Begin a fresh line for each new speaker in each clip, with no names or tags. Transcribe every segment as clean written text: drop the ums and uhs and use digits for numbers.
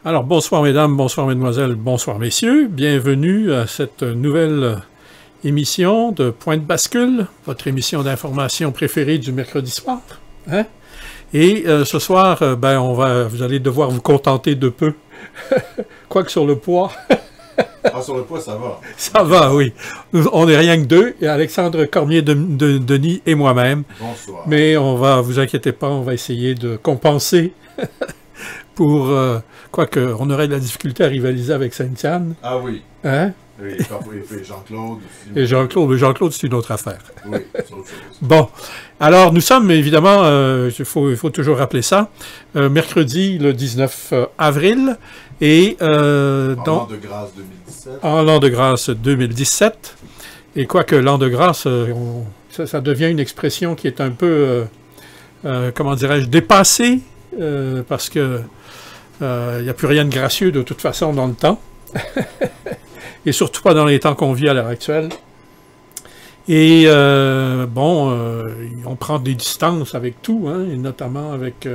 Alors, bonsoir mesdames, bonsoir mesdemoiselles, bonsoir messieurs. Bienvenue à cette nouvelle émission de Point de bascule, votre émission d'information préférée du mercredi soir. Hein? Et ce soir, vous allez devoir vous contenter de peu. Quoique sur le poids...
Sur le poids, ça va.
Ça va, oui. On n'est rien que deux, et Alexandre Cormier-Denis et moi-même.
Bonsoir.
Mais vous inquiétez pas, on va essayer de compenser pour... quoique, on aurait de la difficulté à rivaliser avec Saint-Yann.
Ah oui.
Hein?
Oui, et Jean-Claude.
Et Jean-Claude, c'est une autre affaire.
Oui, c'est autre chose.
Bon. Alors, nous sommes, évidemment, il faut toujours rappeler ça, mercredi, le 19 avril, et...
En l'an de grâce 2017.
En l'an de grâce 2017. Et quoique l'an de grâce, ça devient une expression qui est un peu, comment dirais-je, dépassée, parce que il n'y a plus rien de gracieux de toute façon dans le temps. Et surtout pas dans les temps qu'on vit à l'heure actuelle. Et on prend des distances avec tout, hein, et notamment avec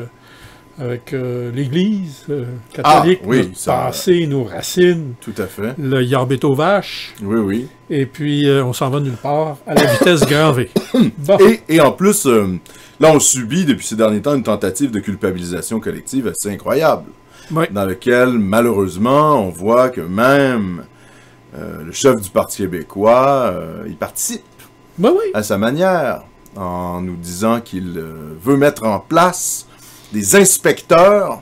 l'Église catholique, notre passé, nos racines.
Tout à fait.
Le yarbet aux vaches.
Oui, oui.
Et puis, on s'en va nulle part à la vitesse grand V. Bon.
Et en plus, là, on subit depuis ces derniers temps une tentative de culpabilisation collective assez incroyable.
Oui.
Dans lequel, malheureusement, on voit que même le chef du Parti québécois, il participe à sa manière, en nous disant qu'il veut mettre en place des inspecteurs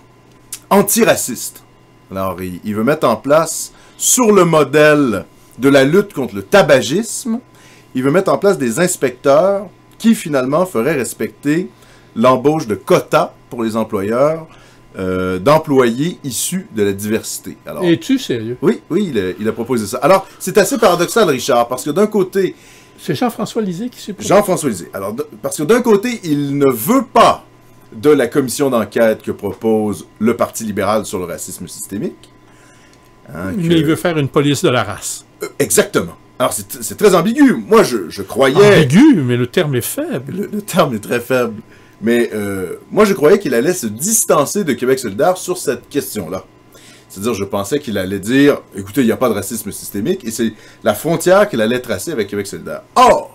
antiracistes. Alors, il veut mettre en place, sur le modèle de la lutte contre le tabagisme, il veut mettre en place des inspecteurs qui, finalement, feraient respecter l'embauche de quotas pour les employeurs d'employés issus de la diversité. Alors,
es-tu sérieux?
Oui, il a proposé ça. Alors, c'est assez paradoxal, Richard, parce que d'un côté...
C'est Jean-François Lisée qui s'est proposé.
Jean-François Lisée. Alors, parce que d'un côté, il ne veut pas de la commission d'enquête que propose le Parti libéral sur le racisme systémique.
Hein, mais il veut faire une police de la race.
Exactement. Alors, c'est très ambigu. Moi, je croyais...
Ambigu, mais le terme est faible.
Le terme est très faible. Mais moi, je croyais qu'il allait se distancer de Québec solidaire sur cette question-là. C'est-à-dire, je pensais qu'il allait dire, écoutez, il n'y a pas de racisme systémique, et c'est la frontière qu'il allait tracer avec Québec solidaire. Or,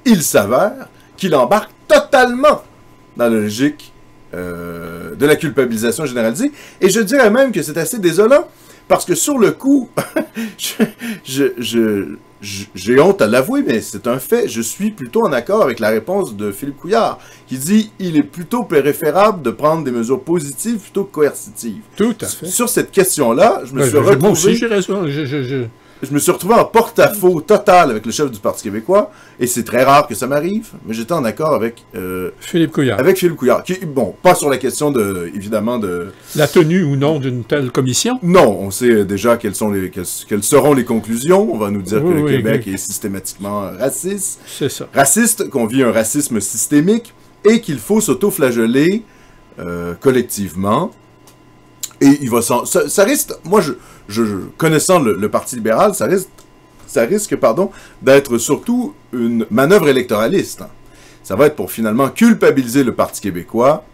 il s'avère qu'il embarque totalement dans la logique de la culpabilisation généralisée. Et je dirais même que c'est assez désolant, parce que sur le coup, j'ai honte à l'avouer, mais c'est un fait, je suis plutôt en accord avec la réponse de Philippe Couillard, qui dit « il est plutôt préférable de prendre des mesures positives plutôt que coercitives ».
Tout à fait.
Sur cette question-là, je me suis retrouvé...
Moi aussi, j'ai raison.
Je me suis retrouvé en porte-à-faux total avec le chef du Parti québécois, et c'est très rare que ça m'arrive, mais j'étais en accord avec...
Philippe Couillard.
Avec Philippe Couillard, qui, bon, pas sur la question évidemment de...
La tenue ou non d'une telle commission?
Non, on sait déjà quelles seront les conclusions. On va nous dire que le Québec est systématiquement raciste.
C'est ça.
Raciste, qu'on vit un racisme systémique, et qu'il faut s'auto-flageller collectivement. Et il va ça risque, moi, connaissant le Parti libéral, ça risque, d'être surtout une manœuvre électoraliste. Ça va être pour finalement culpabiliser le Parti québécois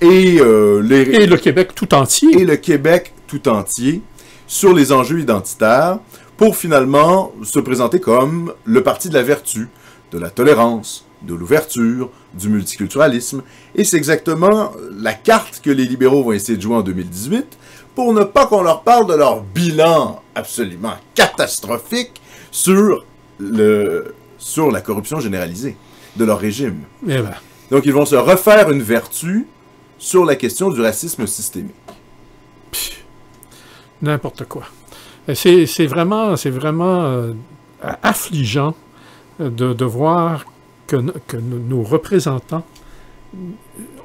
et le
Québec tout entier.
Et le Québec tout entier sur les enjeux identitaires pour finalement se présenter comme le parti de la vertu, de la tolérance, de l'ouverture, du multiculturalisme. Et c'est exactement la carte que les libéraux vont essayer de jouer en 2018 pour ne pas qu'on leur parle de leur bilan absolument catastrophique sur la corruption généralisée de leur régime.
Eh ben.
Donc ils vont se refaire une vertu sur la question du racisme systémique.
N'importe quoi. C'est vraiment affligeant de voir que nos représentants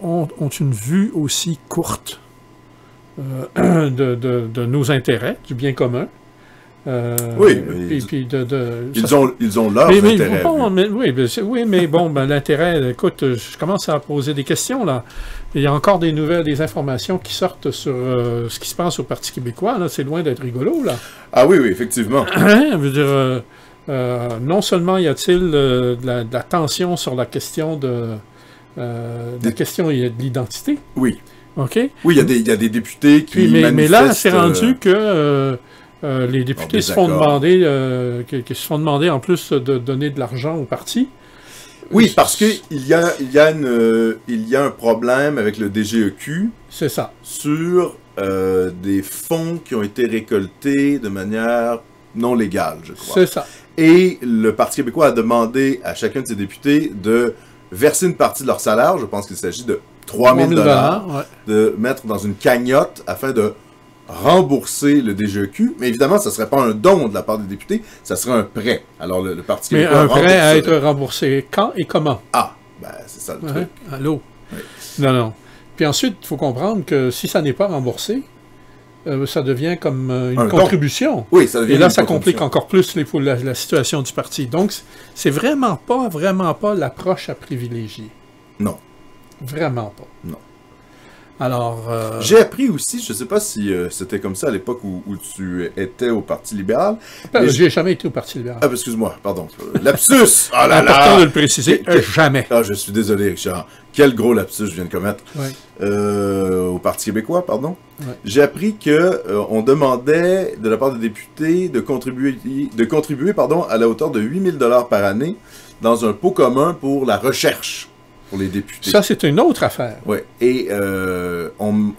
ont une vue aussi courte de nos intérêts, du bien commun.
Oui, ils ont leur intérêt.
Mais bon, l'intérêt, écoute, je commence à poser des questions, là. Il y a encore des informations qui sortent sur ce qui se passe au Parti québécois, là. C'est loin d'être rigolo, là.
Ah oui, effectivement.
Je veux dire, non seulement y a-t-il de la tension sur la question de l'identité.
Oui.
OK?
Oui, il y a des députés qui manifestent...
Mais là, c'est rendu que les députés se font demander, en plus de donner de l'argent au parti.
Oui, parce qu'il y a un problème avec le DGEQ.
C'est ça.
Sur des fonds qui ont été récoltés de manière non légale, je crois.
C'est ça.
Et le Parti québécois a demandé à chacun de ses députés de verser une partie de leur salaire, je pense qu'il s'agit de 3 000 $,
ouais.
de mettre dans une cagnotte afin de rembourser le DGEQ. Mais évidemment, ça ne serait pas un don de la part des députés, ça serait un prêt. Alors, le Parti québécois...
Mais un prêt à être remboursé quand et comment?
Ah, ben c'est ça le truc.
Allô?
Oui.
Non. Puis ensuite, il faut comprendre que si ça n'est pas remboursé, ça devient comme une contribution.
Oui, ça devient
et là, ça complique encore plus la situation du parti. Donc, c'est vraiment pas l'approche à privilégier.
Non.
Vraiment pas.
Non.
Alors...
J'ai appris aussi, je ne sais pas si c'était comme ça à l'époque où tu étais au Parti libéral.
J'ai jamais été au Parti libéral.
Ah, excuse-moi, pardon. Lapsus! Oh là là!
Important de le préciser, jamais.
Ah, je suis désolé, Richard. Quel gros lapsus je viens de commettre.
Ouais.
Au Parti québécois, pardon.
Ouais.
J'ai appris qu'on demandait, de la part des députés, de contribuer à la hauteur de 8 000 $ par année dans un pot commun pour la recherche. Pour les députés.
Ça, c'est une autre affaire.
Oui. Et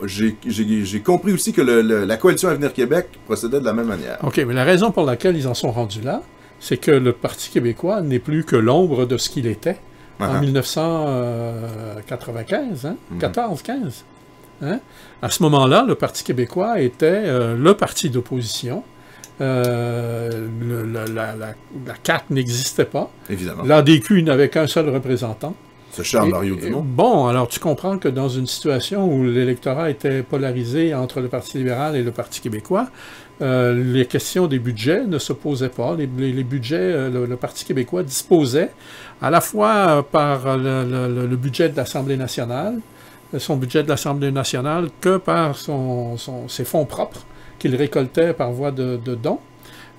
j'ai compris aussi que la Coalition Avenir Québec procédait de la même manière.
OK, mais la raison pour laquelle ils en sont rendus là, c'est que le Parti québécois n'est plus que l'ombre de ce qu'il était en 1995, hein? 14-15. Hein? À ce moment-là, le Parti québécois était le parti d'opposition. La CAQ n'existait pas.
Évidemment.
L'ADQ n'avait qu'un seul représentant.
Ce cher Mario Dumont.
Bon, alors tu comprends que dans une situation où l'électorat était polarisé entre le Parti libéral et le Parti québécois, les questions des budgets ne se posaient pas. Les budgets, le Parti québécois disposait à la fois par le budget de l'Assemblée nationale, son budget de l'Assemblée nationale, que par ses fonds propres qu'il récoltait par voie de dons,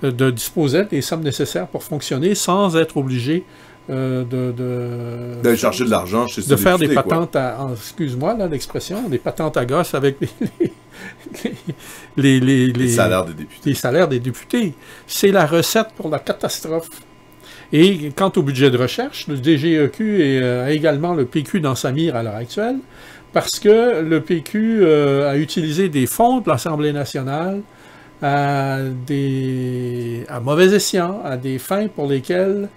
disposait des sommes nécessaires pour fonctionner sans être obligé
d'aller chercher de l'argent chez
de faire des patentes excuse-moi là l'expression, des patentes à gosse avec les
salaires des députés.
Les salaires des députés. C'est la recette pour la catastrophe. Et quant au budget de recherche, le DGEQ a également le PQ dans sa mire à l'heure actuelle, parce que le PQ a utilisé des fonds de l'Assemblée nationale à mauvais escient, à des fins pour lesquelles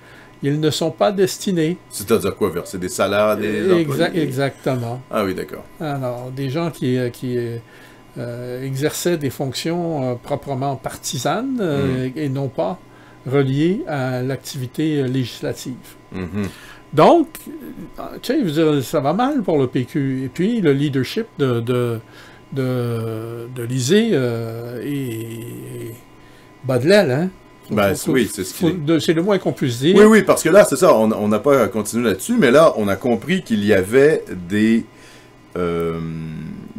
ils ne sont pas destinés.
C'est-à-dire quoi, verser des salaires à des employés?
Exactement.
Ah oui, d'accord.
Alors, des gens qui exerçaient des fonctions proprement partisanes et non pas reliées à l'activité législative. Donc, tu sais, je veux dire, ça va mal pour le PQ. Et puis, le leadership de l'Isée est bas de l'aile, hein?
Oui, c'est ce qu'il
c'est le moins qu'on puisse dire.
Oui, parce que là, c'est ça, on n'a pas continué là-dessus, mais là, on a compris qu'il y avait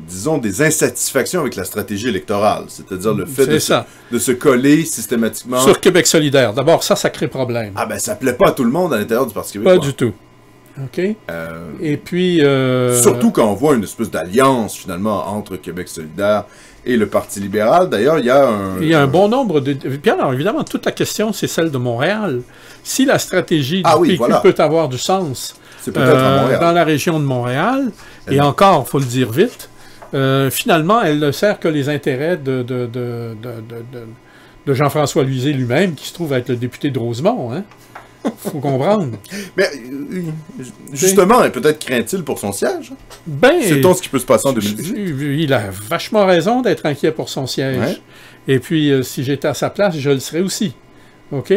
disons, des insatisfactions avec la stratégie électorale, c'est-à-dire le fait de se coller systématiquement...
Sur Québec solidaire. D'abord, ça crée problème.
Ah ben, ça plaît pas à tout le monde à l'intérieur du Parti québécois.
Pas du tout. OK? Et puis...
Surtout quand on voit une espèce d'alliance, finalement, entre Québec solidaire et le Parti libéral. D'ailleurs, il y a un bon
nombre de... Puis alors, évidemment, toute la question, c'est celle de Montréal. Si la stratégie du PQ peut avoir du sens dans la région de Montréal, et encore, il faut le dire vite, finalement, elle ne sert que les intérêts de Jean-François Lisée lui-même, qui se trouve être le député de Rosemont, hein? Faut comprendre.
Mais, justement, peut-être craint-il pour son siège. Sait-on ce qui peut se passer en 2018?
Il a vachement raison d'être inquiet pour son siège. Ouais. Et puis, si j'étais à sa place, je le serais aussi. OK?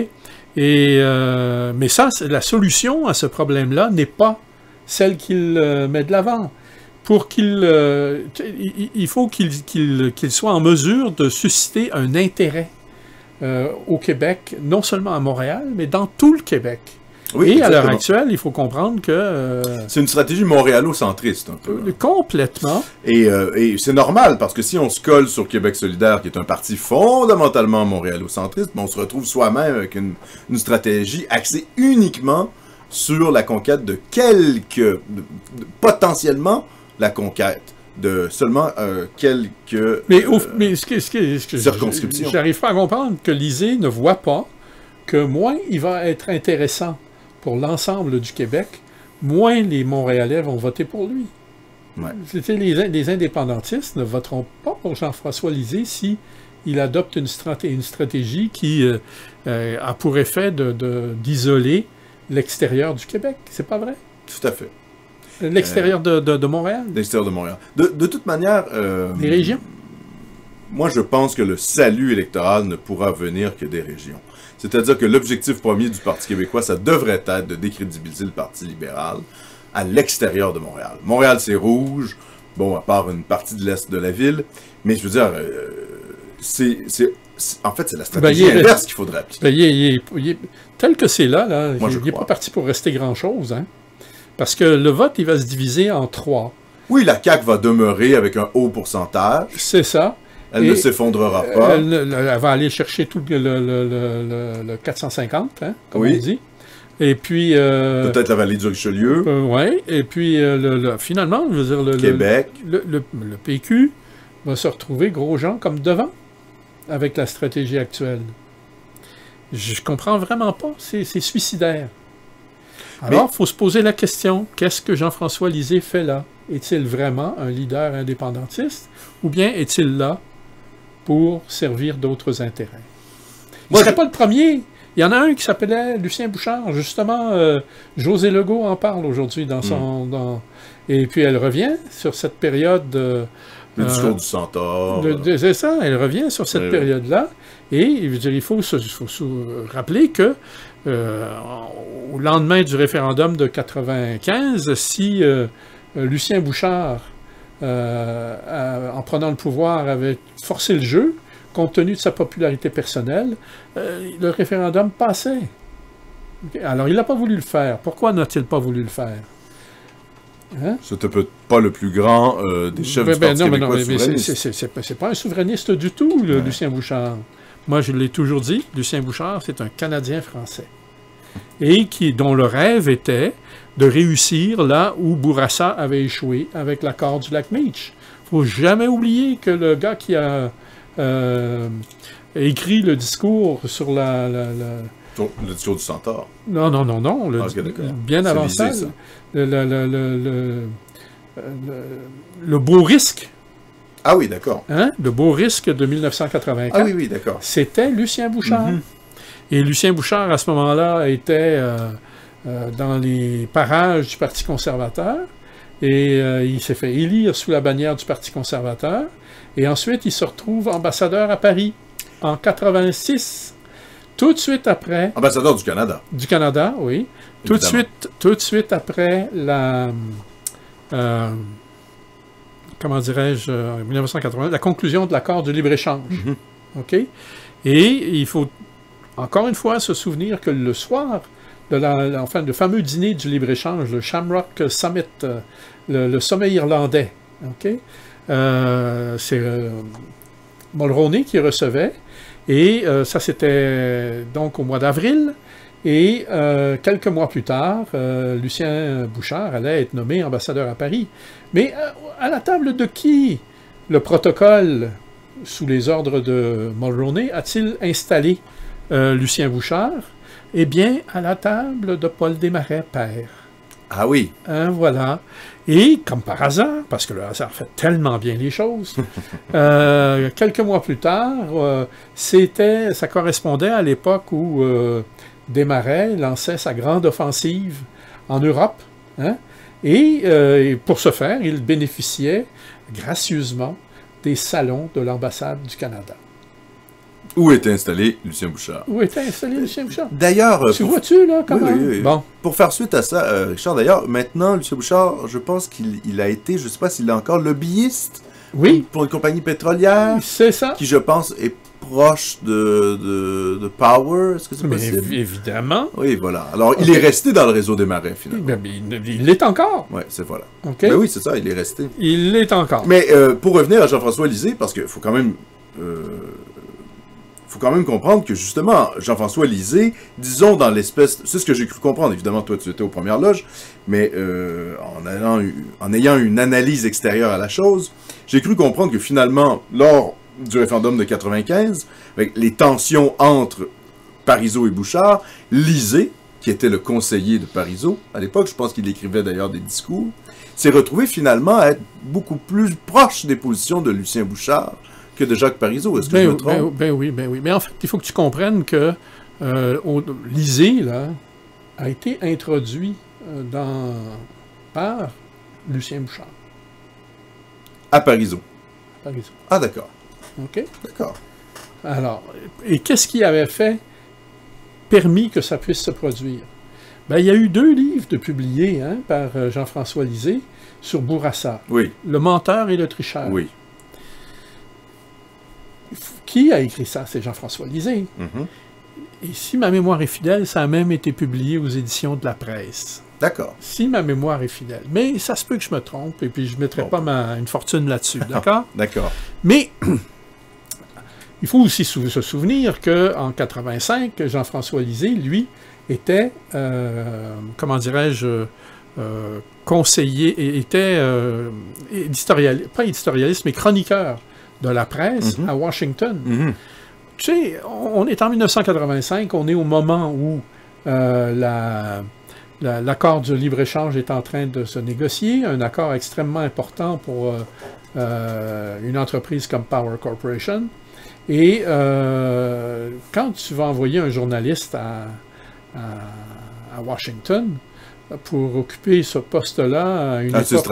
Mais ça, la solution à ce problème-là n'est pas celle qu'il met de l'avant. Pour il faut qu'il soit en mesure de susciter un intérêt au Québec, non seulement à Montréal, mais dans tout le Québec. Oui, et à l'heure actuelle, il faut comprendre que...
c'est une stratégie montréalo-centriste, un peu.
Complètement.
Et c'est normal, parce que si on se colle sur Québec solidaire, qui est un parti fondamentalement montréalo-centriste, on se retrouve soi-même avec une stratégie axée uniquement sur la conquête de potentiellement, la conquête de seulement quelques
mais ce que
circonscriptions.
J'arrive pas à comprendre que l'ISée ne voit pas que moins il va être intéressant pour l'ensemble du Québec, moins les Montréalais vont voter pour lui.
Ouais.
Les indépendantistes ne voteront pas pour Jean-François Lisée si il adopte une stratégie qui a pour effet d'isoler l'extérieur du Québec. C'est pas vrai?
Tout à fait.
L'extérieur de Montréal?
L'extérieur de Montréal. De toute manière...
les régions?
Moi, je pense que le salut électoral ne pourra venir que des régions. C'est-à-dire que l'objectif premier du Parti québécois, ça devrait être de décrédibiliser le Parti libéral à l'extérieur de Montréal. Montréal, c'est rouge, bon, à part une partie de l'est de la ville, mais je veux dire, en fait, c'est la stratégie inverse qu'il faudrait appliquer.
Tel que c'est là
moi,
il n'est pas parti pour rester grand-chose, hein? Parce que le vote, il va se diviser en 3.
Oui, la CAQ va demeurer avec un haut pourcentage.
C'est ça.
Elle ne s'effondrera pas.
Elle va aller chercher tout le 450, hein, comme on dit. Et puis...
peut-être la vallée du Richelieu.
Oui. Et puis, finalement, je veux dire...
Québec.
Le PQ va se retrouver gros gens comme devant avec la stratégie actuelle. Je comprends vraiment pas. C'est suicidaire. Alors, il faut se poser la question, qu'est-ce que Jean-François Lisée fait là? Est-il vraiment un leader indépendantiste? Ou bien est-il là pour servir d'autres intérêts? Il ne serait pas le premier. Il y en a un qui s'appelait Lucien Bouchard. Justement, José Legault en parle aujourd'hui dans son... Et puis elle revient sur cette période...
le discours du centaure.
C'est ça, elle revient sur cette période-là. Et je veux dire, il faut se rappeler que au lendemain du référendum de 95, si Lucien Bouchard, en prenant le pouvoir, avait forcé le jeu, compte tenu de sa popularité personnelle, le référendum passait. Alors, il n'a pas voulu le faire. Pourquoi n'a-t-il pas voulu le faire? Hein?
C'était peut-être pas le plus grand des chefs du Parti québécois souverainiste.
C'est pas un souverainiste du tout, Lucien Bouchard. Moi, je l'ai toujours dit, Lucien Bouchard, c'est un Canadien français. Et dont le rêve était de réussir là où Bourassa avait échoué avec l'accord du lac Meech. Il ne faut jamais oublier que le gars qui a écrit le discours sur le
discours du centaure.
Non. Bien avant ça. Le beau risque.
Ah oui, d'accord.
Hein? Le beau risque de 1984.
Ah oui, d'accord.
C'était Lucien Bouchard. Et Lucien Bouchard, à ce moment-là, était dans les parages du Parti conservateur. Et il s'est fait élire sous la bannière du Parti conservateur. Et ensuite, il se retrouve ambassadeur à Paris en 86. Tout de suite après...
Ambassadeur du Canada.
Du Canada, oui. Tout de suite après la... comment dirais-je, en 1980, la conclusion de l'accord de libre-échange. OK? Et il faut, encore une fois, se souvenir que le soir de le fameux dîner du libre-échange, le Shamrock Summit, le sommet irlandais, OK? C'est Mulroney qui recevait, et ça, c'était donc au mois d'avril. Et quelques mois plus tard, Lucien Bouchard allait être nommé ambassadeur à Paris. Mais à la table de qui le protocole, sous les ordres de Mulroney, a-t-il installé Lucien Bouchard? Eh bien, à la table de Paul Desmarais, père.
Ah oui.
Voilà. Et, comme par hasard, parce que le hasard fait tellement bien les choses, quelques mois plus tard, ça correspondait à l'époque où Desmarais lançait sa grande offensive en Europe, hein? Et pour ce faire, il bénéficiait gracieusement des salons de l'ambassade du Canada.
Où était installé Lucien Bouchard? D'ailleurs...
Tu vois-tu, là, comment?
Oui. Bon. Pour faire suite à ça, Richard, d'ailleurs, maintenant, Lucien Bouchard, je pense qu'il a été, je ne sais pas s'il est encore lobbyiste pour une compagnie pétrolière.
C'est ça.
Qui, je pense, est proche de Power. Est-ce que c'est possible?
Évidemment.
Oui, voilà. Alors, il est resté dans le réseau des Marais, finalement.
Il l'est encore.
Oui, c'est voilà.
Okay.
Ben oui, c'est ça, il est resté.
Il l'est encore.
Mais pour revenir à Jean-François Lisée, parce qu'il faut quand même... faut quand même comprendre que, justement, Jean-François Lisée, disons dans l'espèce... C'est ce que j'ai cru comprendre, évidemment, toi, tu étais aux premières loges, mais en ayant une analyse extérieure à la chose, j'ai cru comprendre que, finalement, lors du référendum de 95, avec les tensions entre Parizeau et Bouchard, Lisée, qui était le conseiller de Parizeau à l'époque, je pense qu'il écrivait d'ailleurs des discours, s'est retrouvé finalement à être beaucoup plus proche des positions de Lucien Bouchard que de Jacques Parizeau. Est-ce que je me trompe?
Ben oui. Mais en fait, il faut que tu comprennes que Lisée, là, a été introduit par Lucien Bouchard.
À Parizeau.
Parizeau.
Ah, d'accord.
OK?
D'accord.
Alors, et qu'est-ce qui avait permis que ça puisse se produire? Ben, il y a eu 2 livres de publiés par Jean-François Lisée sur Bourassa.
Oui.
Le menteur et le tricheur.
Oui.
Qui a écrit ça? C'est Jean-François Lisée. Et si ma mémoire est fidèle, ça a même été publié aux éditions de la Presse.
D'accord.
Si ma mémoire est fidèle. Mais ça se peut que je me trompe, et puis je ne mettrai pas une fortune là-dessus, d'accord?
D'accord.
Mais il faut aussi se souvenir qu'en 85, Jean-François Lisée, lui, était, comment dirais-je, conseiller, et était pas éditorialiste, mais chroniqueur de la presse à Washington. Tu sais, on est en 1985, on est au moment où l'accord de libre-échange est en train de se négocier, un accord extrêmement important pour une entreprise comme Power Corporation. Et quand tu vas envoyer un journaliste à Washington pour occuper ce poste-là à une époque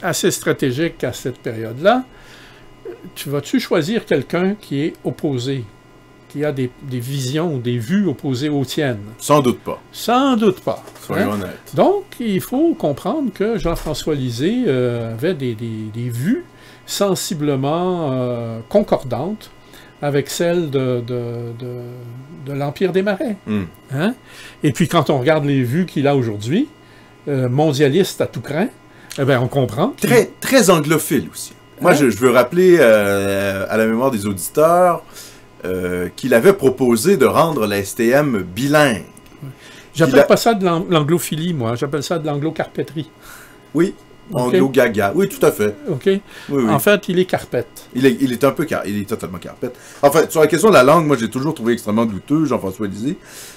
assez stratégique à cette période-là, vas-tu choisir quelqu'un qui est opposé, qui a des visions ou des vues opposées aux tiennes?
Sans doute pas.
Sans doute pas.
Soyons honnêtes.
Donc, il faut comprendre que Jean-François Lisée avait des vues sensiblement concordantes avec celle de l'Empire des Marais. Et puis, quand on regarde les vues qu'il a aujourd'hui, mondialiste à tout crin, eh bien, on comprend.
Très anglophile aussi. Moi, je veux rappeler à la mémoire des auditeurs qu'il avait proposé de rendre la STM bilingue.
J'appelle pas ça de l'anglophilie, moi. J'appelle ça de l'anglo-carpetterie.
Oui. Anglo-gaga. Oui, tout à fait.
OK. Oui. En fait, il est carpette.
Il est totalement carpette. Enfin, sur la question de la langue, moi, j'ai toujours trouvé extrêmement douteux, Jean-François Lisée.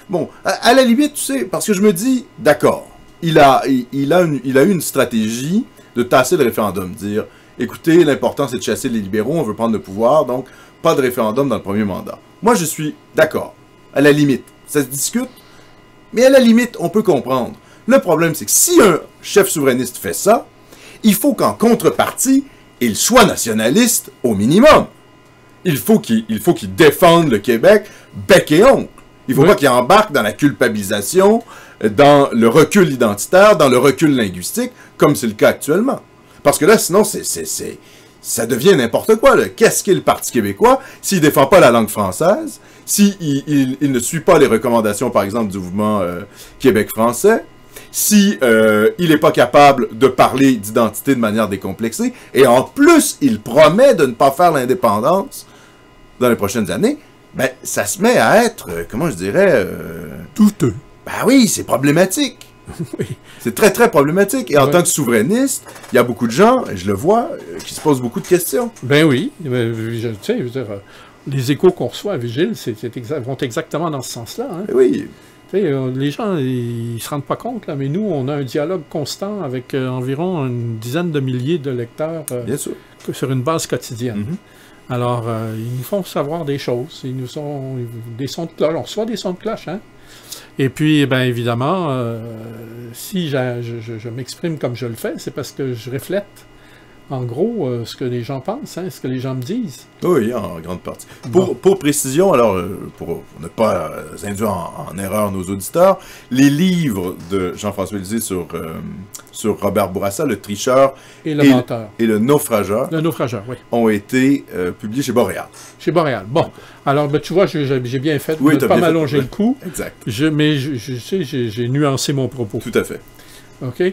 Bon, à la limite, tu sais, parce que je me dis, d'accord, il a eu une stratégie de tasser le référendum, dire, écoutez, l'important, c'est de chasser les libéraux, on veut prendre le pouvoir, donc pas de référendum dans le premier mandat. Moi, je suis d'accord. À la limite, ça se discute, mais à la limite, on peut comprendre. Le problème, c'est que si un chef souverainiste fait ça, il faut qu'en contrepartie, il soit nationaliste au minimum. Il faut qu'il défende le Québec bec et ongle. Il ne faut pas qu'il embarque dans la culpabilisation, dans le recul identitaire, dans le recul linguistique, comme c'est le cas actuellement. Parce que là, sinon, ça devient n'importe quoi. Qu'est-ce qu'est le Parti québécois s'il ne défend pas la langue française, s'il ne suit pas les recommandations, par exemple, du mouvement Québec français, si il n'est pas capable de parler d'identité de manière décomplexée, et en plus, il promet de ne pas faire l'indépendance dans les prochaines années, ben, ça se met à être, comment je dirais...
douteux.
Ben oui, c'est problématique.
Oui.
C'est très, très problématique. Et en tant que souverainiste, il y a beaucoup de gens, et je le vois, qui se posent beaucoup de questions.
Ben oui. Tu sais, je veux dire, les échos qu'on reçoit à Vigile vont exactement dans ce sens-là. Hein?
Oui.
Les gens, ils ne se rendent pas compte, là, mais nous, on a un dialogue constant avec environ une dizaine de milliers de lecteurs sur une base quotidienne. Alors, ils nous font savoir des choses. Ils nous sont des sons de cloche. On reçoit des sons de cloche, hein? Et puis, bien évidemment, si je m'exprime comme je le fais, c'est parce que je reflète, en gros, ce que les gens pensent, hein, ce que les gens me disent.
Oui, en grande partie. Pour précision, alors, pour ne pas induire en erreur nos auditeurs, les livres de Jean-François Lisée sur Robert Bourassa, Le Tricheur
et Le Menteur.
Et Le Naufrageur.
Le Naufrageur, oui.
Ont été publiés chez Boréal.
Chez Boréal. Bon. Alors, ben, tu vois, j'ai bien fait de ne pas m'allonger le coup.
Exact.
Mais j'ai nuancé mon propos.
Tout à fait.
OK.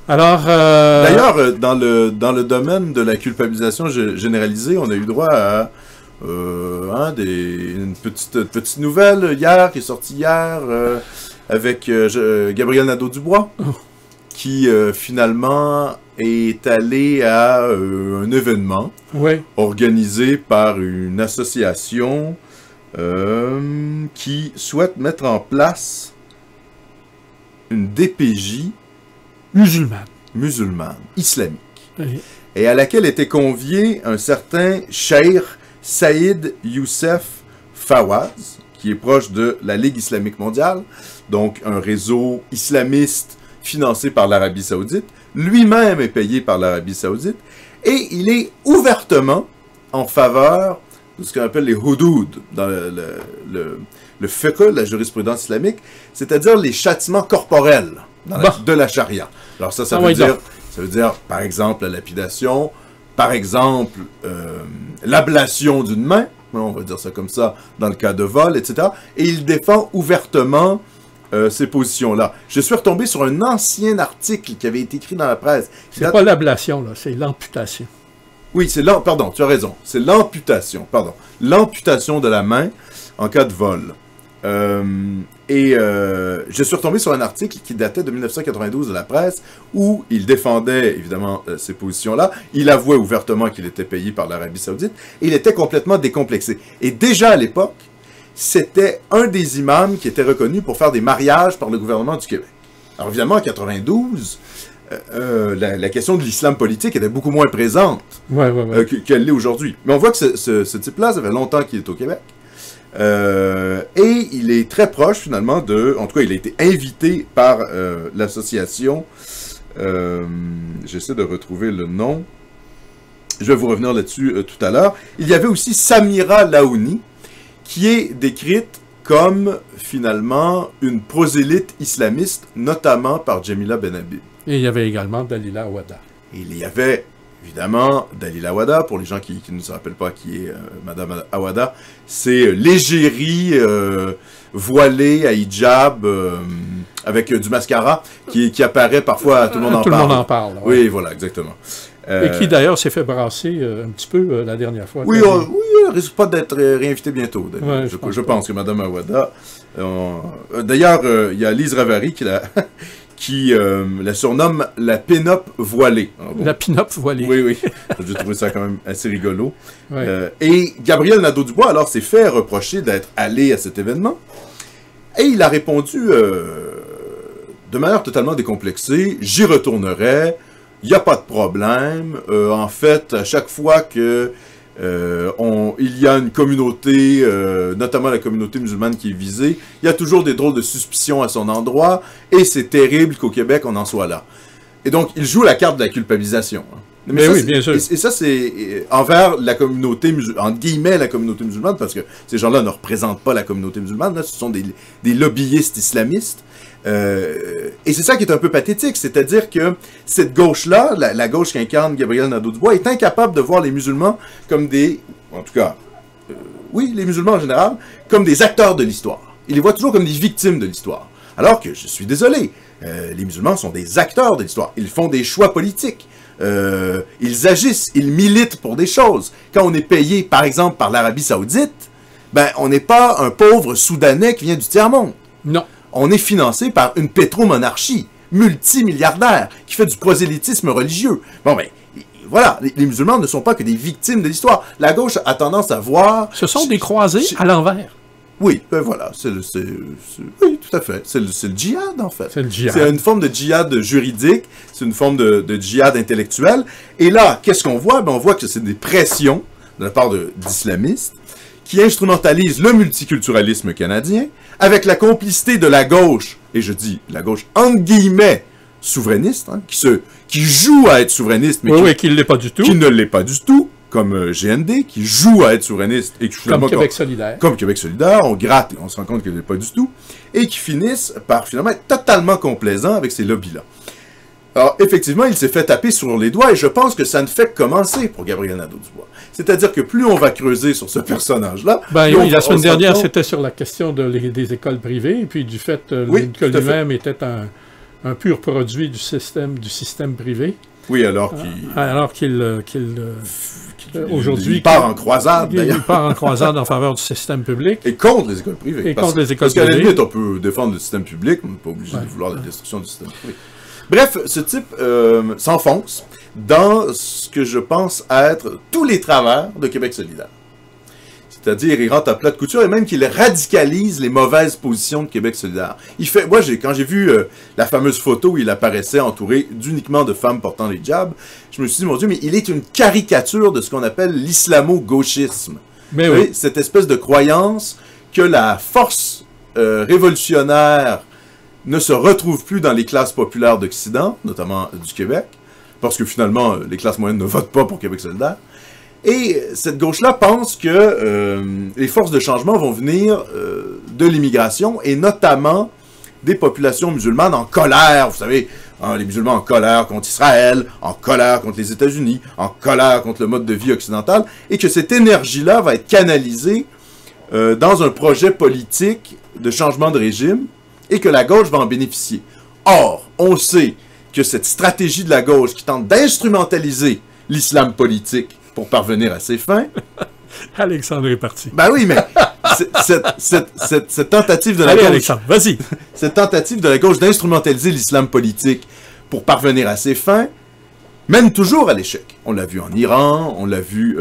Alors...
D'ailleurs, dans le domaine de la culpabilisation généralisée, on a eu droit à une petite nouvelle hier, qui est sortie hier, avec Gabriel Nadeau-Dubois, qui finalement est allé à un événement organisé par une association qui souhaite mettre en place une DPJ musulmane, islamique, et à laquelle était convié un certain Cheikh Saïd Youssef Fawaz, qui est proche de la Ligue islamique mondiale, donc un réseau islamiste financé par l'Arabie saoudite, lui-même est payé par l'Arabie saoudite, et il est ouvertement en faveur de ce qu'on appelle les hudud dans le fiqh, la jurisprudence islamique, c'est-à-dire les châtiments corporels de la charia. Alors ça veut dire, par exemple, la lapidation, par exemple, l'ablation d'une main, on va dire ça comme ça, dans le cas de vol, etc. Et il défend ouvertement ces positions-là. Je suis retombé sur un ancien article qui avait été écrit dans la presse.
C'est pas l'ablation, là, c'est l'amputation.
Oui, pardon, tu as raison. C'est l'amputation, l'amputation de la main en cas de vol. Je suis retombé sur un article qui datait de 1992 de la presse, où il défendait, évidemment, ces positions-là. Il avouait ouvertement qu'il était payé par l'Arabie saoudite, et il était complètement décomplexé. Et déjà à l'époque, c'était un des imams qui était reconnu pour faire des mariages par le gouvernement du Québec. Alors évidemment, en 92... la question de l'islam politique était beaucoup moins présente qu'elle l'est aujourd'hui. Mais on voit que ce type-là, ça fait longtemps qu'il est au Québec. Et il est très proche, finalement, en tout cas, il a été invité par l'association. J'essaie de retrouver le nom. Je vais vous revenir là-dessus tout à l'heure. Il y avait aussi Samira Laouni, qui est décrite comme, finalement, une prosélyte islamiste, notamment par Jamila Benhabib.
Et il y avait également Dalila Awada.
Il y avait, évidemment, Dalila Awada, pour les gens qui ne se rappellent pas qui est Madame Awada, c'est l'égérie voilée à hijab, avec du mascara, qui apparaît parfois, tout le monde en parle.
Tout le monde en parle.
Ouais. Oui, voilà, exactement.
Et qui, d'ailleurs, s'est fait brasser un petit peu la dernière fois.
Oui, elle risque pas d'être réinvitée bientôt. Ouais, je pense que Madame Awada... D'ailleurs, il y a Lise Ravary qui la surnomme la pin-up voilée.
La pin-up voilée.
Oui. J'ai trouvé ça quand même assez rigolo. Et Gabriel Nadeau-Dubois, alors, s'est fait reprocher d'être allé à cet événement. Et il a répondu de manière totalement décomplexée, « J'y retournerai, il n'y a pas de problème. En fait, à chaque fois que il y a une communauté, notamment la communauté musulmane qui est visée, il y a toujours des drôles de suspicions à son endroit, et c'est terrible qu'au Québec, on en soit là. » Et donc, il joue la carte de la culpabilisation.
Mais oui, bien sûr.
Et ça, c'est envers la communauté musulmane, entre guillemets, la communauté musulmane, parce que ces gens-là ne représentent pas la communauté musulmane, là, ce sont des lobbyistes islamistes. Et c'est ça qui est un peu pathétique, c'est-à-dire que cette gauche-là, la gauche qu'incarne Gabriel Nadeau-Dubois, est incapable de voir les musulmans comme en tout cas, les musulmans en général, comme des acteurs de l'histoire. Il les voit toujours comme des victimes de l'histoire. Alors que, je suis désolé, les musulmans sont des acteurs de l'histoire. Ils font des choix politiques. Ils agissent, ils militent pour des choses. Quand on est payé, par exemple, par l'Arabie saoudite, on n'est pas un pauvre Soudanais qui vient du tiers-monde.
Non.
On est financé par une pétromonarchie multimilliardaire qui fait du prosélytisme religieux. Voilà, les musulmans ne sont pas que des victimes de l'histoire. La gauche a tendance à voir...
Ce sont des croisés à l'envers.
Oui, voilà, oui, tout à fait. C'est le djihad, en fait.
C'est le djihad.
C'est une forme de djihad juridique, c'est une forme de djihad intellectuel. Et là, qu'est-ce qu'on voit? On voit que c'est des pressions de la part d'islamistes qui instrumentalisent le multiculturalisme canadien avec la complicité de la gauche, et je dis la gauche entre guillemets souverainiste, qui joue à être souverainiste, mais
qui ne l'est pas du tout.
Qui ne l'est pas du tout. Comme GND, qui joue à être souverainiste. Et qui,
comme Québec solidaire.
Comme Québec solidaire, on gratte et on se rend compte qu'elle n'est pas du tout. Et qui finissent par, finalement, être totalement complaisants avec ces lobbies-là. Alors, effectivement, il s'est fait taper sur les doigts, et je pense que ça ne fait que commencer pour Gabriel Nadeau-Dubois. C'est-à-dire que plus on va creuser sur ce personnage-là...
la semaine dernière, c'était sur la question des écoles privées, et puis du fait que lui-même était un pur produit du système privé.
Oui, alors qu'il...
aujourd'hui...
Il part en croisade, d'ailleurs.
Il part en croisade en faveur du système public.
Et contre les écoles privées.
Parce
qu'à la limite, on peut défendre le système public, mais on n'est pas obligé de vouloir la destruction du système privé. Bref, ce type s'enfonce dans ce que je pense être tous les travers de Québec solidaire. C'est-à-dire, il rentre à plat de couture et même qu'il radicalise les mauvaises positions de Québec solidaire. Moi, quand j'ai vu la fameuse photo où il apparaissait entouré uniquement de femmes portant les hijabs, je me suis dit, mon Dieu, mais il est une caricature de ce qu'on appelle l'islamo-gauchisme.
Mais oui.
Cette espèce de croyance que la force révolutionnaire ne se retrouve plus dans les classes populaires d'Occident, notamment du Québec, parce que finalement, les classes moyennes ne votent pas pour Québec solidaire. Et cette gauche-là pense que les forces de changement vont venir de l'immigration, et notamment des populations musulmanes en colère. Vous savez, les musulmans en colère contre Israël, en colère contre les États-Unis, en colère contre le mode de vie occidental, et que cette énergie-là va être canalisée dans un projet politique de changement de régime, et que la gauche va en bénéficier. Or, on sait que cette stratégie de la gauche qui tente d'instrumentaliser l'islam politique pour parvenir à ses fins...
Alexandre est parti.
Ben oui, mais cette tentative de la
Allez,
gauche...
Alexandre, vas-y.
Cette tentative de la gauche d'instrumentaliser l'islam politique pour parvenir à ses fins mène toujours à l'échec. On l'a vu en Iran, on l'a vu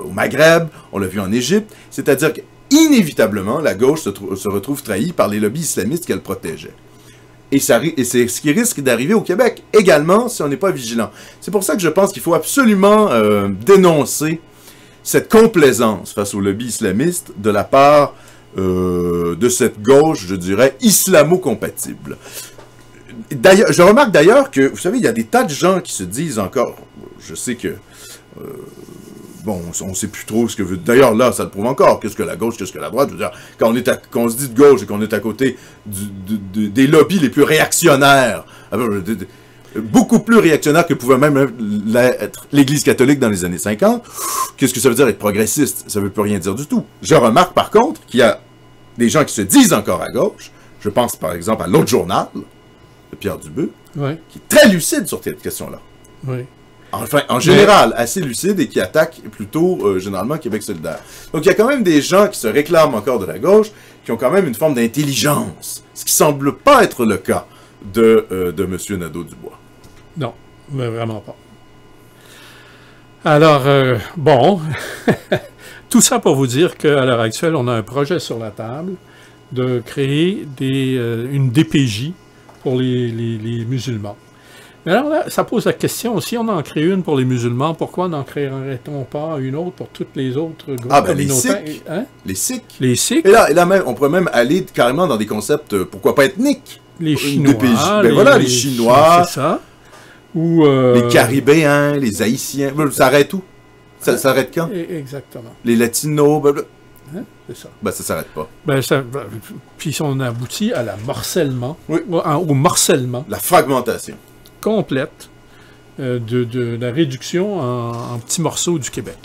au Maghreb, on l'a vu en Égypte. C'est-à-dire qu'inévitablement, la gauche se retrouve trahie par les lobbies islamistes qu'elle protégeait. Et c'est ce qui risque d'arriver au Québec également si on n'est pas vigilant. C'est pour ça que je pense qu'il faut absolument dénoncer cette complaisance face au lobby islamiste de la part de cette gauche, je dirais, islamo-compatible. Je remarque d'ailleurs que, vous savez, il y a des tas de gens qui se disent encore, je sais que, bon, on ne sait plus trop ce que veut... D'ailleurs, là, ça le prouve encore. Qu'est-ce que la gauche, qu'est-ce que la droite? Je veux dire, quand on se dit de gauche et qu'on est à côté des lobbies les plus réactionnaires, beaucoup plus réactionnaires que pouvait même être l'Église catholique dans les années 50, qu'est-ce que ça veut dire être progressiste? Ça ne veut plus rien dire du tout. Je remarque, par contre, qu'il y a des gens qui se disent encore à gauche. Je pense, par exemple, à l'autre journal, de Pierre Dubeux, qui est très lucide sur cette question-là.
Oui.
Enfin, en général, assez lucide et qui attaque plutôt, généralement, Québec solidaire. Donc, il y a quand même des gens qui se réclament encore de la gauche, qui ont quand même une forme d'intelligence, ce qui semble pas être le cas de M. Nadeau-Dubois.
Non, mais vraiment pas. Alors, bon, tout ça pour vous dire qu'à l'heure actuelle, on a un projet sur la table de créer une DPJ pour les musulmans. Mais alors là, ça pose la question, si on en crée une pour les musulmans, pourquoi n'en créerait-on pas une autre pour toutes les autres groupes communautaires?
Les Sikhs. Hein? Les Sikhs.
Les Sikhs.
Et là même, on pourrait même aller carrément dans des concepts, pourquoi pas ethniques?
Les Chinois.
Les Chinois.
C'est ça. Ou
les Caribéens, les Haïtiens. Ça arrête où? Ça s'arrête quand?
Exactement.
Les Latinos.
Hein? C'est ça.
Ben, ça s'arrête pas.
Puis on aboutit à la morcellement.
Oui.
Au morcellement.
La fragmentation
complète de la réduction en petits morceaux du Québec.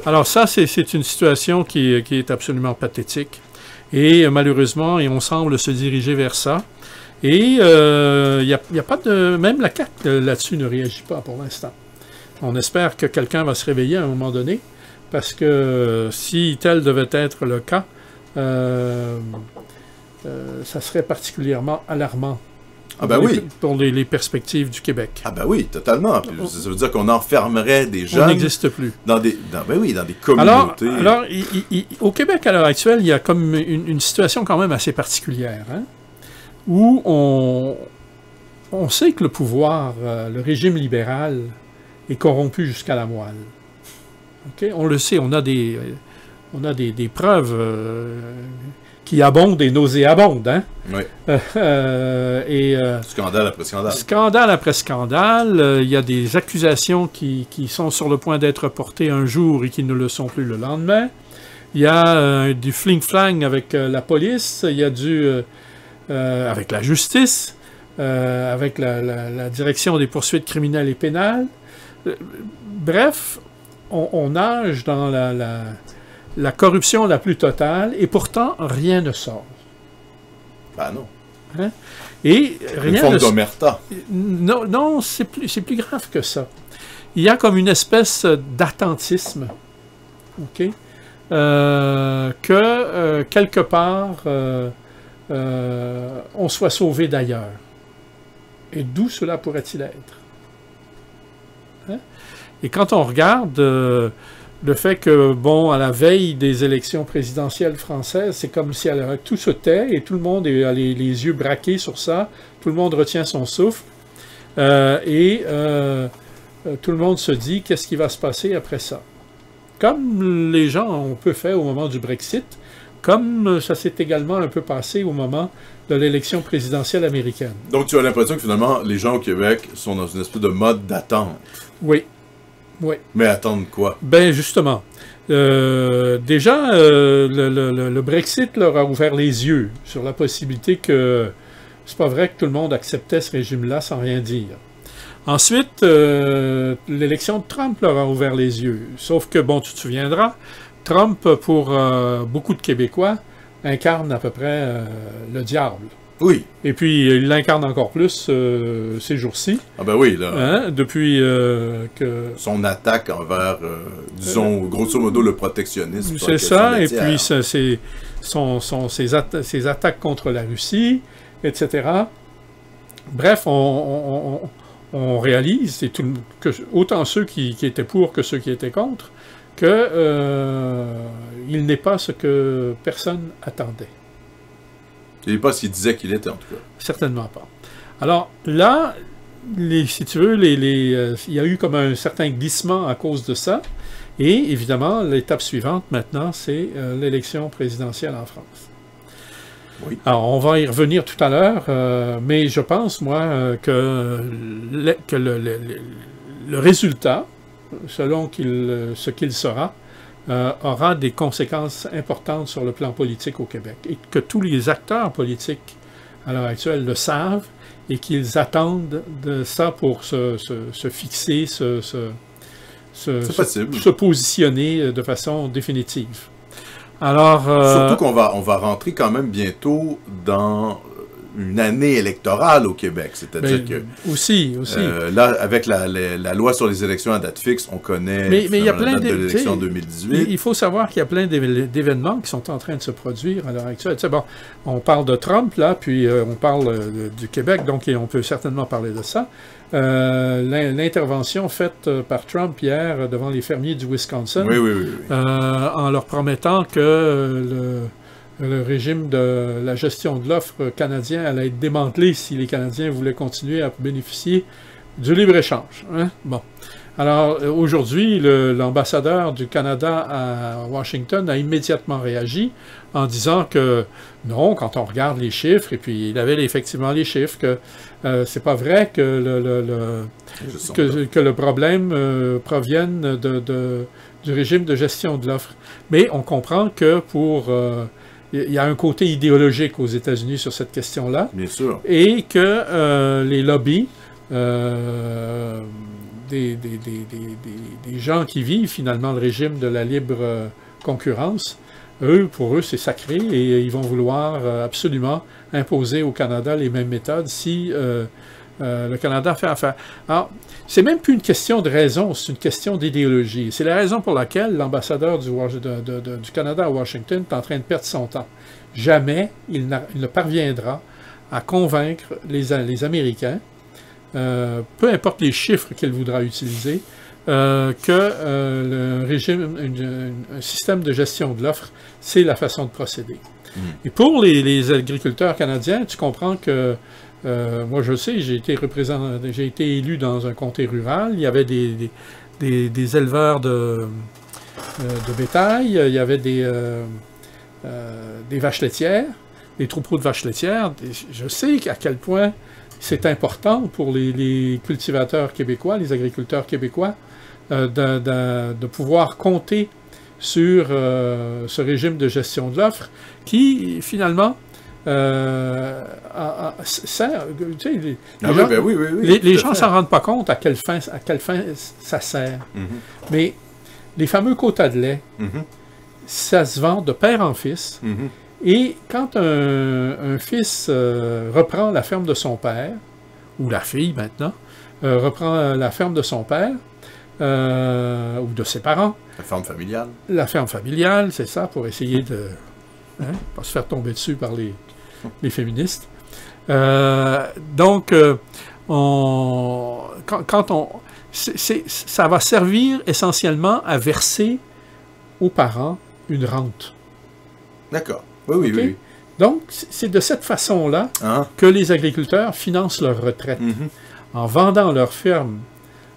Alors ça, c'est une situation qui est absolument pathétique. Et malheureusement, on semble se diriger vers ça. Et il y a pas de... Même la CAQ là-dessus ne réagit pas pour l'instant. On espère que quelqu'un va se réveiller à un moment donné, parce que si tel devait être le cas, ça serait particulièrement alarmant.
Ah ben oui.
Pour les perspectives du Québec.
Ah ben oui, totalement. Ça veut dire qu'on enfermerait des jeunes...
On n'existe plus.
Dans des communautés.
Alors au Québec, à l'heure actuelle, il y a comme une situation quand même assez particulière, hein, où on sait que le pouvoir, le régime libéral, est corrompu jusqu'à la moelle. Okay? On le sait, on a des preuves... qui abondent et nauséabondent, hein?
Oui. Scandale après scandale.
Scandale après scandale. Il y a des accusations qui sont sur le point d'être portées un jour et qui ne le sont plus le lendemain. Il y a du fling-flang avec la police. Il y a avec la justice, avec la direction des poursuites criminelles et pénales. Bref, on nage dans la corruption la plus totale, et pourtant, rien ne sort.
Ben non.
Hein? Et
rien une forme d'omerta.
Non, non, c'est plus grave que ça. Il y a comme une espèce d'attentisme, OK? Que quelque part, on soit sauvé d'ailleurs. Et d'où cela pourrait-il être? Hein? Et quand on regarde le fait que, bon, à la veille des élections présidentielles françaises, c'est comme si tout se tait et tout le monde a les yeux braqués sur ça, tout le monde retient son souffle, et tout le monde se dit qu'est-ce qui va se passer après ça. Comme les gens ont peu fait au moment du Brexit, comme ça s'est également un peu passé au moment de l'élection présidentielle américaine.
Donc tu as l'impression que finalement, les gens au Québec sont dans une espèce de mode d'attente.
Oui. Oui.
Mais attendre quoi?
Ben justement. Déjà, le Brexit leur a ouvert les yeux sur la possibilité que c'est pas vrai que tout le monde acceptait ce régime-là sans rien dire. Ensuite, l'élection de Trump leur a ouvert les yeux. Sauf que, bon, tu te souviendras, Trump, pour beaucoup de Québécois, incarne à peu près le diable.
Oui.
Et puis, il l'incarne encore plus ces jours-ci. Ah ben oui, là. Hein, depuis que...
Son attaque envers, disons, grosso modo, le protectionnisme.
C'est ça, et puis ses attaques contre la Russie, etc. Bref, on réalise, que autant ceux qui étaient pour que ceux qui étaient contre, que il n'est pas ce que personne attendait.
Il n'est pas ce qu'il disait qu'il était, en tout cas.
Certainement pas. Alors là, si tu veux, il y a eu comme un certain glissement à cause de ça. Et évidemment, l'étape suivante maintenant, c'est l'élection présidentielle en France. Oui. Alors, on va y revenir tout à l'heure, mais je pense, moi, que le résultat, selon ce qu'il sera, aura des conséquences importantes sur le plan politique au Québec. Et que tous les acteurs politiques, à l'heure actuelle, le savent et qu'ils attendent de ça pour se fixer, se positionner de façon définitive. Alors,
surtout qu'on va rentrer quand même bientôt dans une année électorale au Québec. C'est-à-dire que...
Aussi.
Là, avec la loi sur les élections à date fixe, on connaît
mais il y a plein
la date de l'élection 2018.
Il faut savoir qu'il y a plein d'événements qui sont en train de se produire à l'heure actuelle. Tu sais, bon, on parle de Trump, là, puis on parle du Québec, donc on peut certainement parler de ça. L'intervention faite par Trump hier devant les fermiers du Wisconsin,
oui.
En leur promettant que le régime de la gestion de l'offre canadien allait être démantelé si les Canadiens voulaient continuer à bénéficier du libre-échange. Hein? Bon. Alors, aujourd'hui, l'ambassadeur du Canada à Washington a immédiatement réagi en disant que non, quand on regarde les chiffres, et puis il avait effectivement les chiffres, que c'est pas vrai que le problème provienne du régime de gestion de l'offre. Mais on comprend que il y a un côté idéologique aux États-Unis sur cette question-là.
Bien sûr.
Et que les lobbies des gens qui vivent finalement le régime de la libre concurrence, pour eux, c'est sacré et ils vont vouloir absolument imposer au Canada les mêmes méthodes si le Canada fait affaire. Alors, c'est même plus une question de raison, c'est une question d'idéologie. C'est la raison pour laquelle l'ambassadeur du Canada à Washington est en train de perdre son temps. Jamais il ne parviendra à convaincre les Américains, peu importe les chiffres qu'il voudra utiliser, que un système de gestion de l'offre, c'est la façon de procéder. Et pour les agriculteurs canadiens, tu comprends que moi je sais, j'ai été élu dans un comté rural, il y avait des éleveurs de bétail, il y avait des vaches laitières, des troupeaux de vaches laitières. Je sais à quel point c'est important pour les cultivateurs québécois, les agriculteurs québécois, de pouvoir compter sur ce régime de gestion de l'offre qui, finalement, sert... Tu sais, les gens ne s'en rendent pas compte à quelle fin ça sert. Mais les fameux quotas de lait, ça se vend de père en fils, Et quand un fils reprend la ferme de son père, ou la fille maintenant, reprend la ferme de son père, ou de ses parents.
La ferme familiale. La
ferme familiale, c'est ça, pour essayer de ne pas se faire tomber dessus par les féministes. Donc, ça va servir essentiellement à verser aux parents une rente.
D'accord. Oui, okay? Oui.
Donc, c'est de cette façon-là que les agriculteurs financent leur retraite. En vendant leur ferme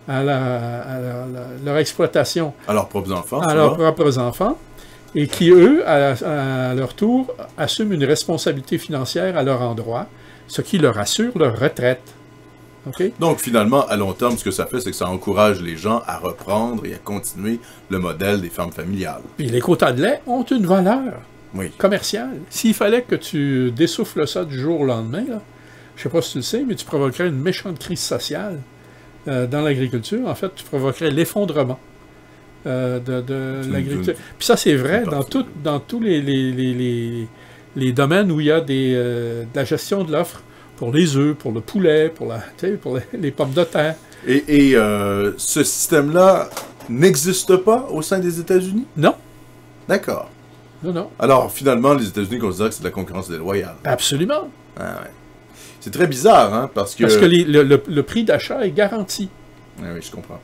à leur exploitation.
À leurs propres enfants.
À leurs propres enfants. Et qui, eux, à leur tour, assument une responsabilité financière à leur endroit, ce qui leur assure leur retraite. Okay?
Donc, finalement, à long terme, ce que ça fait, c'est que ça encourage les gens à reprendre et à continuer le modèle des fermes familiales.
Puis les quotas de lait ont une valeur commerciale. S'il fallait que tu dessouffles ça du jour au lendemain, là, je ne sais pas si tu le sais, mais tu provoquerais une méchante crise sociale dans l'agriculture. En fait, tu provoquerais l'effondrement de l'agriculture. Puis ça, c'est vrai dans tous les domaines où il y a de la gestion de l'offre. Pour les œufs, pour le poulet, pour les pommes de terre.
Et ce système-là n'existe pas au sein des États-Unis?
Non.
D'accord.
Non.
Alors, finalement, les États-Unis considèrent que c'est de la concurrence déloyale.
Absolument.
Ah, ouais. C'est très bizarre, hein, parce que
le prix d'achat est garanti.
Ah, oui, je comprends.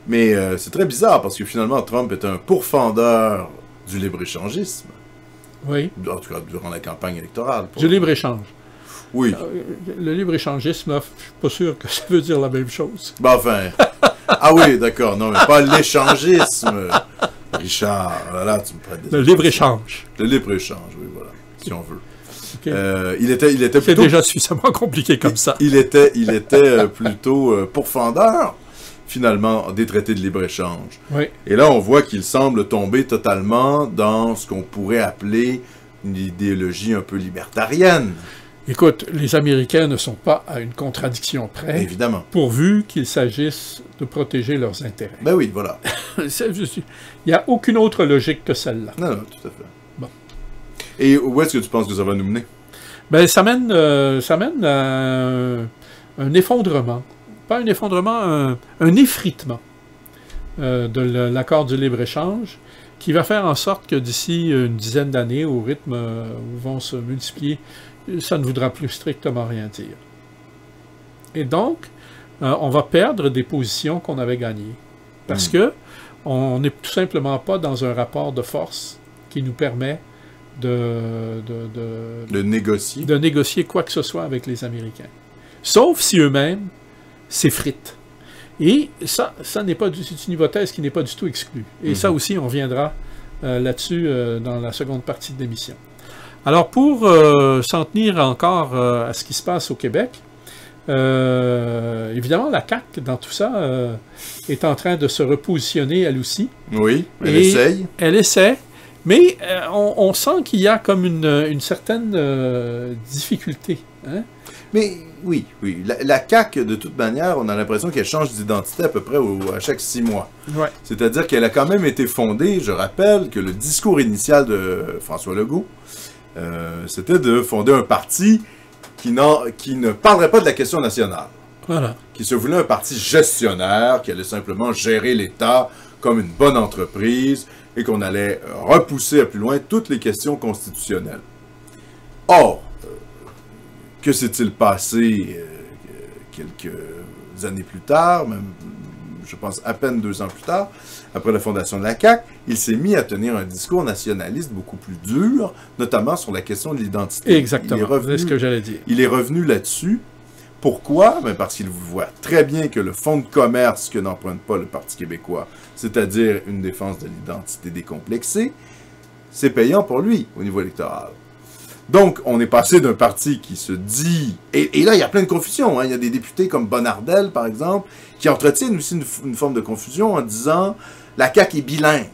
Mais c'est très bizarre, parce que finalement, Trump est un pourfendeur du libre-échangisme.
Oui.
En tout cas, durant la campagne électorale.
Du libre-échange.
Oui.
Le libre-échangisme, je ne suis pas sûr que ça veut dire la même chose.
Ben enfin. Ah oui, d'accord. Non, mais pas l'échangisme. Richard, là, tu me prêtes
le libre-échange.
Le libre-échange, oui, voilà, si on veut.
Okay.
Il était plutôt...
C'est déjà suffisamment compliqué comme ça.
Il était plutôt pourfendeur, finalement, des traités de libre-échange.
Oui.
Et là, on voit qu'il semble tomber totalement dans ce qu'on pourrait appeler une idéologie un peu libertarienne.
Écoute, les Américains ne sont pas à une contradiction près.
Évidemment.
Pourvu qu'il s'agisse de protéger leurs intérêts.
Ben oui, voilà.
Il n'y a aucune autre logique que celle-là.
Non, tout à fait.
Bon.
Et où est-ce que tu penses que ça va nous mener?
Ben, ça mène à un effondrement. Pas un effondrement, un effritement de l'accord du libre-échange qui va faire en sorte que d'ici une dizaine d'années, au rythme où vont se multiplier, ça ne voudra plus strictement rien dire. Et donc, on va perdre des positions qu'on avait gagnées. Parce que on n'est tout simplement pas dans un rapport de force qui nous permet de négocier quoi que ce soit avec les Américains. Sauf si eux-mêmes s'effritent. Et ça n'est pas c'est une hypothèse qui n'est pas du tout exclue. Et ça aussi, on reviendra là-dessus dans la seconde partie de l'émission. Alors, pour s'en tenir encore à ce qui se passe au Québec, évidemment, la CAQ, dans tout ça, est en train de se repositionner, elle aussi.
Oui, elle essaye.
Elle essaie, mais on sent qu'il y a comme une certaine difficulté. Hein?
Mais oui. La CAQ, de toute manière, on a l'impression qu'elle change d'identité à peu près à chaque 6 mois.
Ouais.
C'est-à-dire qu'elle a quand même été fondée, je rappelle, que le discours initial de François Legault, c'était de fonder un parti qui ne parlerait pas de la question nationale.
Voilà.
Qui se voulait un parti gestionnaire, qui allait simplement gérer l'État comme une bonne entreprise et qu'on allait repousser à plus loin toutes les questions constitutionnelles. Or, que s'est-il passé quelques années plus tard, même, je pense à peine 2 ans plus tard, après la fondation de la CAQ, il s'est mis à tenir un discours nationaliste beaucoup plus dur, notamment sur la question de l'identité.
Exactement, c'est ce que j'allais dire.
Il est revenu là-dessus. Pourquoi? Ben parce qu'il voit très bien que le fonds de commerce que n'emprunte pas le Parti québécois, c'est-à-dire une défense de l'identité décomplexée, c'est payant pour lui au niveau électoral. Donc, on est passé d'un parti qui se dit... Et là, il y a plein de confusion. Hein. Il y a des députés comme Bonnardel, par exemple, qui entretiennent aussi une forme de confusion en disant « la CAQ est bilingue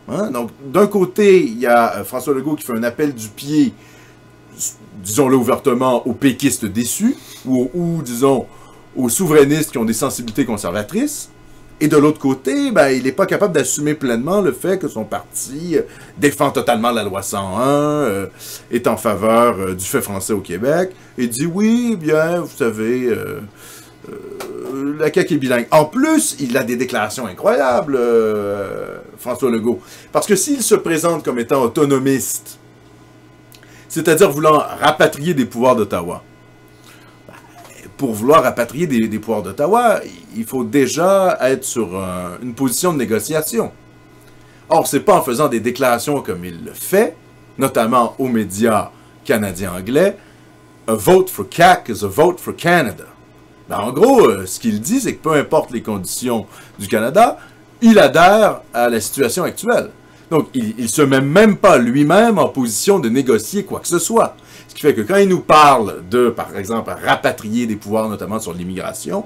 hein? ». Donc, d'un côté, il y a François Legault qui fait un appel du pied, disons-le ouvertement, aux péquistes déçus, ou disons, aux souverainistes qui ont des sensibilités conservatrices. Et de l'autre côté, ben, il n'est pas capable d'assumer pleinement le fait que son parti défend totalement la loi 101, est en faveur du fait français au Québec, et dit oui, bien, vous savez, la CAQ est bilingue. En plus, il a des déclarations incroyables, François Legault. Parce que s'il se présente comme étant autonomiste, c'est-à-dire voulant rapatrier des pouvoirs d'Ottawa, pour vouloir rapatrier des pouvoirs d'Ottawa, il faut déjà être sur une position de négociation. Or, c'est pas en faisant des déclarations comme il le fait, notamment aux médias canadiens-anglais, « A vote for CAQ is a vote for Canada ». Ben, en gros, ce qu'il dit, c'est que peu importe les conditions du Canada, il adhère à la situation actuelle. Donc, il ne se met même pas lui-même en position de négocier quoi que ce soit. Ce qui fait que quand il nous parle de, par exemple, rapatrier des pouvoirs, notamment sur l'immigration,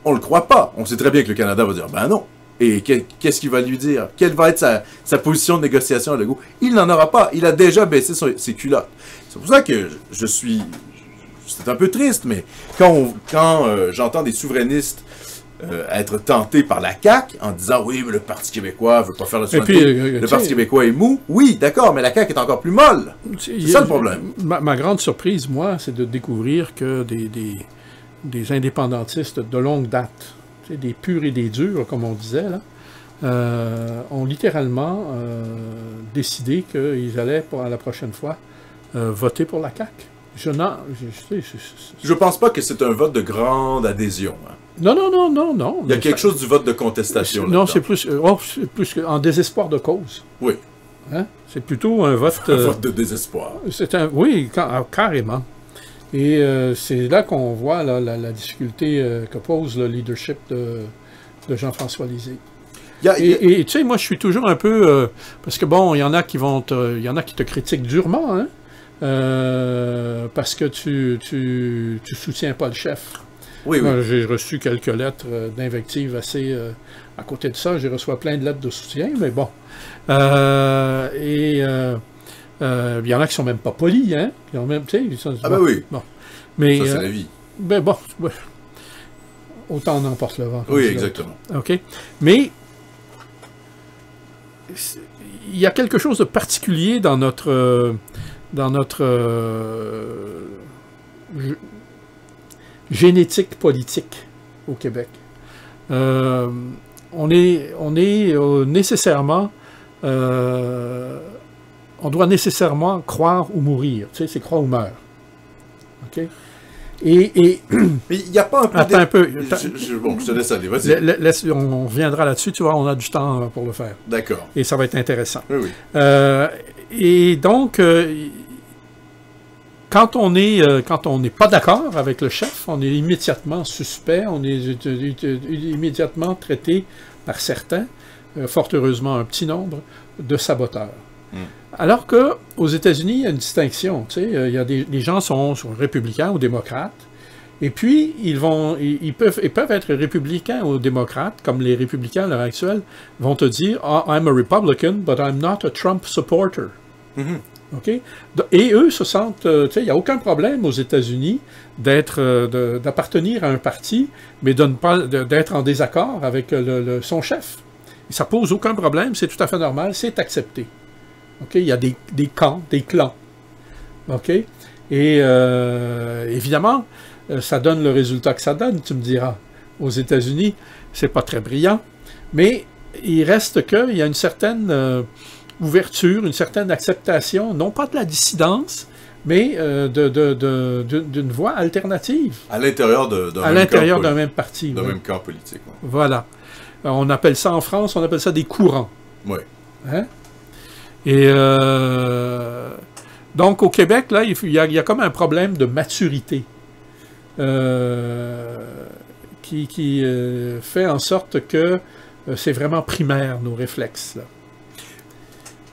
on ne le croit pas. On sait très bien que le Canada va dire « ben non ». Et qu'est-ce qu'il va lui dire? Quelle va être sa position de négociation à Legault? Il n'en aura pas. Il a déjà baissé ses culottes. C'est pour ça que je suis... C'est un peu triste, mais quand j'entends des souverainistes être tentés par la CAQ en disant « oui, mais le Parti québécois veut pas faire le souveraineté, le Parti québécois est mou », oui, d'accord, mais la CAQ est encore plus molle. C'est ça le problème.
Ma grande surprise, moi, c'est de découvrir que des indépendantistes de longue date, des purs et des durs, comme on disait, là, ont littéralement décidé qu'ils allaient, pour la prochaine fois, voter pour la CAQ.
Je pense pas que c'est un vote de grande adhésion. Hein.
Non.
Il y a quelque chose du vote de contestation.
Non, c'est plus en désespoir de cause.
Oui.
Hein? C'est plutôt un vote...
un vote de désespoir.
Oui, carrément. Et c'est là qu'on voit là, la difficulté que pose le leadership de Jean-François Lisée. Et tu sais, moi, je suis toujours un peu... parce que, bon, il y en a qui te critiquent durement, hein? Parce que tu soutiens pas le chef.
Oui.
J'ai reçu quelques lettres d'invectives assez... à côté de ça, j'ai reçu plein de lettres de soutien, mais bon. Il y en a qui sont même pas polis, hein?
Ben oui.
Bon. Mais,
ça, c'est la vie.
Ben bon, ouais. Autant on emporte le vent.
Oui, exactement.
OK. Mais il y a quelque chose de particulier dans notre génétique politique au Québec. On est nécessairement... on doit nécessairement croire ou mourir. Tu sais, c'est croire ou meurt. OK? Mais
il n'y a pas un peu...
Attends un peu.
Bon, je te laisse aller, vas-y.
On reviendra là-dessus, tu vois, on a du temps pour le faire.
D'accord.
Et ça va être intéressant.
Oui.
Et donc, quand on n'est pas d'accord avec le chef, on est immédiatement suspect, on est immédiatement traité par certains, fort heureusement un petit nombre, de saboteurs. Alors qu'aux États-Unis, il y a une distinction. Tu sais, les gens sont républicains ou démocrates, et puis ils peuvent être républicains ou démocrates, comme les républicains à l'heure actuelle vont te dire « I'm a Republican, but I'm not a Trump supporter. Okay? Et eux se sentent... tu sais, il n'y a aucun problème aux États-Unis d'appartenir à un parti, mais d'être en désaccord avec son chef. Et ça pose aucun problème, c'est tout à fait normal, c'est accepté. Okay? Il y a des camps, des clans. Okay? Et évidemment, ça donne le résultat que ça donne, tu me diras. Aux États-Unis, c'est pas très brillant, mais il reste qu'il y a une certaine ouverture, une certaine acceptation, non pas de la dissidence, mais d'une voie alternative.
À l'intérieur d'un
même parti.
D'un même camp politique. Ouais.
Voilà. On appelle ça en France, on appelle ça des courants.
Oui.
Hein? Et donc, au Québec, là, il y a comme un problème de maturité qui fait en sorte que c'est vraiment primaire, nos réflexes. Là.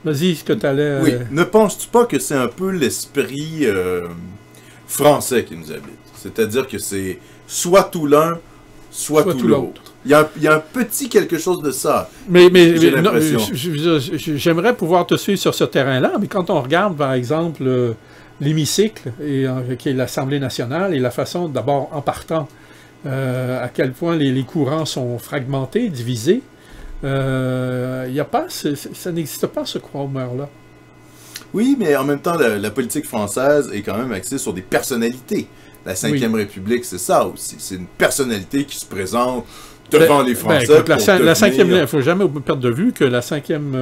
Vas-y, ce que tu allais...
Oui, ne penses-tu pas que c'est un peu l'esprit français qui nous habite? C'est-à-dire que c'est soit tout l'un, soit tout l'autre. Il y a un petit quelque chose de ça.
Mais j'aimerais pouvoir te suivre sur ce terrain-là, mais quand on regarde, par exemple, l'hémicycle, qui est l'Assemblée nationale, et la façon, d'abord, en partant, à quel point les courants sont fragmentés, divisés. Y a pas, ça n'existe pas, ce Crowmer-là.
Oui, mais en même temps, la politique française est quand même axée sur des personnalités. La Ve République, c'est ça aussi. C'est une personnalité qui se présente devant les Français.
Écoute, la Cinquième, il ne faut jamais perdre de vue que la Cinquième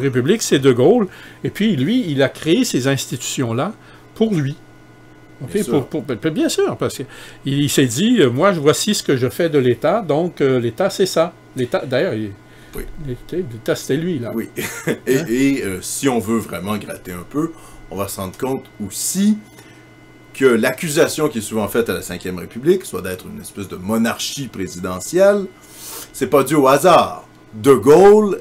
République, c'est De Gaulle. Et puis, lui, il a créé ces institutions-là pour lui. Okay, bien sûr, parce qu'il s'est dit, moi, voici ce que je fais de l'État, donc l'État, c'est ça. D'ailleurs, l'État, c'était lui, là.
Oui. Et si on veut vraiment gratter un peu, on va se rendre compte aussi que l'accusation qui est souvent faite à la Ve République, soit d'être une espèce de monarchie présidentielle, c'est pas dû au hasard. De Gaulle,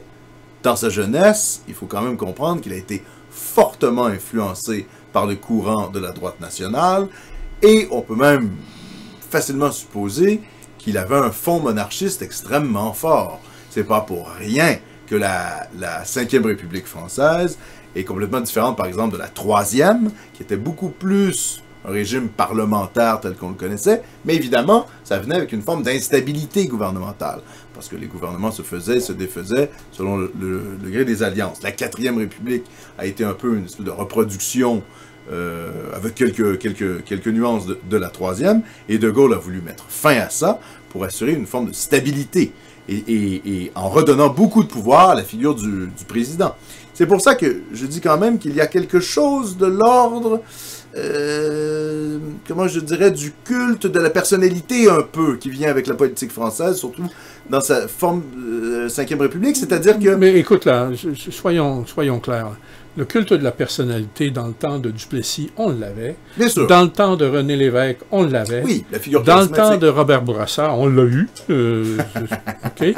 dans sa jeunesse, il faut quand même comprendre qu'il a été fortement influencé par le courant de la droite nationale, et on peut même facilement supposer qu'il avait un fond monarchiste extrêmement fort. C'est pas pour rien que la Ve République française est complètement différente, par exemple, de la Troisième, qui était beaucoup plus un régime parlementaire tel qu'on le connaissait, mais évidemment, ça venait avec une forme d'instabilité gouvernementale, parce que les gouvernements se faisaient, se défaisaient selon le gré des alliances. La Quatrième République a été un peu une espèce de reproduction avec quelques nuances de la Troisième, et De Gaulle a voulu mettre fin à ça pour assurer une forme de stabilité, et en redonnant beaucoup de pouvoir à la figure du président. C'est pour ça que je dis quand même qu'il y a quelque chose de l'ordre, comment je dirais, du culte de la personnalité un peu, qui vient avec la politique française, surtout dans sa forme Ve République, c'est-à-dire que...
Mais écoute là, soyons clairs. Le culte de la personnalité, dans le temps de Duplessis, on l'avait.
Bien sûr.
Dans le temps de René Lévesque, on l'avait.
Oui, la figure
dans le temps de Robert Bourassa, on l'a eu. OK.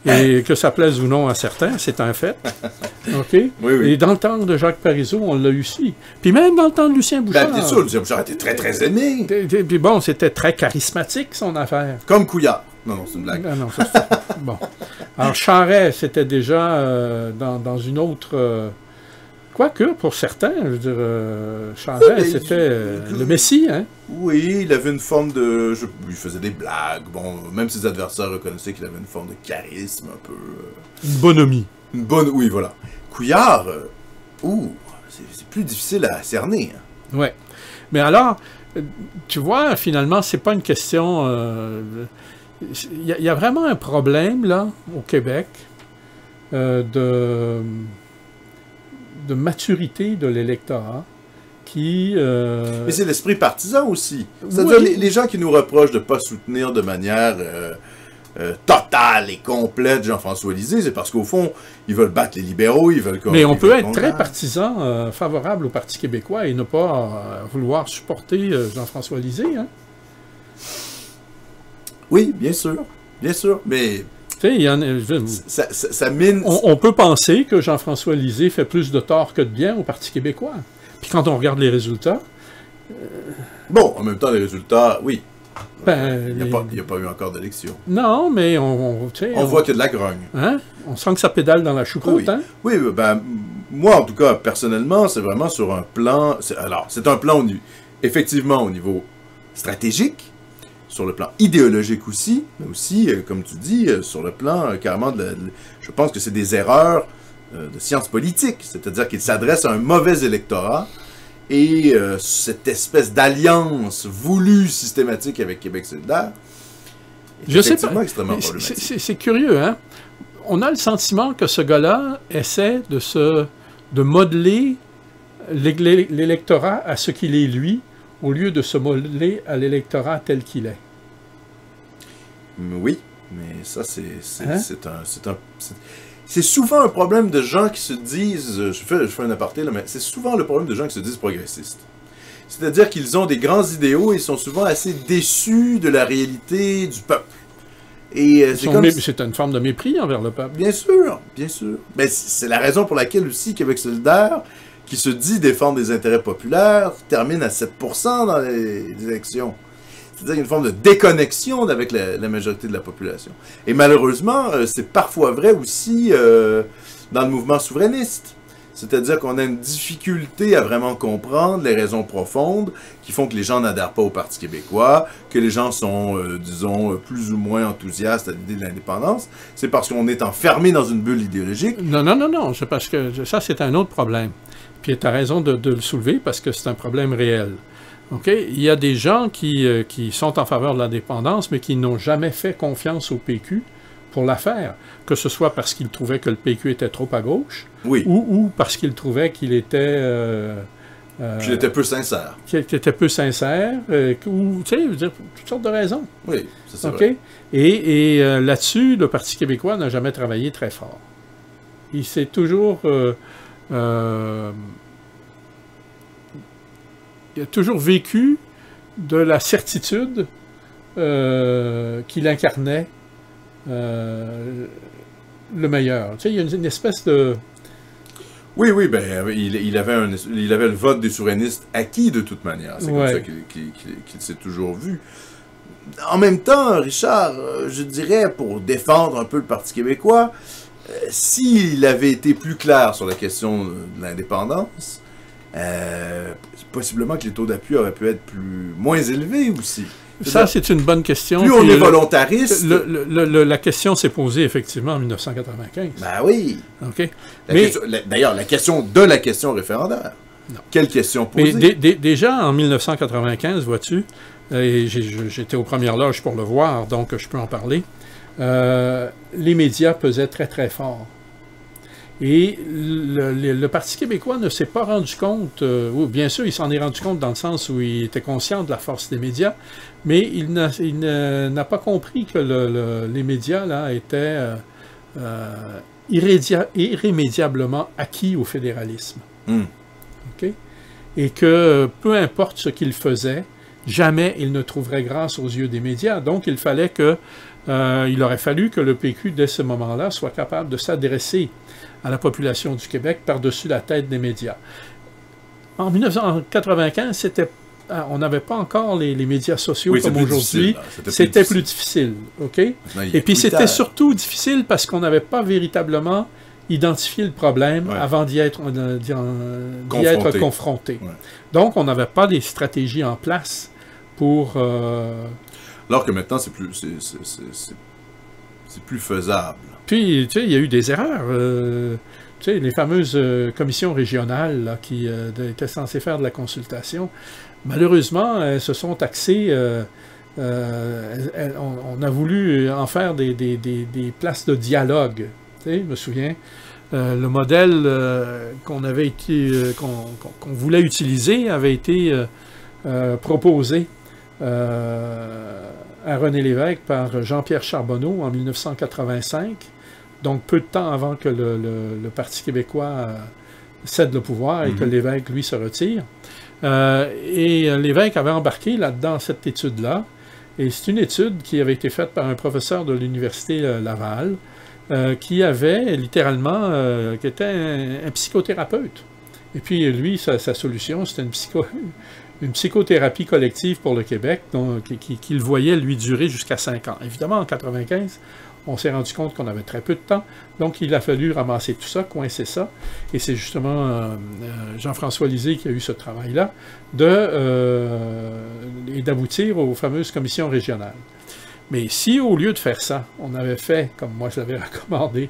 Et que ça plaise ou non à certains, c'est un fait. OK.
Oui.
Et dans le temps de Jacques Parizeau, on l'a eu aussi. Puis même dans le temps de Lucien Bouchard.
Ben, bien sûr, Lucien Bouchard était très, très aimé.
Puis bon, c'était très charismatique, son affaire.
Comme Couillard. Non, c'est une blague.
Non, c'est bon. Alors, Charest, c'était déjà dans une autre... Quoique, pour certains, je veux dire, Charest, c'était le Messie, hein?
Oui, il avait une forme de... Il faisait des blagues, bon, même ses adversaires reconnaissaient qu'il avait une forme de charisme un peu...
Une bonhomie.
Oui, voilà. Couillard, c'est plus difficile à cerner. Hein.
Ouais. Mais alors, tu vois, finalement, c'est pas une question... Il y a vraiment un problème, là, au Québec, de maturité de l'électorat qui...
Mais c'est l'esprit partisan aussi. C'est-à-dire les gens qui nous reprochent de ne pas soutenir de manière totale et complète Jean-François Lisée, c'est parce qu'au fond, ils veulent battre les libéraux, ils veulent...
Mais on peut être très partisan, favorable au Parti québécois et ne pas vouloir supporter Jean-François Lisée, hein?
Oui, bien sûr, mais...
Il y en a,
ça mine...
On peut penser que Jean-François Lisée fait plus de tort que de bien au Parti québécois. Puis quand on regarde les résultats...
Bon, en même temps, les résultats, oui.
Ben,
il n'y a pas eu encore d'élection.
Non, mais on
voit qu'il y a de la grogne.
Hein? On sent que ça pédale dans la choucroute,
oui.
Hein?
Oui, ben, moi, en tout cas, personnellement, c'est vraiment sur un plan... Alors, c'est un plan, effectivement, au niveau stratégique, sur le plan idéologique aussi, mais aussi, comme tu dis, sur le plan carrément je pense que c'est des erreurs de sciences politiques, c'est-à-dire qu'il s'adresse à un mauvais électorat, et cette espèce d'alliance voulue systématique avec Québec solidaire est effectivement extrêmement problématique.
C'est curieux, hein? On a le sentiment que ce gars-là essaie de modeler l'électorat à ce qu'il est lui, au lieu de se modeler à l'électorat tel qu'il est.
Oui, mais ça, c'est souvent un problème de gens qui se disent, je fais un aparté, là, mais c'est souvent le problème de gens qui se disent progressistes. C'est-à-dire qu'ils ont des grands idéaux et ils sont souvent assez déçus de la réalité du peuple. Et
c'est une forme de mépris envers le peuple.
Bien sûr. Mais c'est la raison pour laquelle aussi Québec solidaire, qui se dit défendre des intérêts populaires, termine à 7% dans les élections. C'est-à-dire une forme de déconnexion avec la majorité de la population. Et malheureusement, c'est parfois vrai aussi dans le mouvement souverainiste. C'est-à-dire qu'on a une difficulté à vraiment comprendre les raisons profondes qui font que les gens n'adhèrent pas au Parti québécois, que les gens sont, disons, plus ou moins enthousiastes à l'idée de l'indépendance. C'est parce qu'on est enfermé dans une bulle idéologique.
Non. C'est parce que ça, c'est un autre problème. Puis tu as raison de le soulever parce que c'est un problème réel. Okay? Il y a des gens qui sont en faveur de l'indépendance, mais qui n'ont jamais fait confiance au PQ pour la faire, que ce soit parce qu'ils trouvaient que le PQ était trop à gauche,
oui,
ou parce qu'ils trouvaient qu'il était...
qu'il était peu sincère.
Qu'il était peu sincère, ou, tu sais, je veux dire, toutes sortes de raisons.
Oui, c'est
okay? Vrai. Et là-dessus, le Parti québécois n'a jamais travaillé très fort. Il s'est toujours... il a toujours vécu de la certitude qu'il incarnait le meilleur. Tu sais, il y a une espèce de...
Oui, ben, il avait le vote des souverainistes acquis de toute manière. C'est comme ça qu'il s'est toujours vu. En même temps, Richard, je dirais, pour défendre un peu le Parti québécois, s'il avait été plus clair sur la question de l'indépendance, possiblement que les taux d'appui auraient pu être moins élevés aussi.
Ça, c'est une bonne question.
Plus on est volontariste...
La question s'est posée, effectivement, en 1995.
Ben oui.
OK.
D'ailleurs, la question référendaire. Non. Quelle question poser?
Mais déjà, en 1995, vois-tu, et j'étais aux premières loges pour le voir, donc je peux en parler, les médias pesaient très, très fort. Et le Parti québécois ne s'est pas rendu compte, ou bien sûr, il s'en est rendu compte dans le sens où il était conscient de la force des médias, mais il n'a pas compris que les médias là, étaient irrémédiablement acquis au fédéralisme. Okay? Et que peu importe ce qu'il faisait, jamais il ne trouverait grâce aux yeux des médias. Donc, il aurait fallu que le PQ, dès ce moment-là, soit capable de s'adresser à la population du Québec par-dessus la tête des médias. En 1995, on n'avait pas encore les médias sociaux comme aujourd'hui. C'était plus difficile. Okay? Et puis c'était surtout difficile parce qu'on n'avait pas véritablement identifié le problème avant d'y être confronté. Ouais. Donc, on n'avait pas des stratégies en place pour...
Alors que maintenant, c'est plus faisable.
Puis, tu sais, il y a eu des erreurs. Tu sais, les fameuses commissions régionales là, qui étaient censées faire de la consultation, malheureusement, elles se sont axées... on a voulu en faire des places de dialogue. Tu sais, je me souviens, le modèle qu'on voulait utiliser avait été proposé à René Lévesque par Jean-Pierre Charbonneau en 1985, donc peu de temps avant que le Parti québécois cède le pouvoir et que Lévesque, lui, se retire. Et Lévesque avait embarqué là-dedans cette étude-là, et c'est une étude qui avait été faite par un professeur de l'Université Laval, qui avait littéralement, qui était un psychothérapeute. Et puis lui, sa solution, c'était une psychothérapie collective pour le Québec, qu'il voyait lui durer jusqu'à 5 ans. Évidemment, en 1995, on s'est rendu compte qu'on avait très peu de temps, donc il a fallu ramasser tout ça, coincer ça, et c'est justement Jean-François Lisée qui a eu ce travail-là, et d'aboutir aux fameuses commissions régionales. Mais si, au lieu de faire ça, on avait fait, comme moi je l'avais recommandé,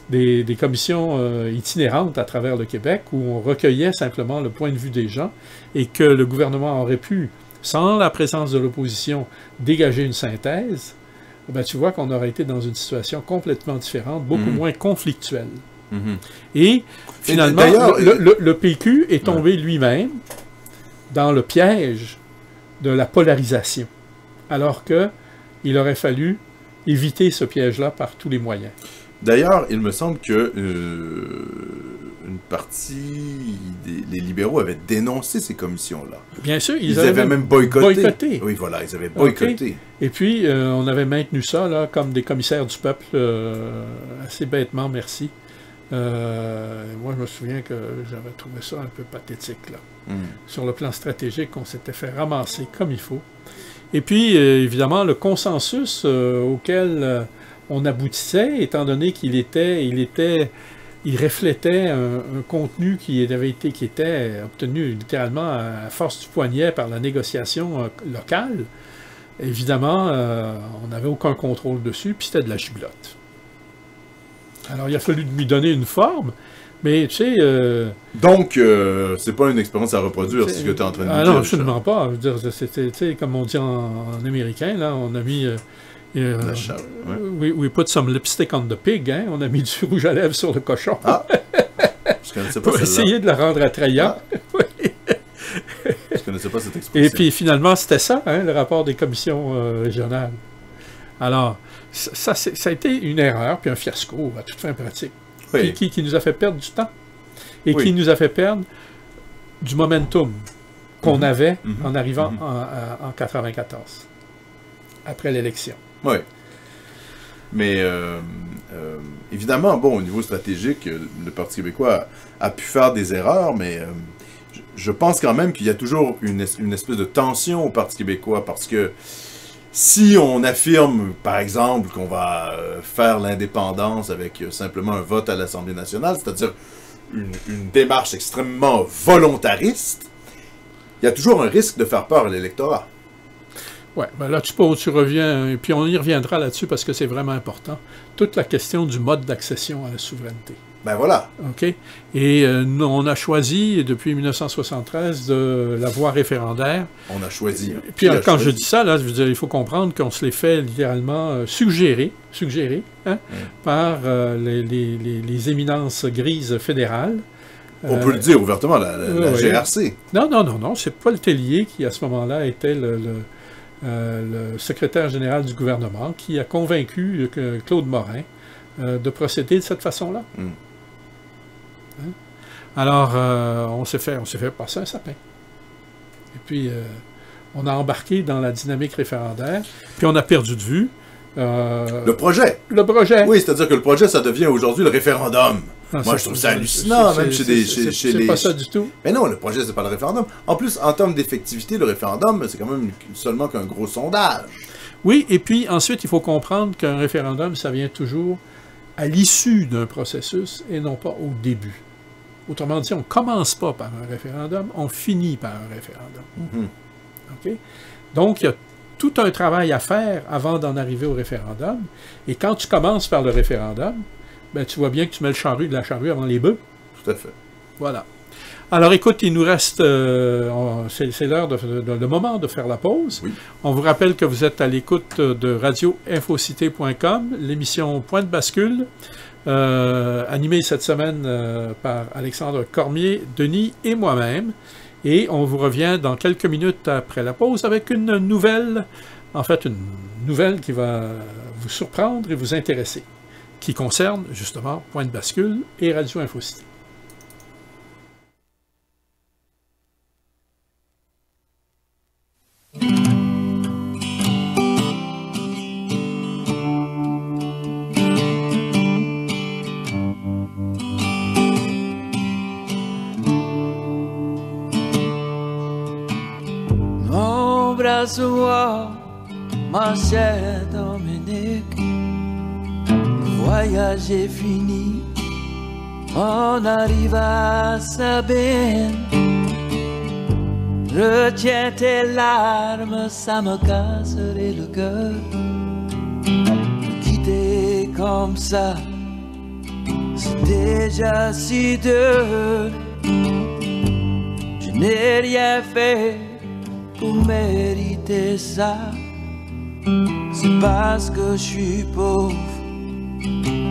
des commissions itinérantes à travers le Québec, où on recueillait simplement le point de vue des gens, et que le gouvernement aurait pu, sans la présence de l'opposition, dégager une synthèse, ben, tu vois qu'on aurait été dans une situation complètement différente, beaucoup moins conflictuelle. Et finalement, le PQ est tombé lui-même dans le piège de la polarisation, alors qu'il aurait fallu éviter ce piège-là par tous les moyens.
D'ailleurs, il me semble que une partie des libéraux avaient dénoncé ces commissions-là.
Bien sûr,
ils avaient même boycotté. Oui, voilà, ils avaient boycotté.
Okay. Et puis, on avait maintenu ça là, comme des commissaires du peuple, assez bêtement, merci. Moi, je me souviens que j'avais trouvé ça un peu pathétique. Là. Sur le plan stratégique, on s'était fait ramasser comme il faut. Et puis, évidemment, le consensus auquel on aboutissait, étant donné qu'il était il reflétait un contenu qui était obtenu littéralement à force du poignet par la négociation locale. Évidemment, on n'avait aucun contrôle dessus, puis c'était de la giblotte. Alors, il a fallu lui donner une forme, mais tu sais...
Donc, c'est pas une expérience à reproduire, c'est ce que tu es en train de dire.
Non, absolument pas. Je veux dire, c'était, comme on dit en américain, là, on a mis... we put some lipstick on the pig, hein? On a mis du rouge à lèvres sur le cochon.
Ah! Je connaissais pas
pour essayer de le rendre attrayant.
Ah.
Oui.
Je connaissais pas cette expression.
Et puis finalement, c'était ça, hein, le rapport des commissions régionales. Alors, ça a été une erreur, puis un fiasco à toute fin pratique,
oui.
qui nous a fait perdre du temps et qui nous a fait perdre du momentum qu'on avait en arrivant en 94, après l'élection.
Oui. Mais évidemment, bon, au niveau stratégique, le Parti québécois a pu faire des erreurs, mais je pense quand même qu'il y a toujours une espèce de tension au Parti québécois, parce que si on affirme, par exemple, qu'on va faire l'indépendance avec simplement un vote à l'Assemblée nationale, c'est-à-dire une démarche extrêmement volontariste, il y a toujours un risque de faire peur à l'électorat.
Oui, ben là, tu reviens, et puis on y reviendra là-dessus parce que c'est vraiment important, toute la question du mode d'accession à la souveraineté.
Ben voilà.
OK? Et nous, on a choisi, depuis 1973, de la voie référendaire.
On a choisi.
Puis quand je dis ça, là, je veux dire, il faut comprendre qu'on se les fait littéralement suggérer hein, par les éminences grises fédérales.
On peut le dire ouvertement, la GRC.
Non, c'est Paul Tellier qui, à ce moment-là, était le secrétaire général du gouvernement, qui a convaincu Claude Morin de procéder de cette façon-là. Hein? Alors, on s'est fait passer un sapin. Et puis, on a embarqué dans la dynamique référendaire, puis on a perdu de vue...
le projet.
Le projet.
Oui, c'est-à-dire que le projet, ça devient aujourd'hui le référendaum. Moi, je trouve ça hallucinant, même chez les...
C'est pas ça du tout.
Mais non, le projet, c'est pas le référendum. En plus, en termes d'effectivité, le référendum, c'est quand même seulement qu'un gros sondage.
Oui, et puis ensuite, il faut comprendre qu'un référendum, ça vient toujours à l'issue d'un processus et non pas au début. Autrement dit, on ne commence pas par un référendum, on finit par un référendum. OK? Donc, il y a tout un travail à faire avant d'en arriver au référendum. Et quand tu commences par le référendum, ben, tu vois bien que tu mets la charrue avant les bœufs.
Tout à fait.
Voilà. Alors, écoute, il nous reste... c'est l'heure, le moment de faire la pause.
Oui.
On vous rappelle que vous êtes à l'écoute de radioinfocité.com, l'émission Point de bascule, animée cette semaine par Alexandre Cormier, Denis et moi-même. Et on vous revient dans quelques minutes après la pause avec une nouvelle qui va vous surprendre et vous intéresser, qui concerne justement Point de bascule et Radio Infocité.
Embrasse-moi, ma chère Dominique. Le voyage est fini, on arrive à Sabine. Retiens tes larmes, ça me casserait le cœur. Quitter comme ça, c'est déjà si dur. Je n'ai rien fait pour mériter ça. C'est parce que je suis pauvre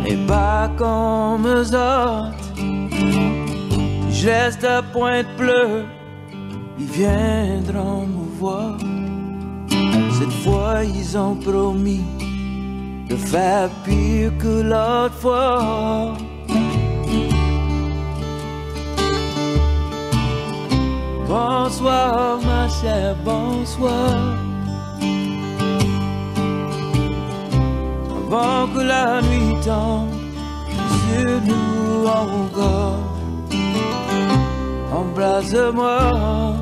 et pas comme eux autres. Je reste à Pointe-Bleue, ils viendront me voir. Cette fois ils ont promis de faire pire que l'autre fois. Bonsoir ma chère, bonsoir. Avant que la nuit tombe sur nous encore, embrasse-moi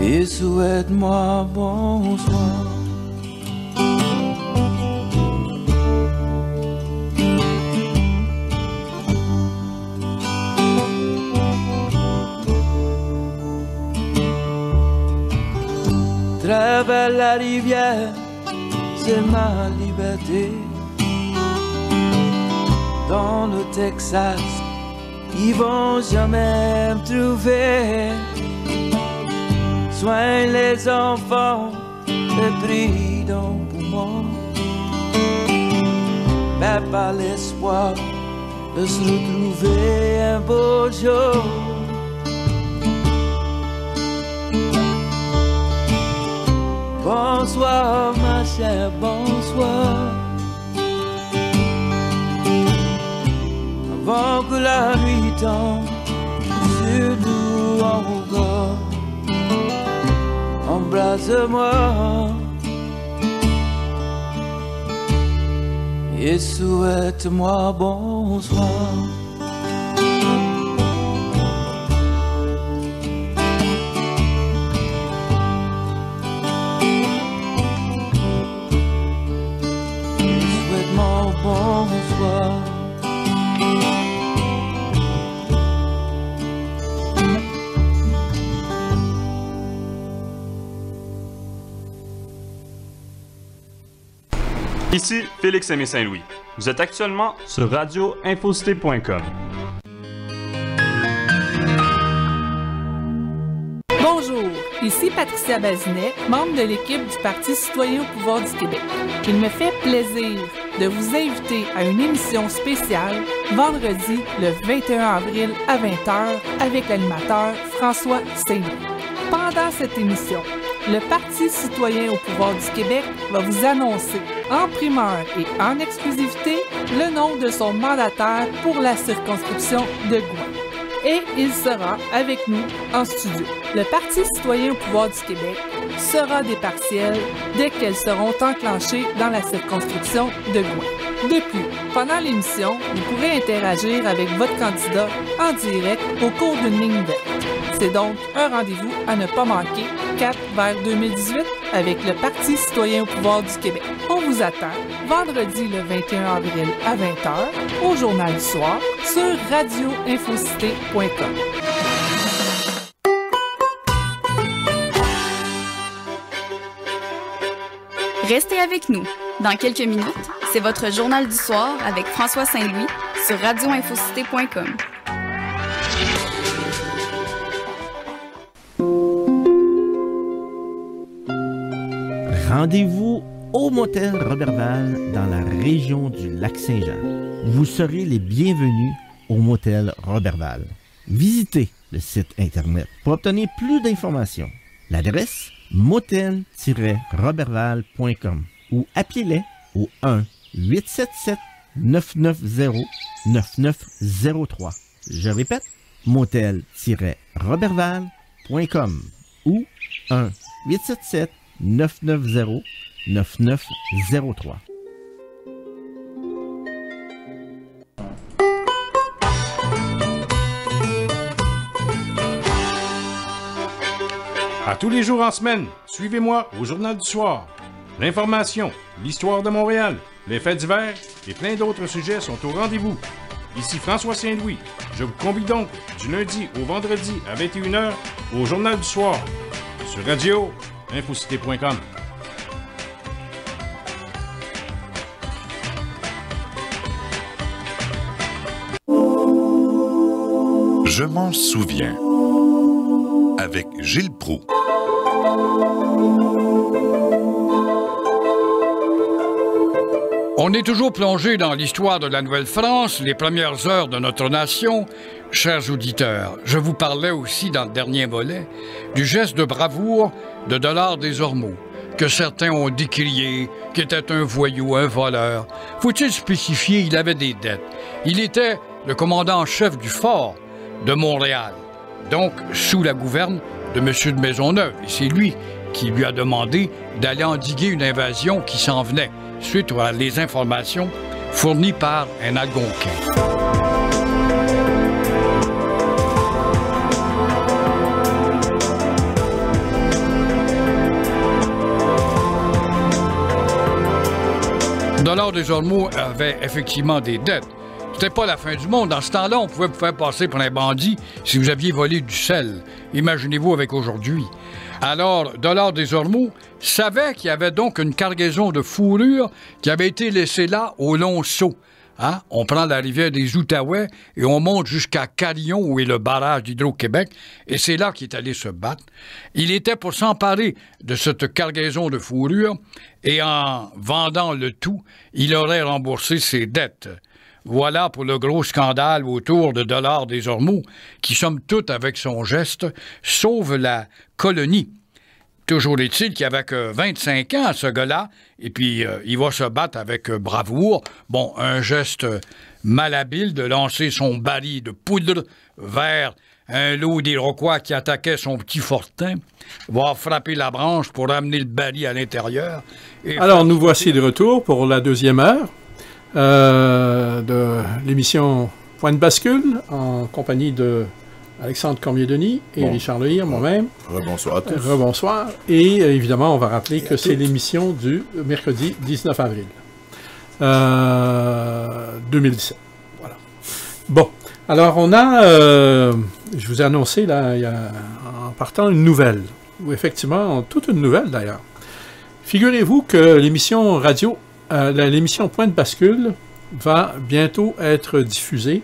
et souhaite-moi bonsoir. la rivière, c'est ma liberté. Dans le Texas, ils vont jamais me trouver. Soigne les enfants, et prie donc pour moi. Mais pas l'espoir de se retrouver un beau jour. Bonsoir ma chère, bonsoir. Avant que la nuit tombe sur nous encore, embrasse-moi et souhaite-moi bonsoir. Souhaite-moi bonsoir.
Ici Félix-Aimé Saint-Louis. Vous êtes actuellement sur radioinfocité.com.
Bonjour, ici Patricia Bazinet, membre de l'équipe du Parti citoyen au pouvoir du Québec. Il me fait plaisir de vous inviter à une émission spéciale vendredi le 21 avril à 20h avec l'animateur François Saint-Louis. Pendant cette émission, le Parti citoyen au pouvoir du Québec va vous annoncer en primeur et en exclusivité le nom de son mandataire pour la circonscription de Gouin. Et il sera avec nous en studio. Le Parti citoyen au pouvoir du Québec sera des partiels dès qu'elles seront enclenchées dans la circonscription de Gouin. De plus, pendant l'émission, vous pourrez interagir avec votre candidat en direct au cours d'une ligne verte. C'est donc un rendez-vous à ne pas manquer, cap vers 2018, avec le Parti citoyen au pouvoir du Québec. On vous attend vendredi le 21 avril à 20h au Journal du soir sur radioinfocité.com.
Restez avec nous. Dans quelques minutes, c'est votre Journal du soir avec François Saint-Louis sur radioinfocité.com.
Rendez-vous au motel Roberval dans la région du Lac-Saint-Jean. Vous serez les bienvenus au motel Roberval. Visitez le site internet pour obtenir plus d'informations. L'adresse motel-roberval.com ou appelez-les au 1-877-990-9903. Je répète, motel-roberval.com ou 1-877-990-9903.
À tous les jours en semaine, suivez-moi au Journal du soir. L'information, l'histoire de Montréal, les faits divers et plein d'autres sujets sont au rendez-vous. Ici François Saint-Louis. Je vous convie donc du lundi au vendredi à 21h au Journal du soir sur radioinfocité.com.
Je m'en souviens. Avec Gilles Proulx.
On est toujours plongé dans l'histoire de la Nouvelle-France, les premières heures de notre nation. Chers auditeurs, je vous parlais aussi dans le dernier volet du geste de bravoure de Dollard des Ormeaux, que certains ont décrié, qui était un voyou, un voleur. Faut-il spécifier, il avait des dettes. Il était le commandant en chef du fort de Montréal, donc sous la gouverne de M. de Maisonneuve. Et c'est lui qui lui a demandé d'aller endiguer une invasion qui s'en venait, suite à les informations fournies par un Algonquin. Dollard des Ormeaux avait effectivement des dettes. c'était pas la fin du monde. Dans ce temps-là, on pouvait vous faire passer pour un bandit si vous aviez volé du sel. Imaginez-vous avec aujourd'hui. Alors, Dollard des Ormeaux savait qu'il y avait donc une cargaison de fourrure qui avait été laissée là au long saut. Hein? On prend la rivière des Outaouais et on monte jusqu'à Carillon, où est le barrage d'Hydro-Québec, et c'est là qu'il est allé se battre. Il était pour s'emparer de cette cargaison de fourrure, et en vendant le tout, il aurait remboursé ses dettes. Voilà pour le gros scandale autour de Dollard des Ormeaux, qui, somme toute, avec son geste, sauve la colonie. Toujours est-il qu'il avait que 25 ans, ce gars-là, et puis il va se battre avec bravoure. Bon, un geste malhabile de lancer son baril de poudre vers un lot d'Iroquois qui attaquait son petit fortin, va frapper la branche pour amener le baril à l'intérieur.
Alors, nous voici de retour pour la deuxième heure de l'émission Point de bascule, en compagnie de Alexandre Cormier-Denis et Richard Lehir, moi-même.
Rebonsoir à tous.
Rebonsoir. Et évidemment, on va rappeler que c'est l'émission du mercredi 19 avril 2017. Voilà. Bon. Alors, on a, je vous ai annoncé, là, en partant, une nouvelle. Ou effectivement, toute une nouvelle, d'ailleurs. Figurez-vous que l'émission radio, l'émission Point de bascule, va bientôt être diffusée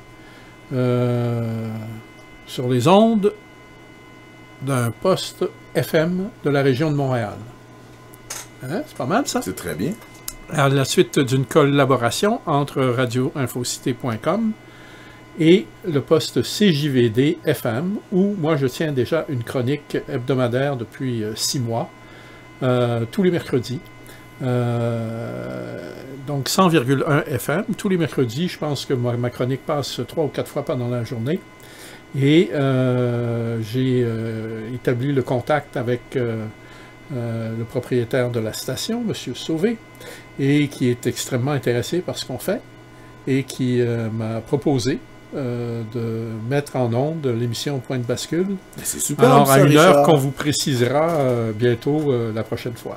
sur les ondes d'un poste FM de la région de Montréal. Hein? C'est pas mal, ça?
C'est très bien.
À la suite d'une collaboration entre radioinfocité.com et le poste CJVD FM, où moi je tiens déjà une chronique hebdomadaire depuis 6 mois, tous les mercredis. Donc 100,1 FM, tous les mercredis. Je pense que ma chronique passe 3 ou 4 fois pendant la journée. Et j'ai établi le contact avec le propriétaire de la station, M. Sauvé, et qui est extrêmement intéressé par ce qu'on fait, et qui m'a proposé de mettre en onde l'émission Point de bascule.
C'est super.
Alors, à une heure qu'on vous précisera bientôt la prochaine fois.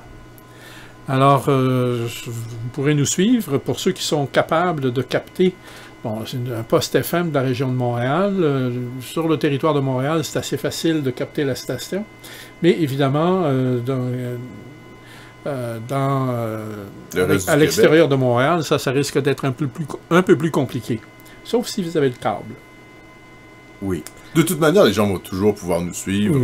Alors, vous pourrez nous suivre pour ceux qui sont capables de capter. Bon, c'est un poste FM de la région de Montréal. Sur le territoire de Montréal, c'est assez facile de capter la station. Mais évidemment, à l'extérieur de Montréal, ça risque d'être un peu plus compliqué. Sauf si vous avez le câble.
Oui. De toute manière, les gens vont toujours pouvoir nous suivre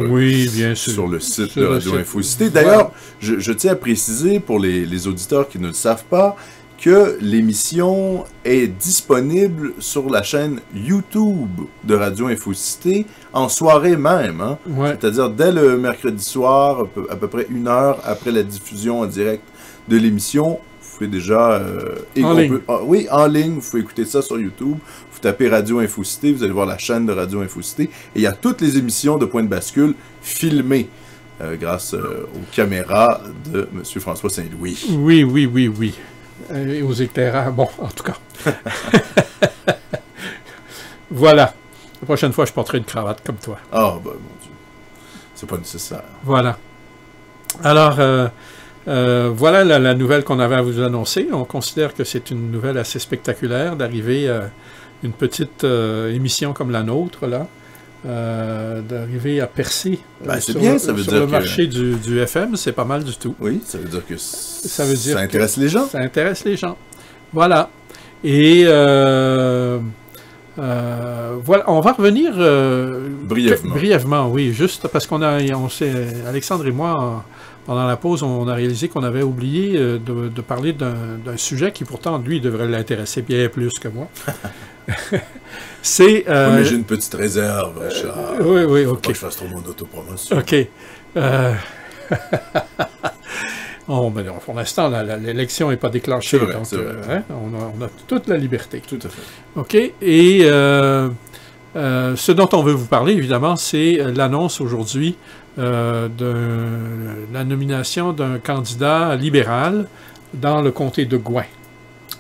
bien sûr.
Sur le site de Radio Infocité. D'ailleurs, je tiens à préciser pour les auditeurs qui ne le savent pas, que l'émission est disponible sur la chaîne YouTube de Radio Infocité en soirée même. Hein?
Ouais.
C'est-à-dire dès le mercredi soir, à peu près 1 heure après la diffusion en direct de l'émission, vous pouvez déjà...
en ligne.
Oui, en ligne, vous pouvez écouter ça sur YouTube. Vous tapez Radio Infocité, vous allez voir la chaîne de Radio Infocité. Et il y a toutes les émissions de Point de bascule filmées grâce aux caméras de M. François Saint-Louis.
Oui. Et aux éclaireurs, bon, en tout cas. Voilà. La prochaine fois, je porterai une cravate comme toi.
Ah, ben, mon Dieu. C'est pas nécessaire.
Voilà. Alors, voilà la nouvelle qu'on avait à vous annoncer. On considère que c'est une nouvelle assez spectaculaire d'arriver à une petite émission comme la nôtre, là. D'arriver à percer
sur le
marché du FM, c'est pas mal du tout.
Oui, ça veut dire que ça
intéresse
les gens.
Ça intéresse les gens. Voilà. Et voilà, on va revenir brièvement, oui, juste parce Alexandre et moi, pendant la pause, on a réalisé qu'on avait oublié de parler d'un sujet qui pourtant, lui, devrait l'intéresser bien plus que moi. C'est...
mais j'ai une petite réserve, Richard.
Oui, OK.
Faut pas que je fasse trop mon autopromotion.
OK. Ben, pour l'instant, l'élection n'est pas déclenchée,
vrai,
donc
vrai.
On a toute la liberté.
Tout à fait.
OK. Et ce dont on veut vous parler, évidemment, c'est l'annonce aujourd'hui de la nomination d'un candidat libéral dans le comté de Gouin.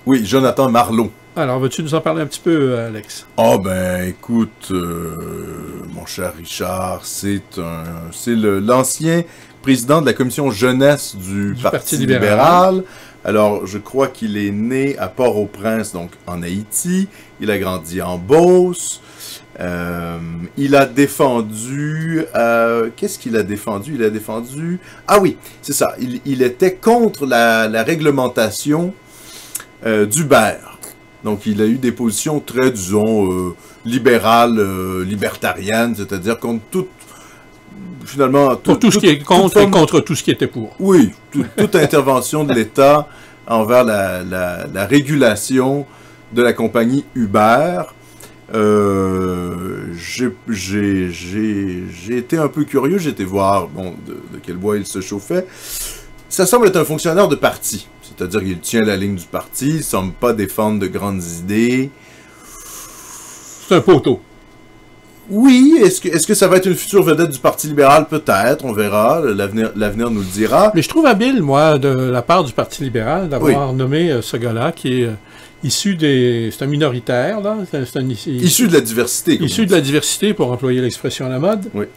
Oui, Jonathan Marleau.
Alors, veux-tu nous en parler un petit peu, Alex?
Ah ben, écoute, mon cher Richard, c'est l'ancien président de la commission jeunesse du Parti libéral. Alors, je crois qu'il est né à Port-au-Prince, donc en Haïti. Il a grandi en Beauce. Il a défendu... Qu'est-ce qu'il a défendu? Il a défendu... Ah oui, c'est ça. Il était contre la réglementation d'Uber. Donc, il a eu des positions très, disons, libérales, libertariennes, c'est-à-dire contre toute... Finalement...
Pour tout ce qui est contre et contre tout ce qui était pour.
Oui, toute intervention de l'État envers la régulation de la compagnie Uber. J'ai été un peu curieux, j'ai été voir de quel bois il se chauffait. Ça semble être un fonctionnaire de parti, c'est-à-dire qu'il tient la ligne du parti, il ne semble pas défendre de grandes idées.
C'est un poteau.
Oui, est-ce que ça va être une future vedette du Parti libéral? Peut-être, on verra, l'avenir nous le dira.
Mais je trouve habile, moi, de la part du Parti libéral, d'avoir nommé ce gars-là, qui est issu des... C'est un minoritaire, là.
Issu de la diversité.
Issu de la diversité, pour employer l'expression à la mode.
Oui.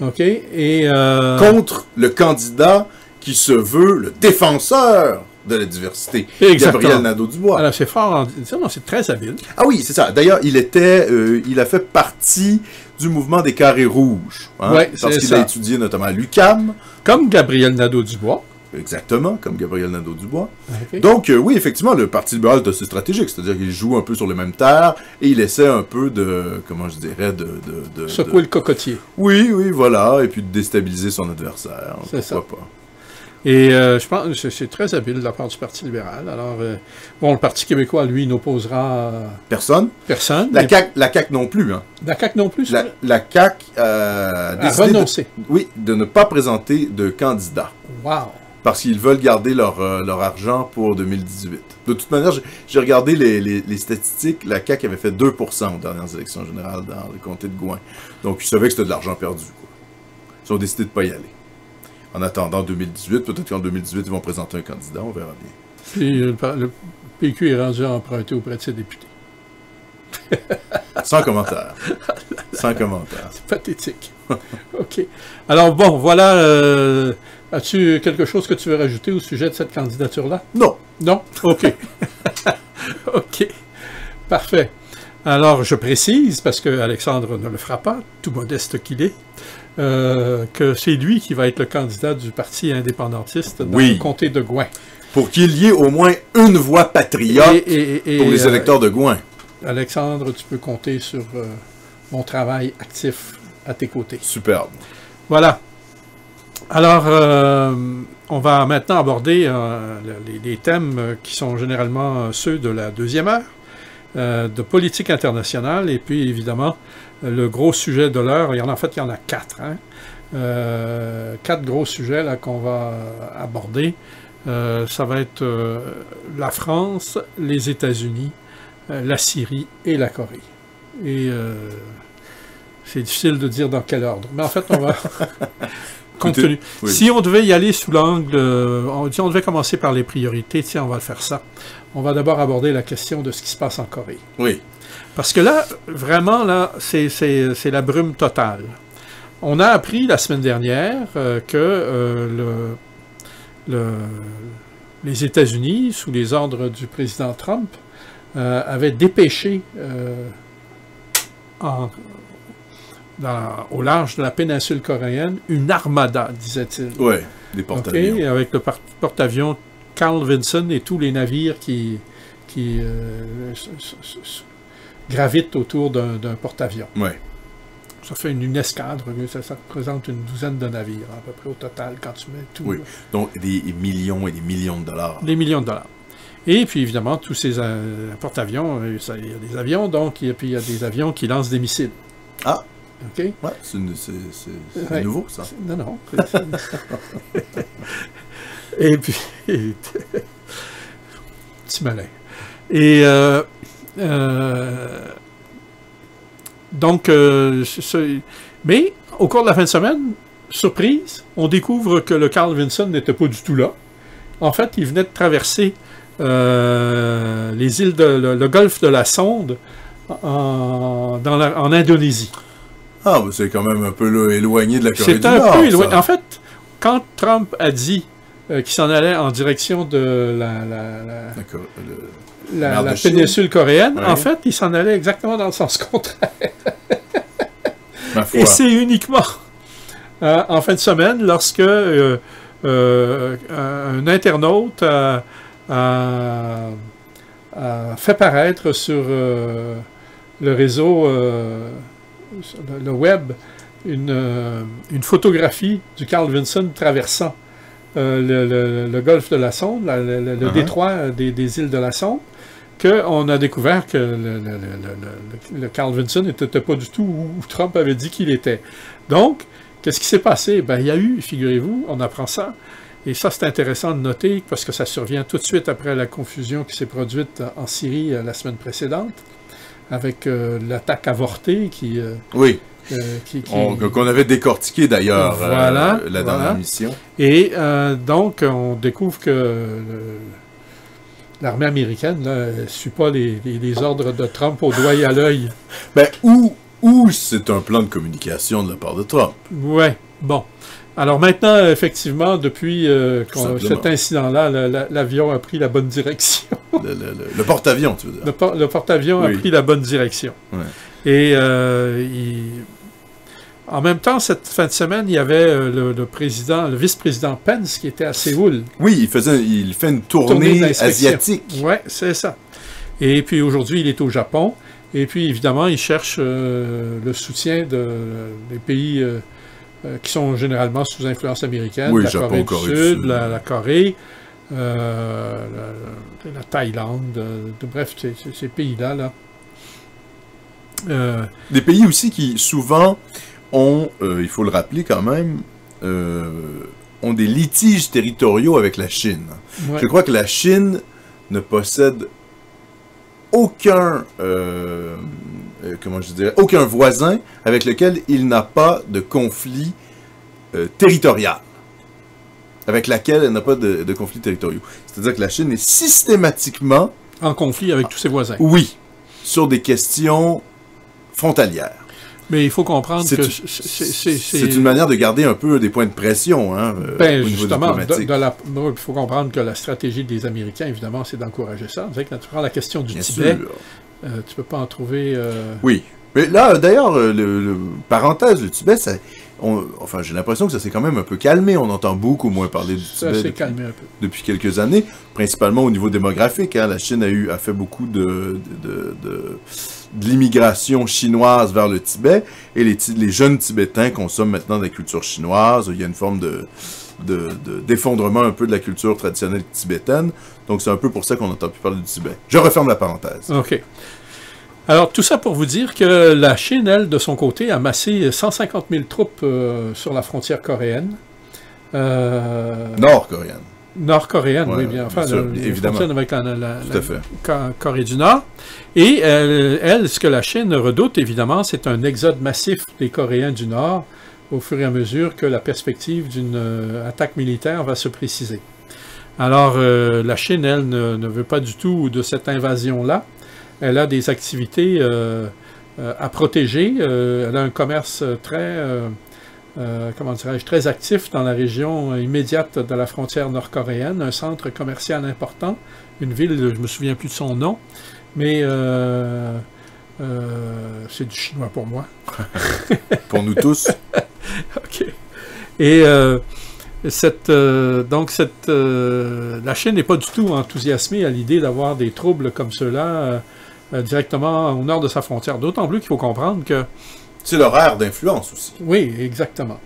OK, et...
Contre le candidat qui se veut le défenseur de la diversité.
Exactement.
Gabriel Nadeau-Dubois.
Alors, c'est fort, non, c'est très habile.
Ah oui, c'est ça. D'ailleurs, il a fait partie du mouvement des carrés rouges. Hein,
ouais,
parce qu'il a étudié notamment à l'UQAM.
Comme Gabriel Nadeau-Dubois.
Exactement, comme Gabriel Nadeau-Dubois.
Okay.
Donc, oui, effectivement, le Parti libéral est assez stratégique, c'est-à-dire qu'il joue un peu sur les mêmes terres et il essaie un peu de, comment je dirais, de
secouer le cocotier.
Oui, voilà, et puis de déstabiliser son adversaire.
C'est ça.
Pourquoi pas.
Et je pense que c'est très habile de la part du Parti libéral. Alors, le Parti québécois, lui, n'opposera...
Personne.
Personne.
La CAQ non plus. Hein.
La CAQ non plus?
La CAQ a décidé
renoncé.
de ne pas présenter de candidat.
Wow!
Parce qu'ils veulent garder leur argent pour 2018. De toute manière, j'ai regardé les statistiques. La CAQ avait fait 2% aux dernières élections générales dans le comté de Gouin. Donc, ils savaient que c'était de l'argent perdu. Quoi. Ils ont décidé de ne pas y aller. En attendant 2018, peut-être qu'en 2018, ils vont présenter un candidat, on verra bien.
Puis le PQ est rendu à emprunter auprès de ses députés.
Sans commentaire. Sans commentaire.
C'est pathétique. OK. Alors bon, voilà. As-tu quelque chose que tu veux rajouter au sujet de cette candidature-là?
Non.
Non? OK. OK. Parfait. Alors, je précise, parce que Alexandre ne le fera pas, tout modeste qu'il est, que c'est lui qui va être le candidat du Parti indépendantiste dans le comté de Gouin.
Pour qu'il y ait au moins une voix patriote pour les électeurs de Gouin.
Alexandre, tu peux compter sur mon travail actif à tes côtés.
Superbe.
Voilà. Alors, on va maintenant aborder les thèmes qui sont généralement ceux de la deuxième heure, de politique internationale, et puis évidemment, le gros sujet de l'heure, il y en a 4. Hein? 4 gros sujets là qu'on va aborder. Ça va être la France, les États-Unis, la Syrie et la Corée. Et c'est difficile de dire dans quel ordre. Mais en fait, on va... Compte tenu. Oui. Si on devait y aller sous l'angle... on devait commencer par les priorités, tiens, on va le faire ça. On va d'abord aborder la question de ce qui se passe en Corée.
Oui.
Parce que là, vraiment, là, c'est la brume totale. On a appris la semaine dernière que les États-Unis, sous les ordres du président Trump, avaient dépêché au large de la péninsule coréenne une armada, disait-il.
Oui, des porte-avions.
Okay, avec le porte-avions Carl Vinson et tous les navires qui gravitent autour d'un porte-avions.
Oui.
Ça fait une escadre, ça représente une douzaine de navires, à peu près au total, quand tu mets tout.
Oui, donc des millions et des millions de dollars.
Des millions de dollars. Et puis, évidemment, tous ces porte-avions, il y a des avions, donc, et puis il y a des avions qui lancent des missiles.
Ah!
OK?
Ouais, c'est nouveau, ça.
Non. Et puis... petit malin. Et... donc, mais au cours de la fin de semaine, surprise, on découvre que le Carl Vinson n'était pas du tout là. En fait, il venait de traverser les îles le golfe de la Sonde en Indonésie.
Ah, mais c'est quand même un peu là, éloigné de la Corée du
Nord. C'est un peu éloigné.
Ça.
En fait, quand Trump a dit qui s'en allait en direction de la péninsule coréenne. Ouais. En fait, il s'en allait exactement dans le sens contraire. Et c'est uniquement en fin de semaine, lorsque un internaute a fait paraître sur le réseau, le web, une photographie du Carl Vinson traversant le golfe de la Sonde, le détroit des îles de la Sonde, qu'on a découvert que le Carl Vinson n'était pas du tout où Trump avait dit qu'il était. Donc, qu'est-ce qui s'est passé? Ben, il y a eu, figurez-vous, on apprend ça, et ça c'est intéressant de noter, parce que ça survient tout de suite après la confusion qui s'est produite en Syrie la semaine précédente, avec l'attaque avortée qui...
oui. Qu'on avait décortiqué d'ailleurs la dernière mission.
Et donc, on découvre que l'armée américaine ne suit pas les ordres de Trump au doigt et à l'œil.
Ben, ou c'est un plan de communication de la part de Trump.
Oui, bon. Alors maintenant, effectivement, depuis cet incident-là, l'avion a pris la bonne direction.
Le porte-avions, tu veux dire.
Le porte-avions a pris la bonne direction. Ouais. Et en même temps, cette fin de semaine, il y avait le vice-président Pence qui était à Séoul.
Oui, il fait une tournée asiatique.
Oui, c'est ça. Et puis aujourd'hui, il est au Japon. Et puis évidemment, il cherche le soutien des pays qui sont généralement sous influence américaine.
Oui,
la
Japon,
Corée du Sud, la Corée, la Thaïlande, bref, ces pays-là.
Des pays aussi qui, souvent, ont, il faut le rappeler quand même, ont des litiges territoriaux avec la Chine. Ouais. Je crois que la Chine ne possède aucun voisin avec lequel il n'a pas de conflit territorial. Avec laquelle elle n'a pas de conflits territoriaux. C'est-à-dire que la Chine est systématiquement...
en conflit avec tous ses voisins.
Oui, sur des questions frontalières.
Mais il faut comprendre que
c'est une manière de garder un peu des points de pression, hein, au niveau diplomatique.
Il faut comprendre que la stratégie des Américains, évidemment, c'est d'encourager ça. Vous savez que quand tu prends la question du Tibet, tu ne peux pas en trouver...
Oui. Mais là, d'ailleurs, parenthèse, le Tibet, j'ai l'impression que ça s'est quand même un peu calmé. On entend beaucoup moins parler du Tibet depuis quelques années, principalement au niveau démographique. Hein. La Chine a fait beaucoup de l'immigration chinoise vers le Tibet, et les jeunes Tibétains consomment maintenant de la culture chinoise. Il y a une forme d'effondrement un peu de la culture traditionnelle tibétaine. Donc c'est un peu pour ça qu'on n'entend plus parler du Tibet. Je referme la parenthèse.
OK. Alors, tout ça pour vous dire que la Chine, elle, de son côté, a massé 150 000 troupes sur la frontière coréenne.
Nord-coréenne.
Nord-coréenne, oui, bien. Enfin,
évidemment.
Avec la Corée du Nord. Et elle, ce que la Chine redoute, évidemment, c'est un exode massif des Coréens du Nord au fur et à mesure que la perspective d'une attaque militaire va se préciser. Alors, la Chine, elle, ne veut pas du tout de cette invasion-là. Elle a des activités à protéger. Elle a un commerce très actif dans la région immédiate de la frontière nord-coréenne, un centre commercial important, une ville, je ne me souviens plus de son nom, mais c'est du chinois pour moi.
Pour nous tous.
OK. Et la Chine n'est pas du tout enthousiasmée à l'idée d'avoir des troubles comme ceux-là directement au nord de sa frontière. D'autant plus qu'il faut comprendre que...
C'est leur aire d'influence aussi.
Oui, exactement.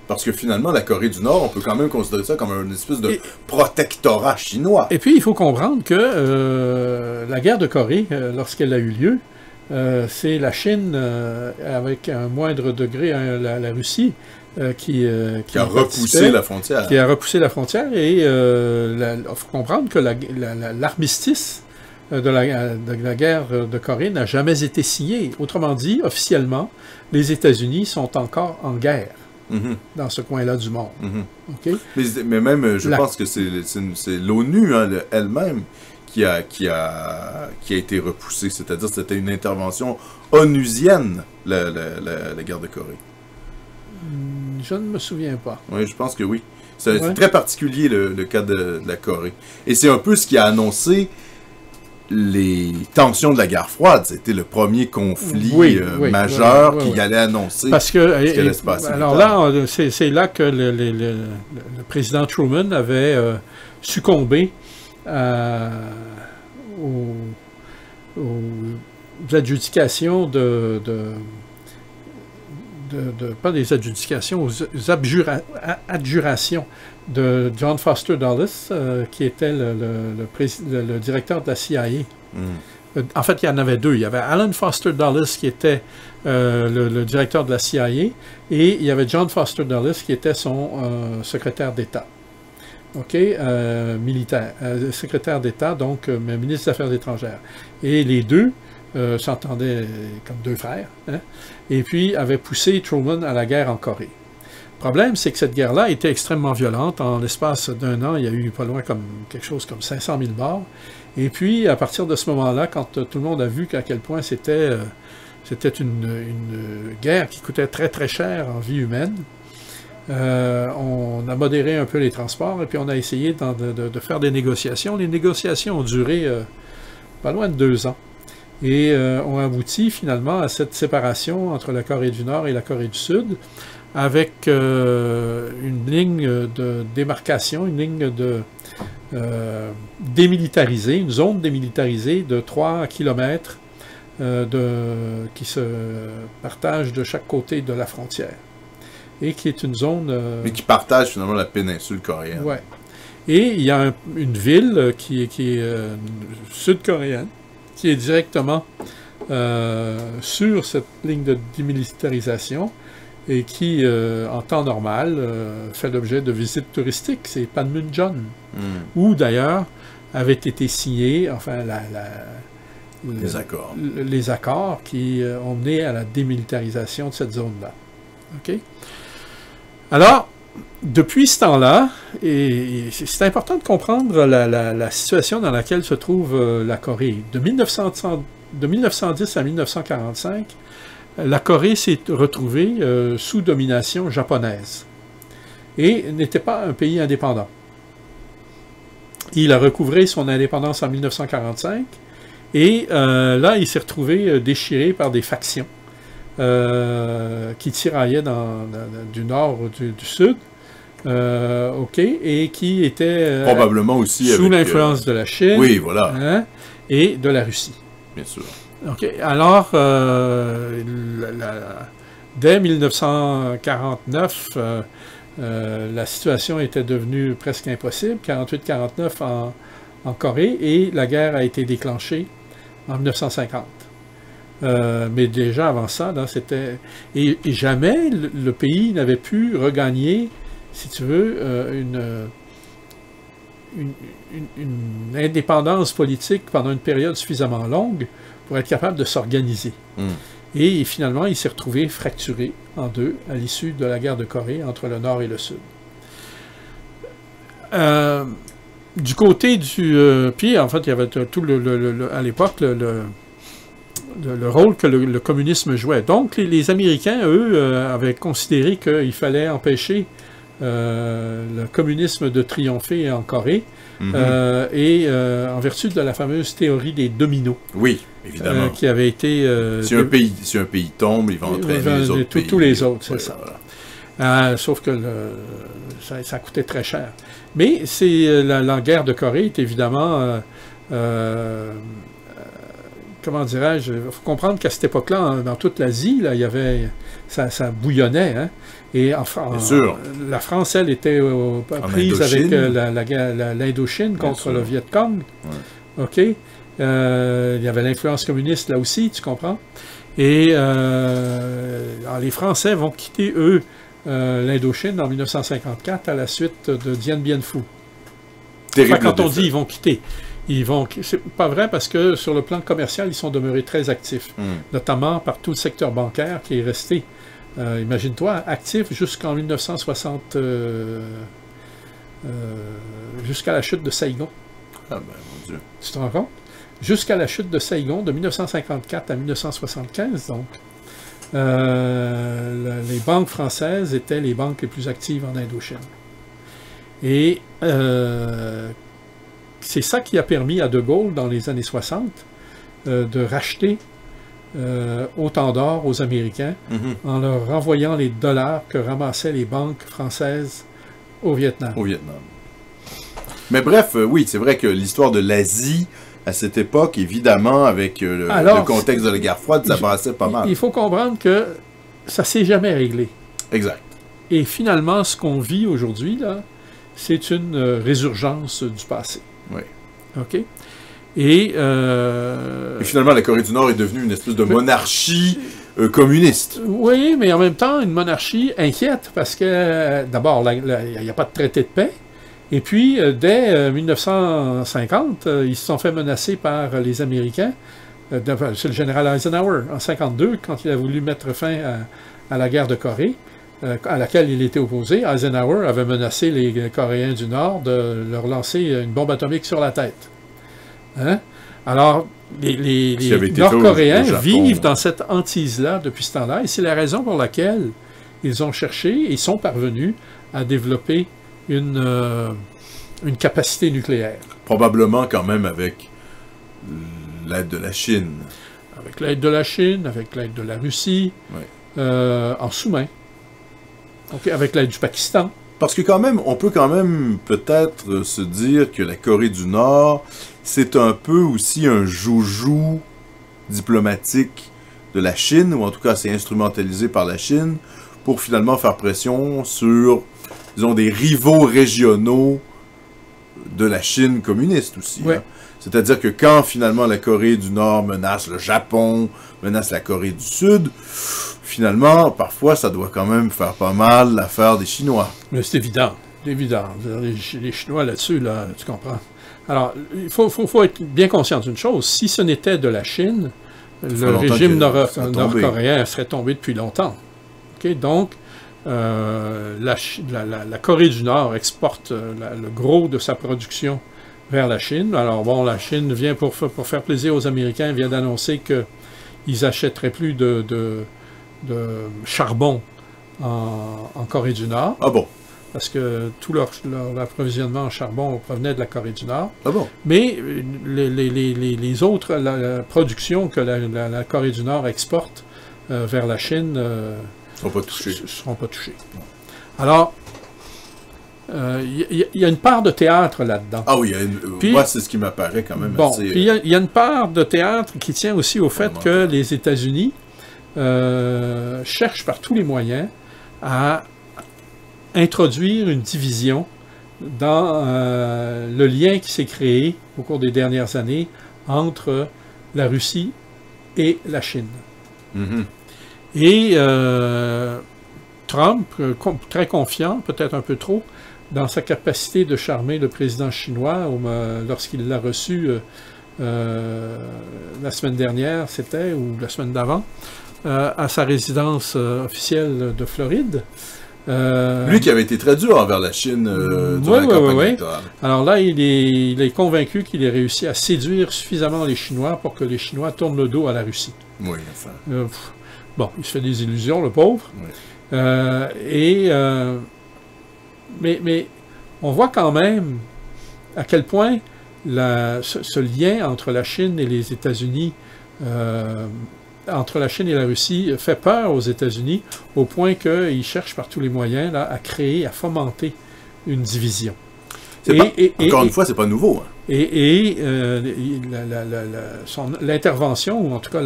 Parce que finalement, la Corée du Nord, on peut quand même considérer ça comme une espèce de protectorat chinois.
Et puis, il faut comprendre que la guerre de Corée, lorsqu'elle a eu lieu, c'est la Chine, avec un moindre degré, la Russie, qui
a repoussé la frontière.
Qui a repoussé la frontière. Et il faut comprendre que l'armistice de la guerre de Corée n'a jamais été signé. Autrement dit, officiellement, les États-Unis sont encore en guerre dans ce coin-là du monde. Okay?
Mais même, je pense que c'est l'ONU elle-même qui a été repoussée. C'est-à-dire que c'était une intervention onusienne, la guerre de Corée.
Je ne me souviens pas.
Oui, je pense que oui. C'est très particulier, le cas de la Corée. Et c'est un peu ce qui a annoncé les tensions de la guerre froide. C'était le premier conflit majeur qui allait annoncer
ce qui allait se passer. Alors là, c'est là que le président Truman avait succombé aux adjudications pas des adjudications, aux adjurations de John Foster Dulles, qui était le directeur de la CIA. En fait, il y en avait deux. Il y avait Alan Foster Dulles, qui était le directeur de la CIA, et il y avait John Foster Dulles, qui était son secrétaire d'État. OK? Militaire. Secrétaire d'État, donc ministre des Affaires étrangères. Et les deux s'entendaient comme deux frères, hein? Et puis avaient poussé Truman à la guerre en Corée. Le problème, c'est que cette guerre-là était extrêmement violente. En l'espace d'1 an, il y a eu pas loin comme quelque chose comme 500 000 morts. Et puis, à partir de ce moment-là, quand tout le monde a vu à quel point c'était une guerre qui coûtait très, très cher en vie humaine, on a modéré un peu les transports et puis on a essayé de faire des négociations. Les négociations ont duré pas loin de 2 ans et ont abouti finalement à cette séparation entre la Corée du Nord et la Corée du Sud avec une ligne de démarcation, une ligne démilitarisée, une zone démilitarisée de 3 kilomètres qui se partagent de chaque côté de la frontière. Et qui est une zone...
mais qui partage finalement la péninsule coréenne.
Oui. Et il y a une ville qui est sud-coréenne, qui est directement sur cette ligne de démilitarisation et qui, en temps normal, fait l'objet de visites touristiques. C'est Panmunjom, où d'ailleurs avaient été signés, enfin, les accords qui ont mené à la démilitarisation de cette zone-là. OK? Alors, depuis ce temps-là, et c'est important de comprendre la situation dans laquelle se trouve la Corée. De 1910 à 1945, la Corée s'est retrouvée sous domination japonaise et n'était pas un pays indépendant. Il a recouvré son indépendance en 1945 et là, il s'est retrouvé déchiré par des factions qui tiraillaient du nord ou du sud, OK, et qui étaient
probablement aussi
sous l'influence de la Chine,
oui, voilà,
hein, et de la Russie.
Bien sûr.
OK. Alors, dès 1949, la situation était devenue presque impossible, 48-49 en Corée, et la guerre a été déclenchée en 1950. Mais déjà avant ça, là, c'était... Et jamais le pays n'avait pu regagner, si tu veux, une indépendance politique pendant une période suffisamment longue pour être capable de s'organiser. Et finalement, il s'est retrouvé fracturé en deux à l'issue de la guerre de Corée entre le Nord et le Sud. Du côté du... puis, en fait, il y avait tout à l'époque le rôle que le communisme jouait. Donc, les Américains, eux, avaient considéré qu'il fallait empêcher le communisme de triompher en Corée, et en vertu de la fameuse théorie des dominos.
Oui, évidemment.
Qui avait été...
si un pays tombe, il va entraîner les autres pays.
Tous les autres, c'est ça. Voilà. Sauf que ça coûtait très cher. Mais la guerre de Corée est évidemment... comment dirais-je, il faut comprendre qu'à cette époque-là, dans toute l'Asie, là, il y avait, ça bouillonnait, hein? Et la France, elle, était prise avec l'Indochine contre le Viet Cong. Ouais. OK? Il y avait l'influence communiste là aussi, tu comprends? Et les Français vont quitter, eux, l'Indochine en 1954 à la suite de Dien Bien Phu. Enfin, quand on dit ils vont quitter, c'est pas vrai parce que sur le plan commercial, ils sont demeurés très actifs, notamment par tout le secteur bancaire qui est resté, imagine-toi, actif jusqu'en 1960, jusqu'à la chute de Saigon.
Ah ben, mon Dieu.
Tu te rends compte? Jusqu'à la chute de Saigon, de 1954 à 1975, donc, les banques françaises étaient les banques les plus actives en Indochine. Et c'est ça qui a permis à De Gaulle, dans les années 60, de racheter autant d'or aux Américains en leur renvoyant les dollars que ramassaient les banques françaises au Vietnam.
Mais bref, oui, c'est vrai que l'histoire de l'Asie, à cette époque, évidemment, avec le contexte de la guerre froide, ça brassait pas mal.
Il faut comprendre que ça s'est jamais réglé.
Exact.
Et finalement, ce qu'on vit aujourd'hui, là, c'est une résurgence du passé.
Oui.
OK? Et
finalement, la Corée du Nord est devenue une espèce de monarchie communiste.
Oui, mais en même temps, une monarchie inquiète, parce que, d'abord, il n'y a pas de traité de paix. Et puis, dès 1950, ils se sont fait menacer par les Américains. C'est le général Eisenhower, en 1952, quand il a voulu mettre fin à la guerre de Corée, à laquelle il était opposé. Eisenhower avait menacé les Coréens du Nord de leur lancer une bombe atomique sur la tête. Hein? Alors, les Nord-Coréens vivent dans cette hantise-là depuis ce temps-là, et c'est la raison pour laquelle ils ont cherché et sont parvenus à développer une capacité nucléaire.
Probablement quand même avec l'aide de la Chine.
Avec l'aide de la Chine, avec l'aide de la Russie, en sous-main. Okay, avec l'aide du Pakistan.
Parce que quand même, on peut quand même peut-être se dire que la Corée du Nord, c'est un peu aussi un joujou diplomatique de la Chine, ou en tout cas c'est instrumentalisé par la Chine, pour finalement faire pression sur, disons, des rivaux régionaux de la Chine communiste aussi.
Ouais.
Hein. C'est-à-dire que quand finalement la Corée du Nord menace le Japon, menace la Corée du Sud, finalement, parfois, ça doit quand même faire pas mal l'affaire des Chinois.
Mais c'est évident, c'est évident. Les Chinois là-dessus, là, tu comprends. Alors, il faut être bien conscient d'une chose. Si ce n'était de la Chine, le régime nord-coréen serait tombé depuis longtemps. Okay? Donc, la Corée du Nord exporte le gros de sa production vers la Chine. Alors bon, la Chine vient pour faire plaisir aux Américains, vient d'annoncer qu'ils n'achèteraient plus de charbon en Corée du Nord.
Ah bon?
Parce que tout leur approvisionnement en charbon provenait de la Corée du Nord.
Ah bon?
Mais les autres, la production que la Corée du Nord exporte vers la Chine ne seront pas touchés. Bon. Alors, il y a une part de théâtre là-dedans.
Ah oui, moi, c'est ce qui m'apparaît quand même assez...
Puis il y a une part de théâtre qui tient aussi au fait que les États-Unis cherchent par tous les moyens à introduire une division dans le lien qui s'est créé au cours des dernières années entre la Russie et la Chine.
Mm-hmm.
Et Trump, très confiant, peut-être un peu trop, dans sa capacité de charmer le président chinois lorsqu'il l'a reçu la semaine dernière, c'était, ou la semaine d'avant, à sa résidence officielle de Floride.
Lui qui avait été très dur envers la Chine durant la campagne électorale.
Alors là, il est convaincu qu'il ait réussi à séduire suffisamment les Chinois pour que les Chinois tournent le dos à la Russie.
Oui, enfin.
Bon, il se fait des illusions, le pauvre.
Oui.
Mais on voit quand même à quel point ce lien entre la Chine et les États-Unis, entre la Chine et la Russie, fait peur aux États-Unis, au point qu'ils cherchent par tous les moyens là, à créer, à fomenter une division.
Encore une fois, c'est pas nouveau. Hein.
L'intervention, ou en tout cas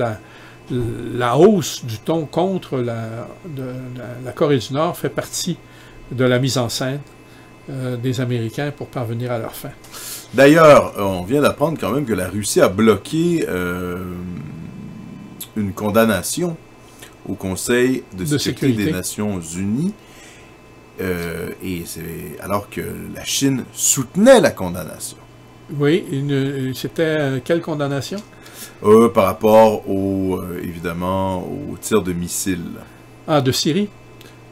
la hausse du ton contre la Corée du Nord fait partie de la mise en scène des Américains pour parvenir à leur fin.
D'ailleurs, on vient d'apprendre quand même que la Russie a bloqué une condamnation au Conseil de sécurité des Nations Unies, alors que la Chine soutenait la condamnation.
Oui, c'était quelle condamnation?
Par rapport évidemment aux tirs de missiles.
Ah, de Syrie?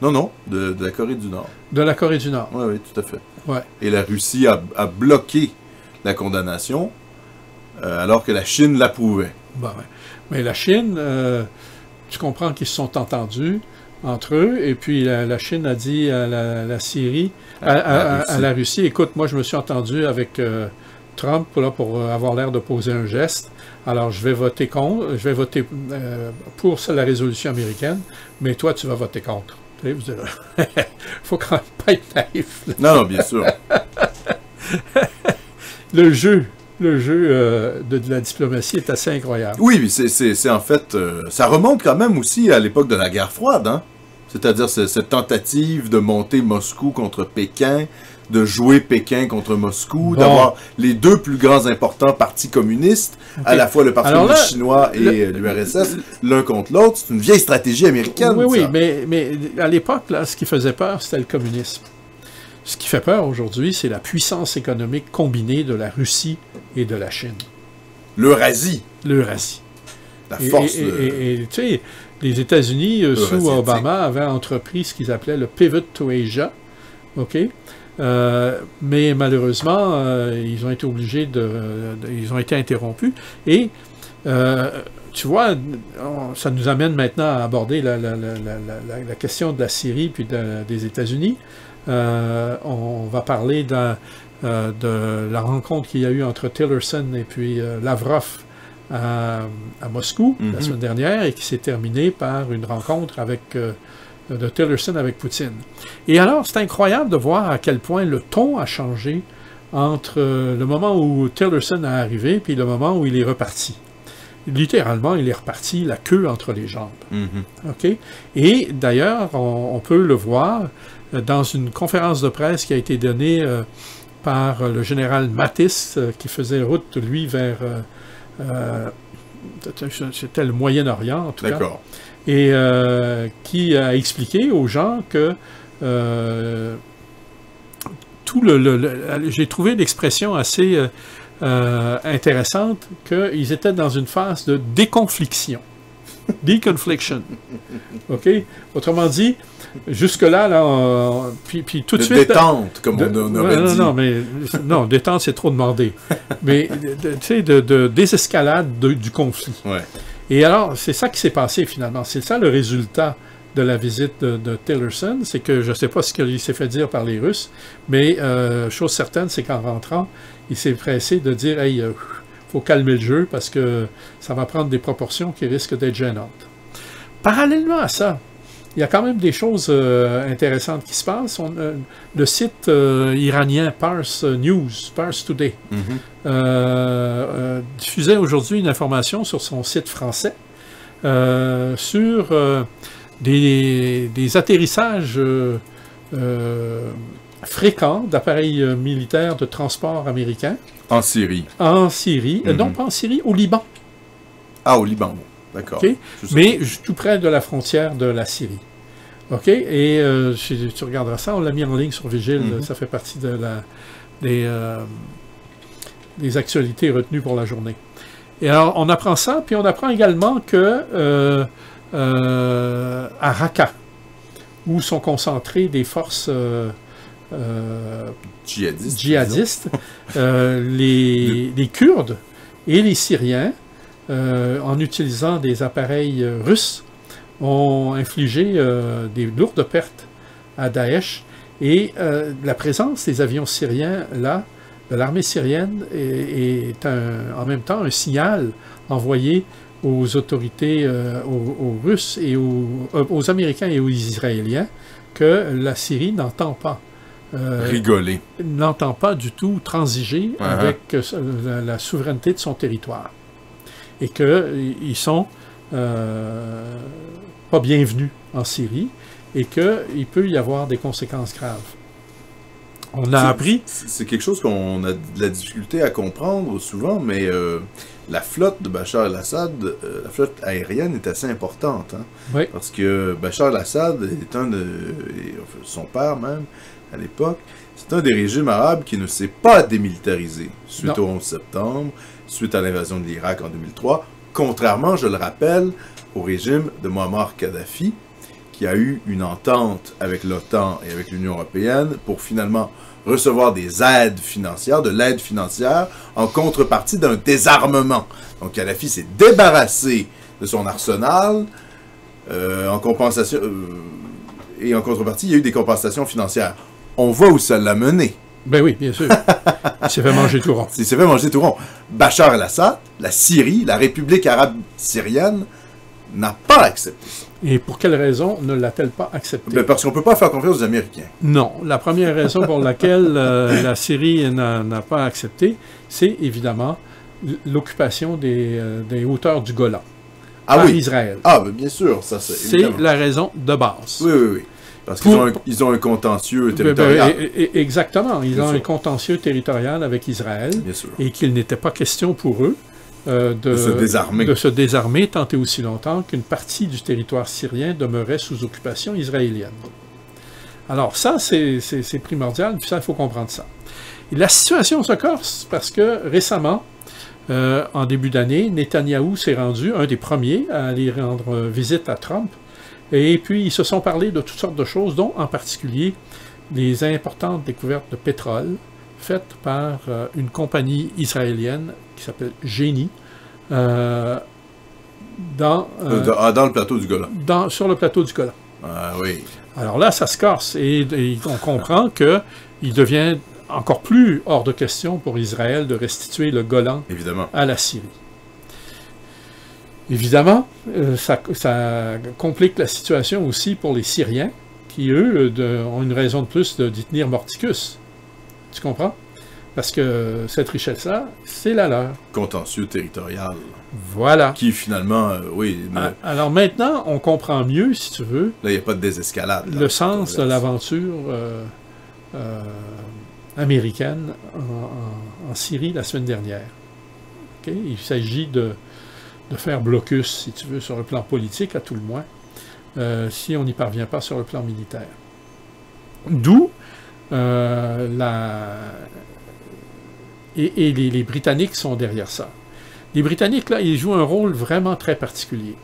Non, de la Corée du Nord.
De la Corée du Nord.
Oui, tout à fait.
Ouais.
Et la Russie a bloqué la condamnation, alors que la Chine l'approuvait.
Ben, ouais. Mais la Chine, tu comprends qu'ils se sont entendus. entre eux. Et puis la Chine a dit à la Syrie, à la Russie, écoute, moi je me suis entendu avec Trump pour avoir l'air de poser un geste. Alors je vais voter contre, je vais voter pour la résolution américaine, mais toi tu vas voter contre. Tu sais, vous dites, faut quand même pas être naïf.
Non, bien sûr.
Le jeu de la diplomatie est assez incroyable.
Oui, c'est en fait... ça remonte quand même aussi à l'époque de la guerre froide, hein? C'est-à-dire cette tentative de monter Moscou contre Pékin, de jouer Pékin contre Moscou, d'avoir les deux plus grands importants partis communistes, à la fois le Parti communiste chinois et l'URSS, l'un contre l'autre. C'est une vieille stratégie américaine.
Oui, mais à l'époque, là, ce qui faisait peur, c'était le communisme. Ce qui fait peur aujourd'hui, c'est la puissance économique combinée de la Russie et de la Chine.
L'Eurasie.
L'Eurasie.
La force
et tu sais, les États-Unis, sous Obama, avaient entrepris ce qu'ils appelaient le Pivot to Asia. OK? Mais malheureusement, ils ont été obligés ils ont été interrompus. Et tu vois, ça nous amène maintenant à aborder la question de la Syrie puis des États-Unis. On va parler de la rencontre qu'il y a eu entre Tillerson et puis Lavrov à Moscou la semaine dernière et qui s'est terminée par une rencontre de Tillerson avec Poutine. Et alors, c'est incroyable de voir à quel point le ton a changé entre le moment où Tillerson est arrivé puis le moment où il est reparti. Littéralement, il est reparti la queue entre les jambes. OK? Et d'ailleurs, on peut le voir dans une conférence de presse qui a été donnée par le général Mattis, qui faisait route, lui, vers... c'était le Moyen-Orient, en tout cas.
D'accord.
Et qui a expliqué aux gens que j'ai trouvé l'expression assez intéressante, qu'ils étaient dans une phase de déconfliction. Deconfliction. OK? Autrement dit, jusque-là, puis tout de suite...
Détente, comme on aurait dit.
Non, détente, c'est trop demandé. Mais, tu sais, de désescalade du conflit.
Ouais.
Et alors, c'est ça qui s'est passé, finalement. C'est ça le résultat de la visite de Tillerson. C'est que, je ne sais pas ce qu'il s'est fait dire par les Russes, mais chose certaine, c'est qu'en rentrant, il s'est pressé de dire « Hey, faut calmer le jeu parce que ça va prendre des proportions qui risquent d'être gênantes. » Parallèlement à ça, il y a quand même des choses intéressantes qui se passent. Le site iranien Pars Today, diffusait aujourd'hui une information sur son site français sur des atterrissages fréquents d'appareils militaires de transport américains.
En Syrie.
En Syrie. Non, pas en Syrie, au Liban.
Ah, au Liban, d'accord.
Okay? Mais tout près de la frontière de la Syrie. OK? Et tu regarderas ça, on l'a mis en ligne sur Vigile, ça fait partie de des actualités retenues pour la journée. Et alors, on apprend ça, puis on apprend également que à Raqqa, où sont concentrées des forces djihadistes, les Kurdes et les Syriens, en utilisant des appareils russes, ont infligé des lourdes pertes à Daesh. Et la présence des avions syriens, là, de l'armée syrienne, est en même temps un signal envoyé aux autorités, aux Russes et aux Américains et aux Israéliens, que la Syrie n'entend pas
rigoler.
N'entend pas du tout transiger avec la souveraineté de son territoire. Et qu'ils sont pas bienvenus en Syrie et qu'il peut y avoir des conséquences graves. On a appris...
C'est quelque chose qu'on a de la difficulté à comprendre souvent, mais la flotte de Bachar el-Assad, la flotte aérienne est assez importante. Hein?
Oui.
Parce que Bachar el-Assad est son père même, à l'époque, c'est un des régimes arabes qui ne s'est pas démilitarisé suite au 11 septembre, suite à l'invasion de l'Irak en 2003, contrairement, je le rappelle, au régime de Muammar Kadhafi, qui a eu une entente avec l'OTAN et avec l'Union européenne pour finalement recevoir des aides financières, de l'aide financière, en contrepartie d'un désarmement. Donc Kadhafi s'est débarrassé de son arsenal en compensation... et en contrepartie, il y a eu des compensations financières. On voit où ça l'a mené.
Ben oui, bien sûr. Il s'est fait manger tout rond.
Il s'est fait manger tout rond. Bachar el-Assad, la Syrie, la République arabe syrienne, n'a pas accepté ça.
Et pour quelle raison ne l'a-t-elle pas accepté?
Ben parce qu'on ne peut pas faire confiance aux Américains.
Non. La première raison pour laquelle la Syrie n'a pas accepté, c'est évidemment l'occupation des hauteurs du Golan par Israël.
Ah, ben bien sûr. Ça, c'est
la raison de base.
Oui, oui, oui. Parce qu'ils ont un contentieux territorial.
Exactement. Ils ont un contentieux territorial avec Israël.
Bien sûr.
Et qu'il n'était pas question pour eux de se désarmer tant et aussi longtemps qu'une partie du territoire syrien demeurait sous occupation israélienne. Alors ça, c'est primordial, puis ça, il faut comprendre ça. Et la situation se corse parce que récemment, en début d'année, Netanyahou s'est rendu un des premiers à aller rendre visite à Trump. Et puis, ils se sont parlé de toutes sortes de choses, dont en particulier les importantes découvertes de pétrole faites par une compagnie israélienne qui s'appelle Génie dans
le plateau du Golan.
Sur le plateau du Golan.
Ah oui.
Alors là, ça se corse et on comprend qu'il devient encore plus hors de question pour Israël de restituer le Golan à la Syrie. Évidemment, ça complique la situation aussi pour les Syriens, qui, eux, ont une raison de plus d'y tenir mordicus. Tu comprends? Parce que cette richesse-là, c'est la leur.
Contentieux territorial.
Voilà.
Qui, finalement,
Alors maintenant, on comprend mieux, si tu veux...
Là, il n'y a pas de désescalade.
Le sens de l'aventure américaine en Syrie la semaine dernière. Okay? Il s'agit de faire blocus, si tu veux, sur le plan politique, à tout le moins, si on n'y parvient pas sur le plan militaire. D'où les Britanniques sont derrière ça. Les Britanniques, là, ils jouent un rôle vraiment très particulier.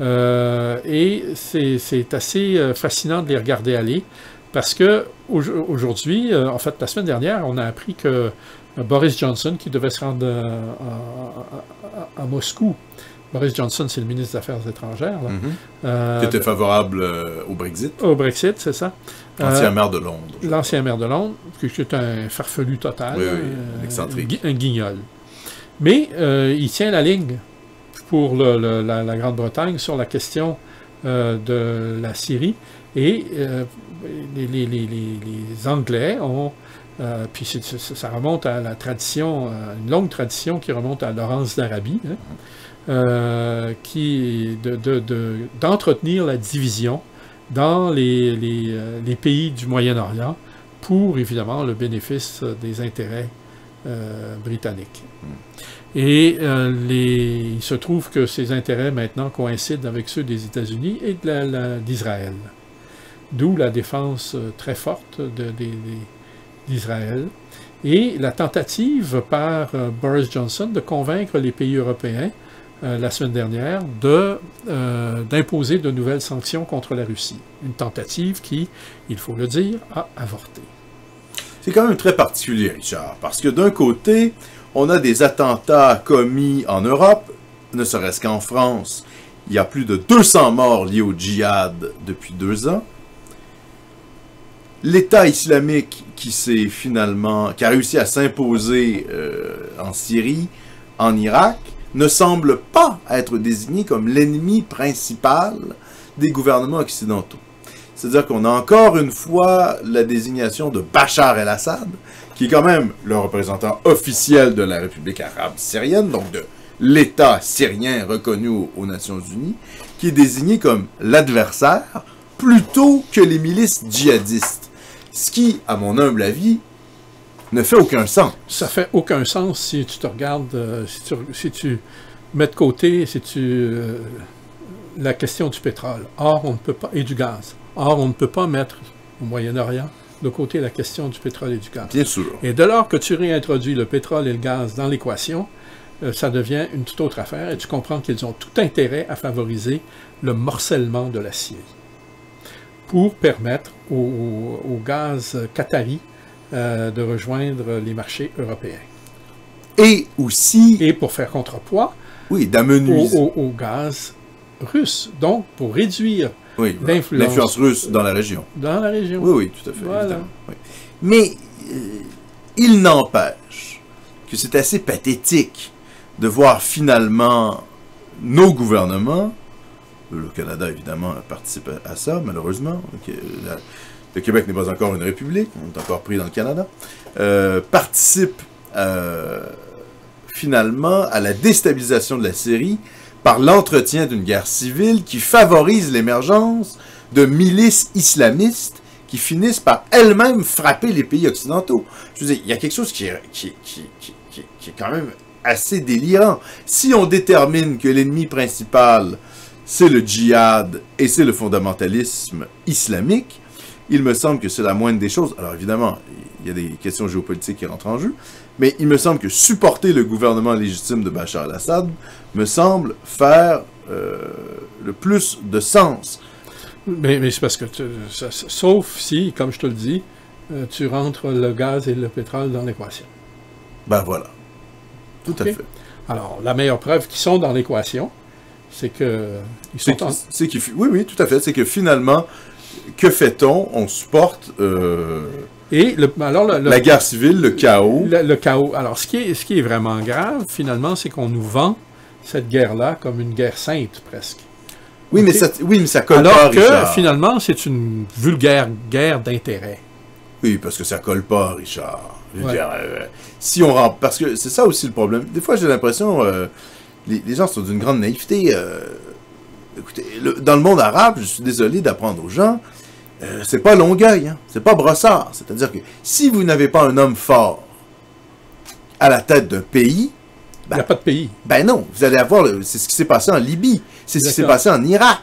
Et c'est assez fascinant de les regarder aller, parce que aujourd'hui, en fait, la semaine dernière, on a appris que Boris Johnson, qui devait se rendre à Moscou. Boris Johnson, c'est le ministre des Affaires étrangères. Là.
Qui était favorable au Brexit.
Au Brexit, c'est ça.
L'ancien maire de Londres.
L'ancien maire de Londres, qui est un farfelu total.
Oui, excentrique.
Un guignol. Mais il tient la ligne pour la Grande-Bretagne sur la question de la Syrie. Et les Anglais ont... puis ça remonte à la tradition, une longue tradition qui remonte à Laurence d'Arabie, d'entretenir la division dans les pays du Moyen-Orient pour, évidemment, le bénéfice des intérêts britanniques. Et il se trouve que ces intérêts, maintenant, coïncident avec ceux des États-Unis et d'Israël. D'où la défense très forte d'Israël, et la tentative par Boris Johnson de convaincre les pays européens, la semaine dernière, d'imposer de nouvelles sanctions contre la Russie. Une tentative qui, il faut le dire, a avorté.
C'est quand même très particulier, Richard, parce que d'un côté, on a des attentats commis en Europe, ne serait-ce qu'en France. Il y a plus de 200 morts liés au djihad depuis 2 ans. L'État islamique qui a réussi à s'imposer en Syrie, en Irak, ne semble pas être désigné comme l'ennemi principal des gouvernements occidentaux. C'est-à-dire qu'on a encore une fois la désignation de Bachar el-Assad, qui est quand même le représentant officiel de la République arabe syrienne, donc de l'État syrien reconnu aux Nations Unies, qui est désigné comme l'adversaire plutôt que les milices djihadistes. Ce qui, à mon humble avis, ne fait aucun sens.
Ça fait aucun sens si tu te regardes, si tu mets de côté, la question du pétrole. Or, on ne peut pas, et du gaz. Or, on ne peut pas mettre au Moyen-Orient de côté la question du pétrole et du gaz.
Bien sûr.
Et dès lors que tu réintroduis le pétrole et le gaz dans l'équation, ça devient une toute autre affaire et tu comprends qu'ils ont tout intérêt à favoriser le morcellement de la Syrie pour permettre au gaz qatari de rejoindre les marchés européens.
Et aussi...
Et pour faire contrepoids
d'amenuiser
au gaz russe, donc pour réduire
l'influence russe dans la région.
Dans la région.
Oui, tout à fait. Voilà. Oui. Mais il n'empêche que c'est assez pathétique de voir finalement nos gouvernements, le Canada évidemment participe à ça malheureusement, le Québec n'est pas encore une république, on est encore pris dans le Canada, participe finalement à la déstabilisation de la Syrie par l'entretien d'une guerre civile qui favorise l'émergence de milices islamistes qui finissent par elles-mêmes frapper les pays occidentaux. Je veux dire, il y a quelque chose qui est quand même assez délirant. Si on détermine que l'ennemi principal, c'est le djihad et c'est le fondamentalisme islamique, il me semble que c'est la moindre des choses. Alors évidemment, il y a des questions géopolitiques qui rentrent en jeu, mais il me semble que supporter le gouvernement légitime de Bachar al-Assad me semble faire le plus de sens.
Mais c'est parce que, sauf si, comme je te le dis, tu rentres le gaz et le pétrole dans l'équation.
Ben voilà. Tout à fait.
Alors, la meilleure preuve qu'ils sont dans l'équation, c'est que...
Oui, tout à fait. C'est que finalement, que fait-on? On supporte la guerre civile, le chaos.
Le chaos. Alors, ce qui est vraiment grave, finalement, c'est qu'on nous vend cette guerre-là comme une guerre sainte, presque.
Oui, mais ça colle pas,
alors
Richard.
Alors que, finalement, c'est une vulgaire guerre d'intérêt.
Oui, parce que ça colle pas, Richard. Je veux dire, si on rentre... Parce que c'est ça aussi le problème. Des fois, j'ai l'impression... les gens sont d'une grande naïveté. Écoutez, dans le monde arabe, je suis désolé d'apprendre aux gens, c'est pas Longueuil, hein, c'est pas Brossard. C'est-à-dire que si vous n'avez pas un homme fort à la tête d'un pays...
il n'y a pas de pays.
Ben non, vous allez avoir... c'est ce qui s'est passé en Libye, c'est ce qui s'est passé en Irak.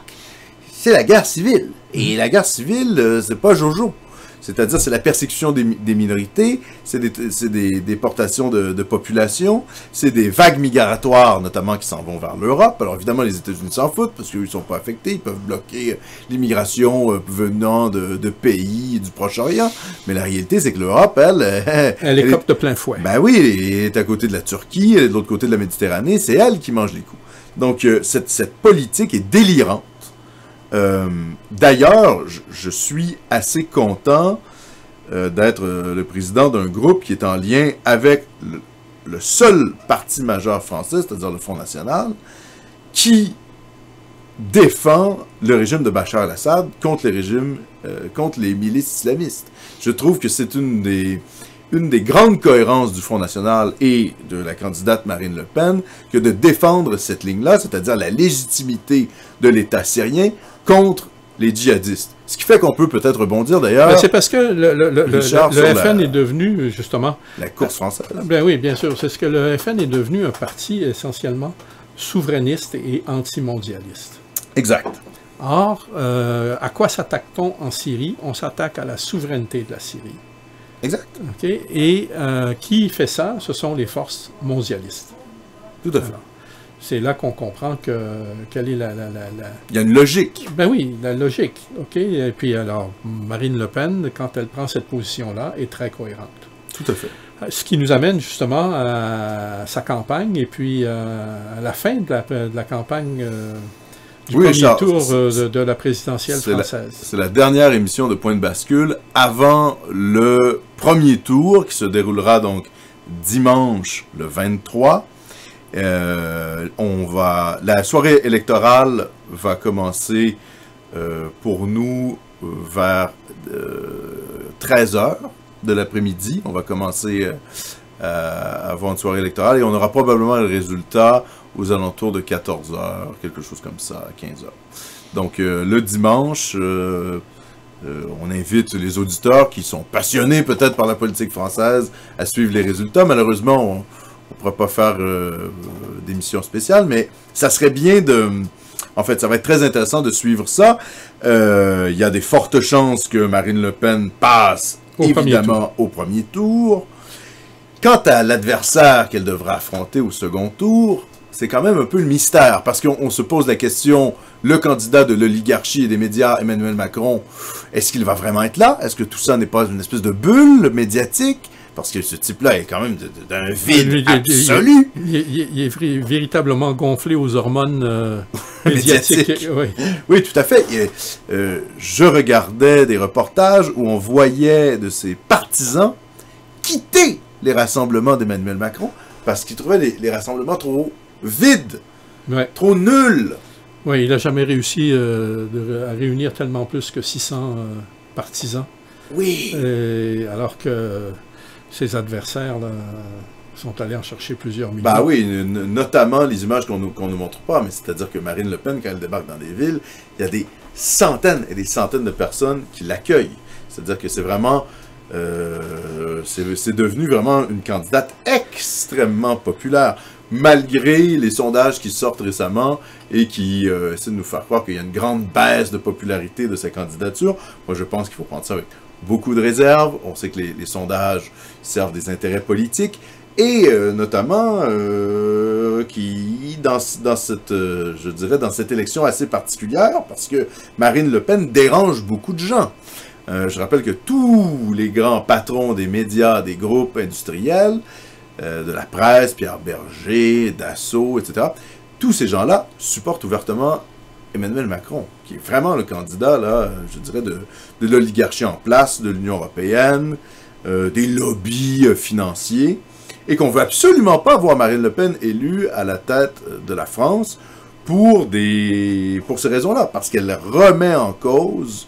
C'est la guerre civile. Et la guerre civile, c'est pas Jojo. C'est-à-dire, c'est la persécution des minorités, c'est des déportations de population, c'est des vagues migratoires, notamment, qui s'en vont vers l'Europe. Alors, évidemment, les États-Unis s'en foutent, parce qu'ils ne sont pas affectés, ils peuvent bloquer l'immigration venant de pays du Proche-Orient. Mais la réalité, c'est que l'Europe, elle
écope de plein fouet.
Ben oui, elle est à côté de la Turquie, elle est de l'autre côté de la Méditerranée, c'est elle qui mange les coups. Donc, cette politique est délirante. D'ailleurs, je suis assez content d'être le président d'un groupe qui est en lien avec le seul parti majeur français, c'est-à-dire le Front National, qui défend le régime de Bachar al-Assad contre les milices islamistes. Je trouve que c'est une des grandes cohérences du Front National et de la candidate Marine Le Pen que de défendre cette ligne-là, c'est-à-dire la légitimité de l'État syrien contre les djihadistes. Ce qui fait qu'on peut peut-être rebondir d'ailleurs...
c'est parce que le FN est devenu, justement...
La course française.
Ben oui, bien sûr. C'est ce que le FN est devenu un parti essentiellement souverainiste et antimondialiste.
Exact.
Or, à quoi s'attaque-t-on en Syrie? On s'attaque à la souveraineté de la Syrie.
Exact.
Okay? Et qui fait ça? Ce sont les forces mondialistes.
Tout à fait. Alors,
c'est là qu'on comprend quelle est la...
Il y a une logique.
Ben oui, la logique. OK? Et puis alors, Marine Le Pen, quand elle prend cette position-là, est très cohérente.
Tout à fait.
Ce qui nous amène justement à sa campagne et puis à la fin de la campagne du premier tour de la présidentielle française.
C'est la dernière émission de Point de bascule avant le premier tour qui se déroulera donc dimanche le 23. La soirée électorale va commencer pour nous vers 13h de l'après-midi. On va commencer à avoir une soirée électorale et on aura probablement le résultat aux alentours de 14h, quelque chose comme ça, 15h. Donc le dimanche, on invite les auditeurs qui sont passionnés peut-être par la politique française à suivre les résultats. Malheureusement, on ne pourra pas faire d'émission spéciale, mais ça serait bien de... En fait, ça va être très intéressant de suivre ça. Il y a des fortes chances que Marine Le Pen passe, évidemment, au premier tour. Quant à l'adversaire qu'elle devra affronter au second tour, c'est quand même un peu le mystère, parce qu'on se pose la question, le candidat de l'oligarchie et des médias, Emmanuel Macron, est-ce qu'il va vraiment être là? Est-ce que tout ça n'est pas une espèce de bulle médiatique? Parce que ce type-là est quand même d'un vide absolu.
Il est véritablement gonflé aux hormones
médiatique.
Oui.
Oui, tout à fait. Je regardais des reportages où on voyait de ses partisans quitter les rassemblements d'Emmanuel Macron parce qu'ils trouvaient les rassemblements trop vides, trop nuls.
Oui, il n'a jamais réussi à réunir tellement plus que 600 partisans.
Oui.
Alors que ses adversaires là, sont allés en chercher plusieurs milliers.
Ben oui, notamment les images qu'on nous montre pas, mais c'est-à-dire que Marine Le Pen, quand elle débarque dans des villes, il y a des centaines et des centaines de personnes qui l'accueillent. C'est-à-dire que c'est vraiment... c'est devenu vraiment une candidate extrêmement populaire, malgré les sondages qui sortent récemment et qui essaient de nous faire croire qu'il y a une grande baisse de popularité de sa candidature. Moi, je pense qu'il faut prendre ça avec beaucoup de réserve. On sait que les sondages servent des intérêts politiques et notamment qui, dans cette, je dirais, dans cette élection assez particulière, parce que Marine Le Pen dérange beaucoup de gens. Je rappelle que tous les grands patrons des médias, des groupes industriels, de la presse, Pierre Berger, Dassault, etc., tous ces gens-là supportent ouvertement Emmanuel Macron, qui est vraiment le candidat, là, je dirais, de l'oligarchie en place, de l'Union européenne, des lobbies financiers, et qu'on ne veut absolument pas voir Marine Le Pen élue à la tête de la France pour ces raisons-là, parce qu'elle remet en cause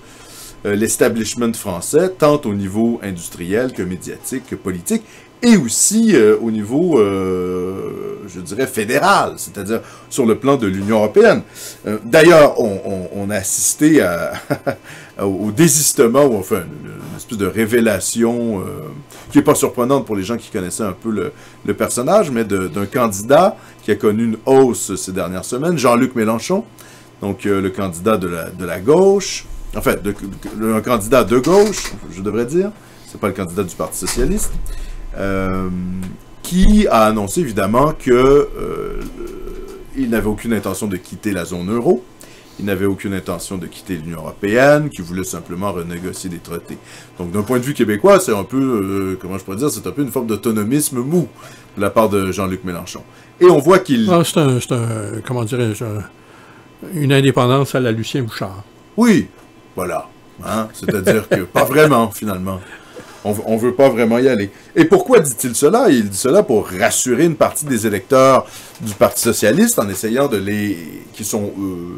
l'establishment français, tant au niveau industriel que médiatique, que politique, et aussi au niveau, je dirais, fédéral, c'est-à-dire sur le plan de l'Union européenne. D'ailleurs, on a assisté au désistement, ou enfin, une espèce de révélation qui n'est pas surprenante pour les gens qui connaissaient un peu le personnage, mais d'un candidat qui a connu une hausse ces dernières semaines, Jean-Luc Mélenchon, donc le candidat de la gauche, en fait, un candidat de gauche, je devrais dire, c'est pas le candidat du Parti socialiste, qui a annoncé évidemment que il n'avait aucune intention de quitter la zone euro, il n'avait aucune intention de quitter l'Union européenne, qu'il voulait simplement renégocier des traités. Donc d'un point de vue québécois, c'est un peu, comment je pourrais dire, c'est un peu une forme d'autonomisme mou de la part de Jean-Luc Mélenchon. Et on voit qu'il...
c'est un, comment dirais-je, une indépendance à la Lucien Bouchard.
Oui, voilà. Hein? C'est-à-dire que pas vraiment, finalement. On ne veut pas vraiment y aller. Et pourquoi dit-il cela? Il dit cela pour rassurer une partie des électeurs du Parti socialiste, en essayant qui sont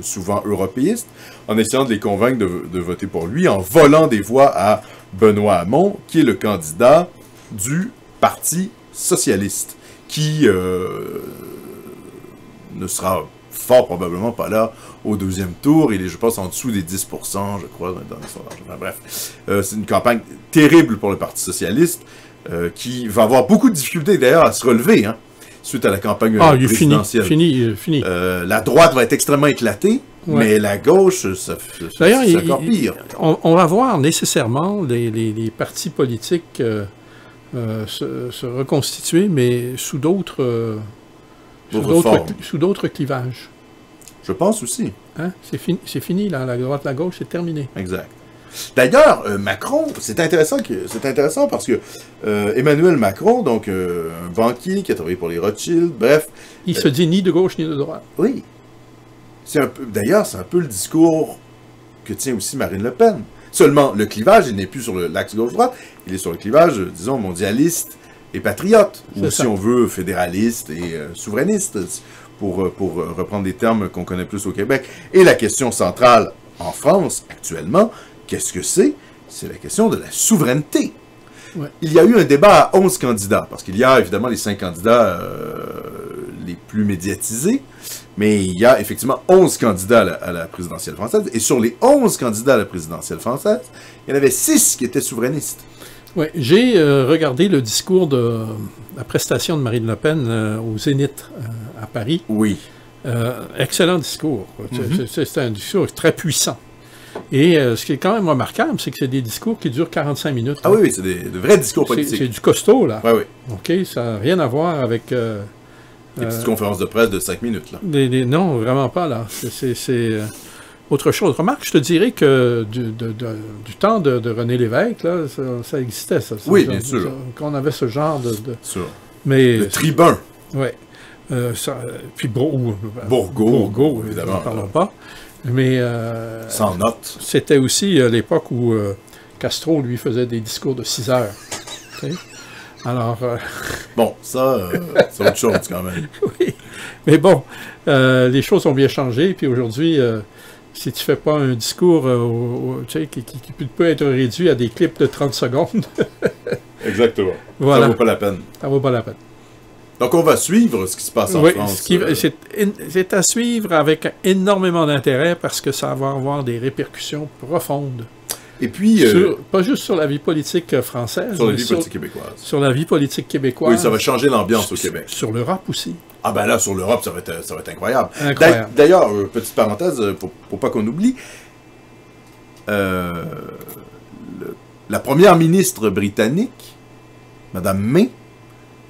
souvent européistes, en essayant de les convaincre de voter pour lui, en volant des voix à Benoît Hamon, qui est le candidat du Parti socialiste, qui ne sera fort probablement pas là au deuxième tour. Il est, je pense, en dessous des 10%, je crois, dans les sondages. Enfin, bref, c'est une campagne terrible pour le Parti socialiste, qui va avoir beaucoup de difficultés, d'ailleurs, à se relever, hein, suite à la campagne présidentielle.
Fini.
La droite va être extrêmement éclatée, mais la gauche, c'est encore pire.
On va voir nécessairement les partis politiques se reconstituer, mais sous d'autres clivages.
Je pense aussi.
Hein? C'est fini, là, la droite, la gauche, c'est terminé.
Exact. D'ailleurs, Macron, c'est intéressant parce que Emmanuel Macron, donc un banquier qui a travaillé pour les Rothschild, bref...
Il se dit ni de gauche ni de droite.
Oui. D'ailleurs, c'est un peu le discours que tient aussi Marine Le Pen. Seulement, le clivage, il n'est plus sur l'axe gauche-droite, il est sur le clivage, disons, mondialiste et patriote, ou si on veut, fédéraliste et souverainiste, pour reprendre des termes qu'on connaît plus au Québec. Et la question centrale en France, actuellement, qu'est-ce que c'est? C'est la question de la souveraineté. Ouais. Il y a eu un débat à 11 candidats, parce qu'il y a évidemment les 5 candidats les plus médiatisés, mais il y a effectivement 11 candidats à la présidentielle française, et sur les 11 candidats à la présidentielle française, il y en avait 6 qui étaient souverainistes.
Oui, j'ai regardé le discours de la prestation de Marine Le Pen au Zénith à Paris.
Oui.
Excellent discours. C'est un discours très puissant. Et ce qui est quand même remarquable, c'est que c'est des discours qui durent 45 minutes.
Ah oui, c'est de vrais discours politiques.
C'est du costaud, là.
Oui, oui.
OK, ça n'a rien à voir avec...
des petites conférences de presse de 5 minutes, là.
Non, vraiment pas, là. C'est autre chose. Remarque, je te dirais que du temps de René Lévesque, là, ça existait, ça.
Oui, bien sûr.
Qu'on avait ce genre de...
Sûr.
Mais,
le tribun.
Oui. Puis Bourgault, évidemment. N'en parlons pas. Mais
sans note.
C'était aussi l'époque où Castro, lui, faisait des discours de 6 heures. Okay? Alors...
Bon, ça, c'est autre chose quand même.
Oui, mais bon, les choses ont bien changé, puis aujourd'hui, si tu fais pas un discours tu sais, qui peut être réduit à des clips de 30 secondes...
Exactement.
Voilà.
Ça vaut pas la peine.
Ça vaut pas la peine.
Donc, on va suivre ce qui se passe en France.
C'est à suivre avec énormément d'intérêt parce que ça va avoir des répercussions profondes.
Et puis...
pas juste sur la vie politique française.
Sur la vie politique québécoise.
Sur la vie politique québécoise.
Oui, ça va changer l'ambiance au Québec.
Sur l'Europe aussi.
Ah ben là, sur l'Europe, ça va être incroyable.
Incroyable.
D'ailleurs, petite parenthèse, pour pas qu'on oublie, la première ministre britannique, Mme May,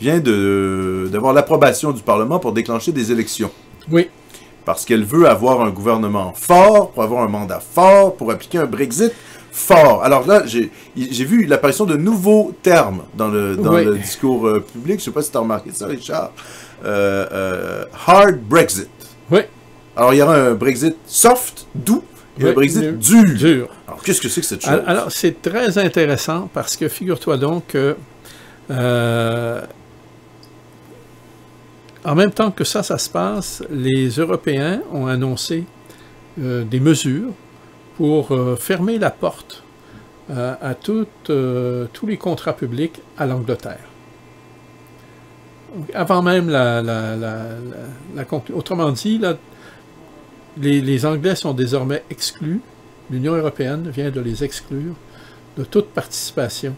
vient d'avoir l'approbation du Parlement pour déclencher des élections.
Oui.
Parce qu'elle veut avoir un gouvernement fort, pour avoir un mandat fort, pour appliquer un Brexit fort. Alors là, j'ai vu l'apparition de nouveaux termes dans le discours public. Je ne sais pas si tu as remarqué ça, Richard. Hard Brexit.
Oui.
Alors, il y aura un Brexit soft, doux, et un Brexit dur. Alors, qu'est-ce que c'est que cette chose?
Alors, c'est très intéressant parce que figure-toi donc que en même temps que ça se passe, les Européens ont annoncé des mesures pour fermer la porte à tous les contrats publics à l'Angleterre. Avant même autrement dit, là, les Anglais sont désormais exclus. L'Union européenne vient de les exclure de toute participation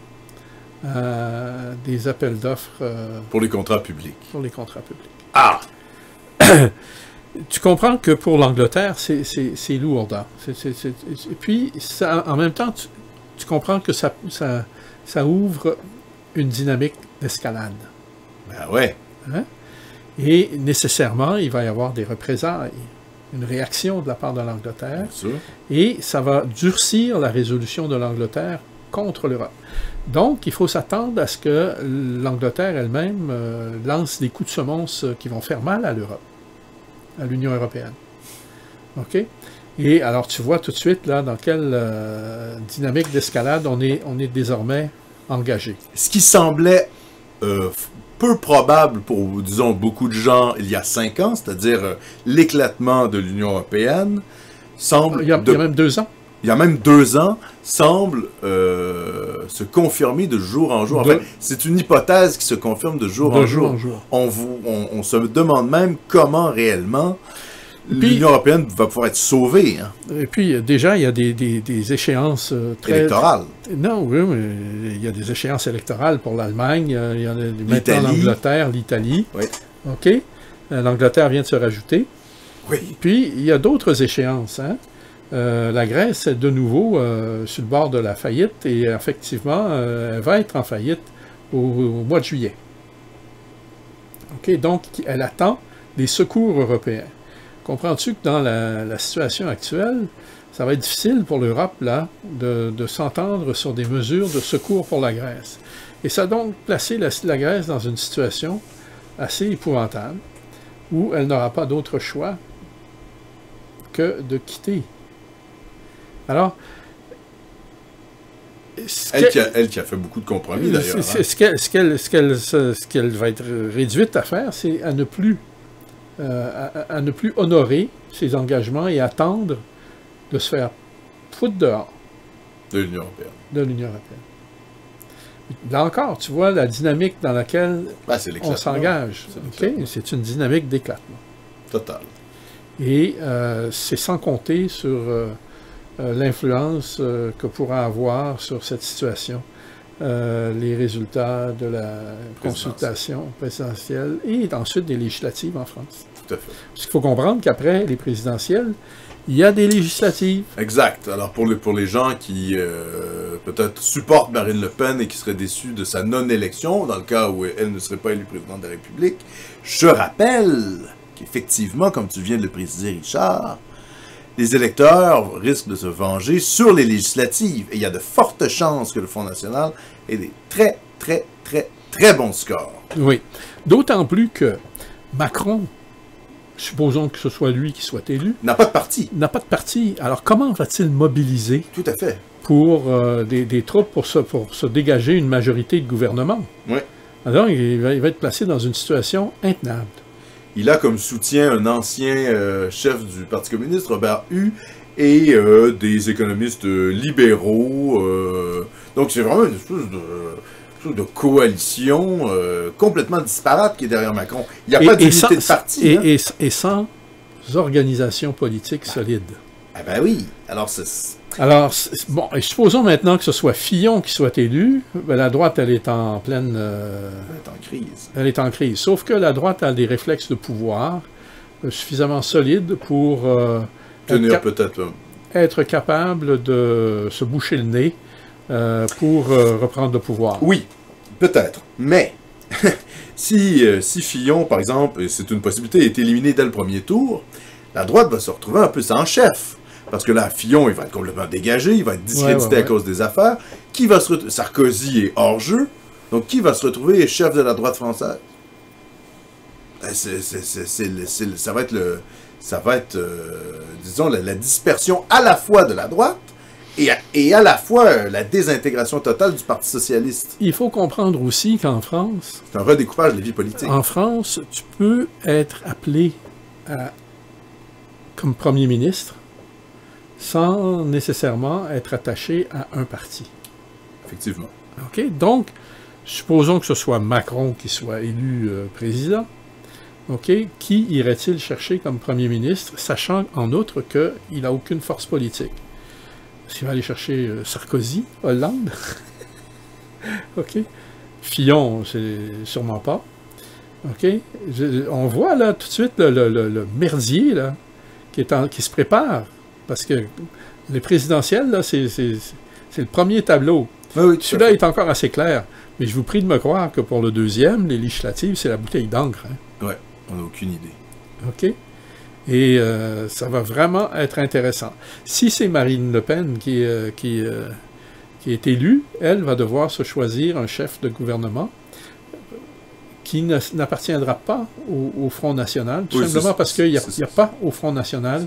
à des appels d'offres.
Pour les contrats publics.
Pour les contrats publics.
Ah!
Tu comprends que pour l'Angleterre, c'est lourd. Et puis, ça, en même temps, tu comprends que ça ouvre une dynamique d'escalade.
Ben ouais.
Hein? Et nécessairement, il va y avoir des représailles, une réaction de la part de l'Angleterre. Et ça va durcir la résolution de l'Angleterre contre l'Europe. Donc, il faut s'attendre à ce que l'Angleterre elle-même lance des coups de semonce qui vont faire mal à l'Europe, à l'Union européenne. OK? Et alors, tu vois tout de suite là dans quelle dynamique d'escalade on est désormais engagé.
Ce qui semblait peu probable pour, disons, beaucoup de gens il y a 5 ans, c'est-à-dire l'éclatement de l'Union européenne, semble...
Il y a même 2 ans.
Il y a même 2 ans, semble se confirmer de jour en jour. En fait, c'est une hypothèse qui se confirme de jour en jour. On se demande même comment réellement l'Union européenne va pouvoir être sauvée. Hein.
Et puis, déjà, il y a des échéances très...
électorales.
Non, oui, mais il y a des échéances électorales pour l'Allemagne, il y en a maintenant l'Angleterre, l'Italie.
Oui.
OK? L'Angleterre vient de se rajouter.
Oui.
Puis, il y a d'autres échéances, hein? La Grèce est de nouveau sur le bord de la faillite et effectivement, elle va être en faillite au mois de juillet. OK, donc, elle attend des secours européens. Comprends-tu que dans la situation actuelle, ça va être difficile pour l'Europe là de s'entendre sur des mesures de secours pour la Grèce. Et ça a donc placé la Grèce dans une situation assez épouvantable où elle n'aura pas d'autre choix que de quitter. Alors,
elle qui a fait beaucoup de compromis, d'ailleurs.
Ce qu'elle va être réduite à faire, c'est à ne plus honorer ses engagements et attendre de se faire foutre dehors.
De l'Union européenne.
De l'Union européenne. Là encore, tu vois la dynamique dans laquelle on s'engage. Okay? C'est une dynamique d'éclatement.
Total.
Et c'est sans compter sur... l'influence que pourra avoir sur cette situation les résultats de la consultation présidentielle et ensuite des législatives en France.
Tout à fait.
Parce qu'il faut comprendre qu'après les présidentielles, il y a des législatives.
Exact. Alors pour les gens qui peut-être supportent Marine Le Pen et qui seraient déçus de sa non-élection, dans le cas où elle ne serait pas élue présidente de la République, je rappelle qu'effectivement, comme tu viens de le préciser, Richard, les électeurs risquent de se venger sur les législatives. Et il y a de fortes chances que le Front national ait des très, très, très, très bons scores.
Oui. D'autant plus que Macron, supposons que ce soit lui qui soit élu,
n'a pas de parti.
N'a pas de parti. Alors, comment va-t-il mobiliser
tout à fait
pour des troupes pour se dégager une majorité de gouvernement?
Oui.
Alors, il va être placé dans une situation intenable.
Il a comme soutien un ancien chef du Parti communiste, Robert Hue, et des économistes libéraux. Donc, c'est vraiment une espèce de coalition complètement disparate qui est derrière Macron. Il n'y a pas d'unité de parti.
Et sans organisation politique solide.
Ah ben oui.
Alors, bon, et supposons maintenant que ce soit Fillon qui soit élu, ben la droite, elle est en pleine...
elle est en crise.
Elle est en crise. Sauf que la droite a des réflexes de pouvoir suffisamment solides pour...
tenir peut-être...
être capable de se boucher le nez pour reprendre le pouvoir.
Oui, peut-être. Mais, si Fillon, par exemple, et c'est une possibilité, est éliminé dès le premier tour, la droite va se retrouver un peu sans chef. Parce que là, Fillon, il va être complètement dégagé, il va être discrédité à cause des affaires. Qui va se retrouver? Sarkozy est hors jeu. Donc, qui va se retrouver chef de la droite française? Ça va être, disons, la dispersion à la fois de la droite et à la fois la désintégration totale du Parti socialiste.
Il faut comprendre aussi qu'en France...
C'est un redécoupage de la vie politique.
En France, tu peux être appelé comme premier ministre sans nécessairement être attaché à un parti.
Effectivement.
OK? Donc, supposons que ce soit Macron qui soit élu président. OK? Qui irait-il chercher comme premier ministre, sachant en outre qu'il n'a aucune force politique? Est-ce qu'il va aller chercher Sarkozy, Hollande? OK? Fillon, c'est sûrement pas. OK? On voit là tout de suite le merdier là, qui se prépare. Parce que les présidentielles, là, c'est le premier tableau.
Oui,
celui-là est encore assez clair. Mais je vous prie de me croire que pour le deuxième, les législatives, c'est la bouteille d'encre. Hein?
Oui, on n'a aucune idée.
OK? Et ça va vraiment être intéressant. Si c'est Marine Le Pen qui est élue, elle va devoir se choisir un chef de gouvernement qui n'appartiendra pas au Front National, tout simplement parce qu'il n'y a pas au Front National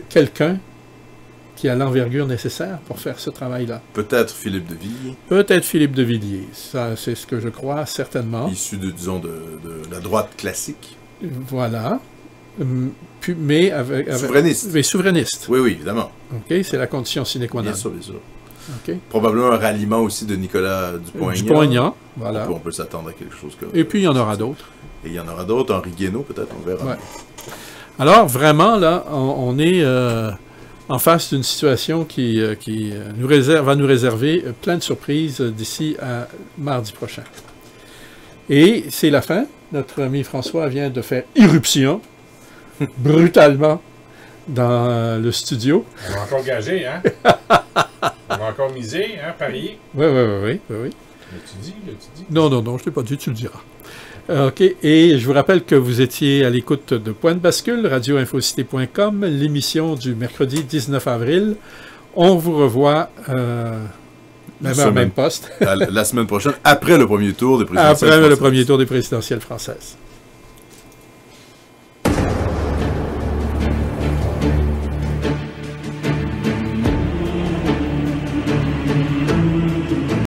quelqu'un qui a l'envergure nécessaire pour faire ce travail-là.
Peut-être Philippe de Villiers.
Peut-être Philippe de Villiers. Ça, c'est ce que je crois, certainement.
Issu de la droite classique.
Voilà. Mais
souverainiste.
Mais souverainiste.
Oui, oui, évidemment.
OK, c'est la condition sine qua non.
Bien sûr, bien sûr.
Okay.
Probablement un ralliement aussi de Nicolas Dupont-Aignan.
Dupont-Aignan, voilà.
On peut s'attendre à quelque chose comme...
Et puis, il y en aura d'autres.
Et il y en aura d'autres. Henri Guénaud, peut-être, on verra.
Ouais. Alors, vraiment, là, on est en face d'une situation qui va nous réserver plein de surprises d'ici à mardi prochain. Et c'est la fin. Notre ami François vient de faire irruption, brutalement, dans le studio.
On va encore gager, hein? On va encore miser, hein? Parier.
Oui.
L'as-tu dit?
Non, je ne l'ai pas dit, tu le diras. OK, et je vous rappelle que vous étiez à l'écoute de Point de bascule, radioinfocité.com, l'émission du mercredi 19 avril. On vous revoit même poste.
La semaine prochaine, après le premier tour des présidentielles françaises.
Après le premier tour des présidentielles françaises.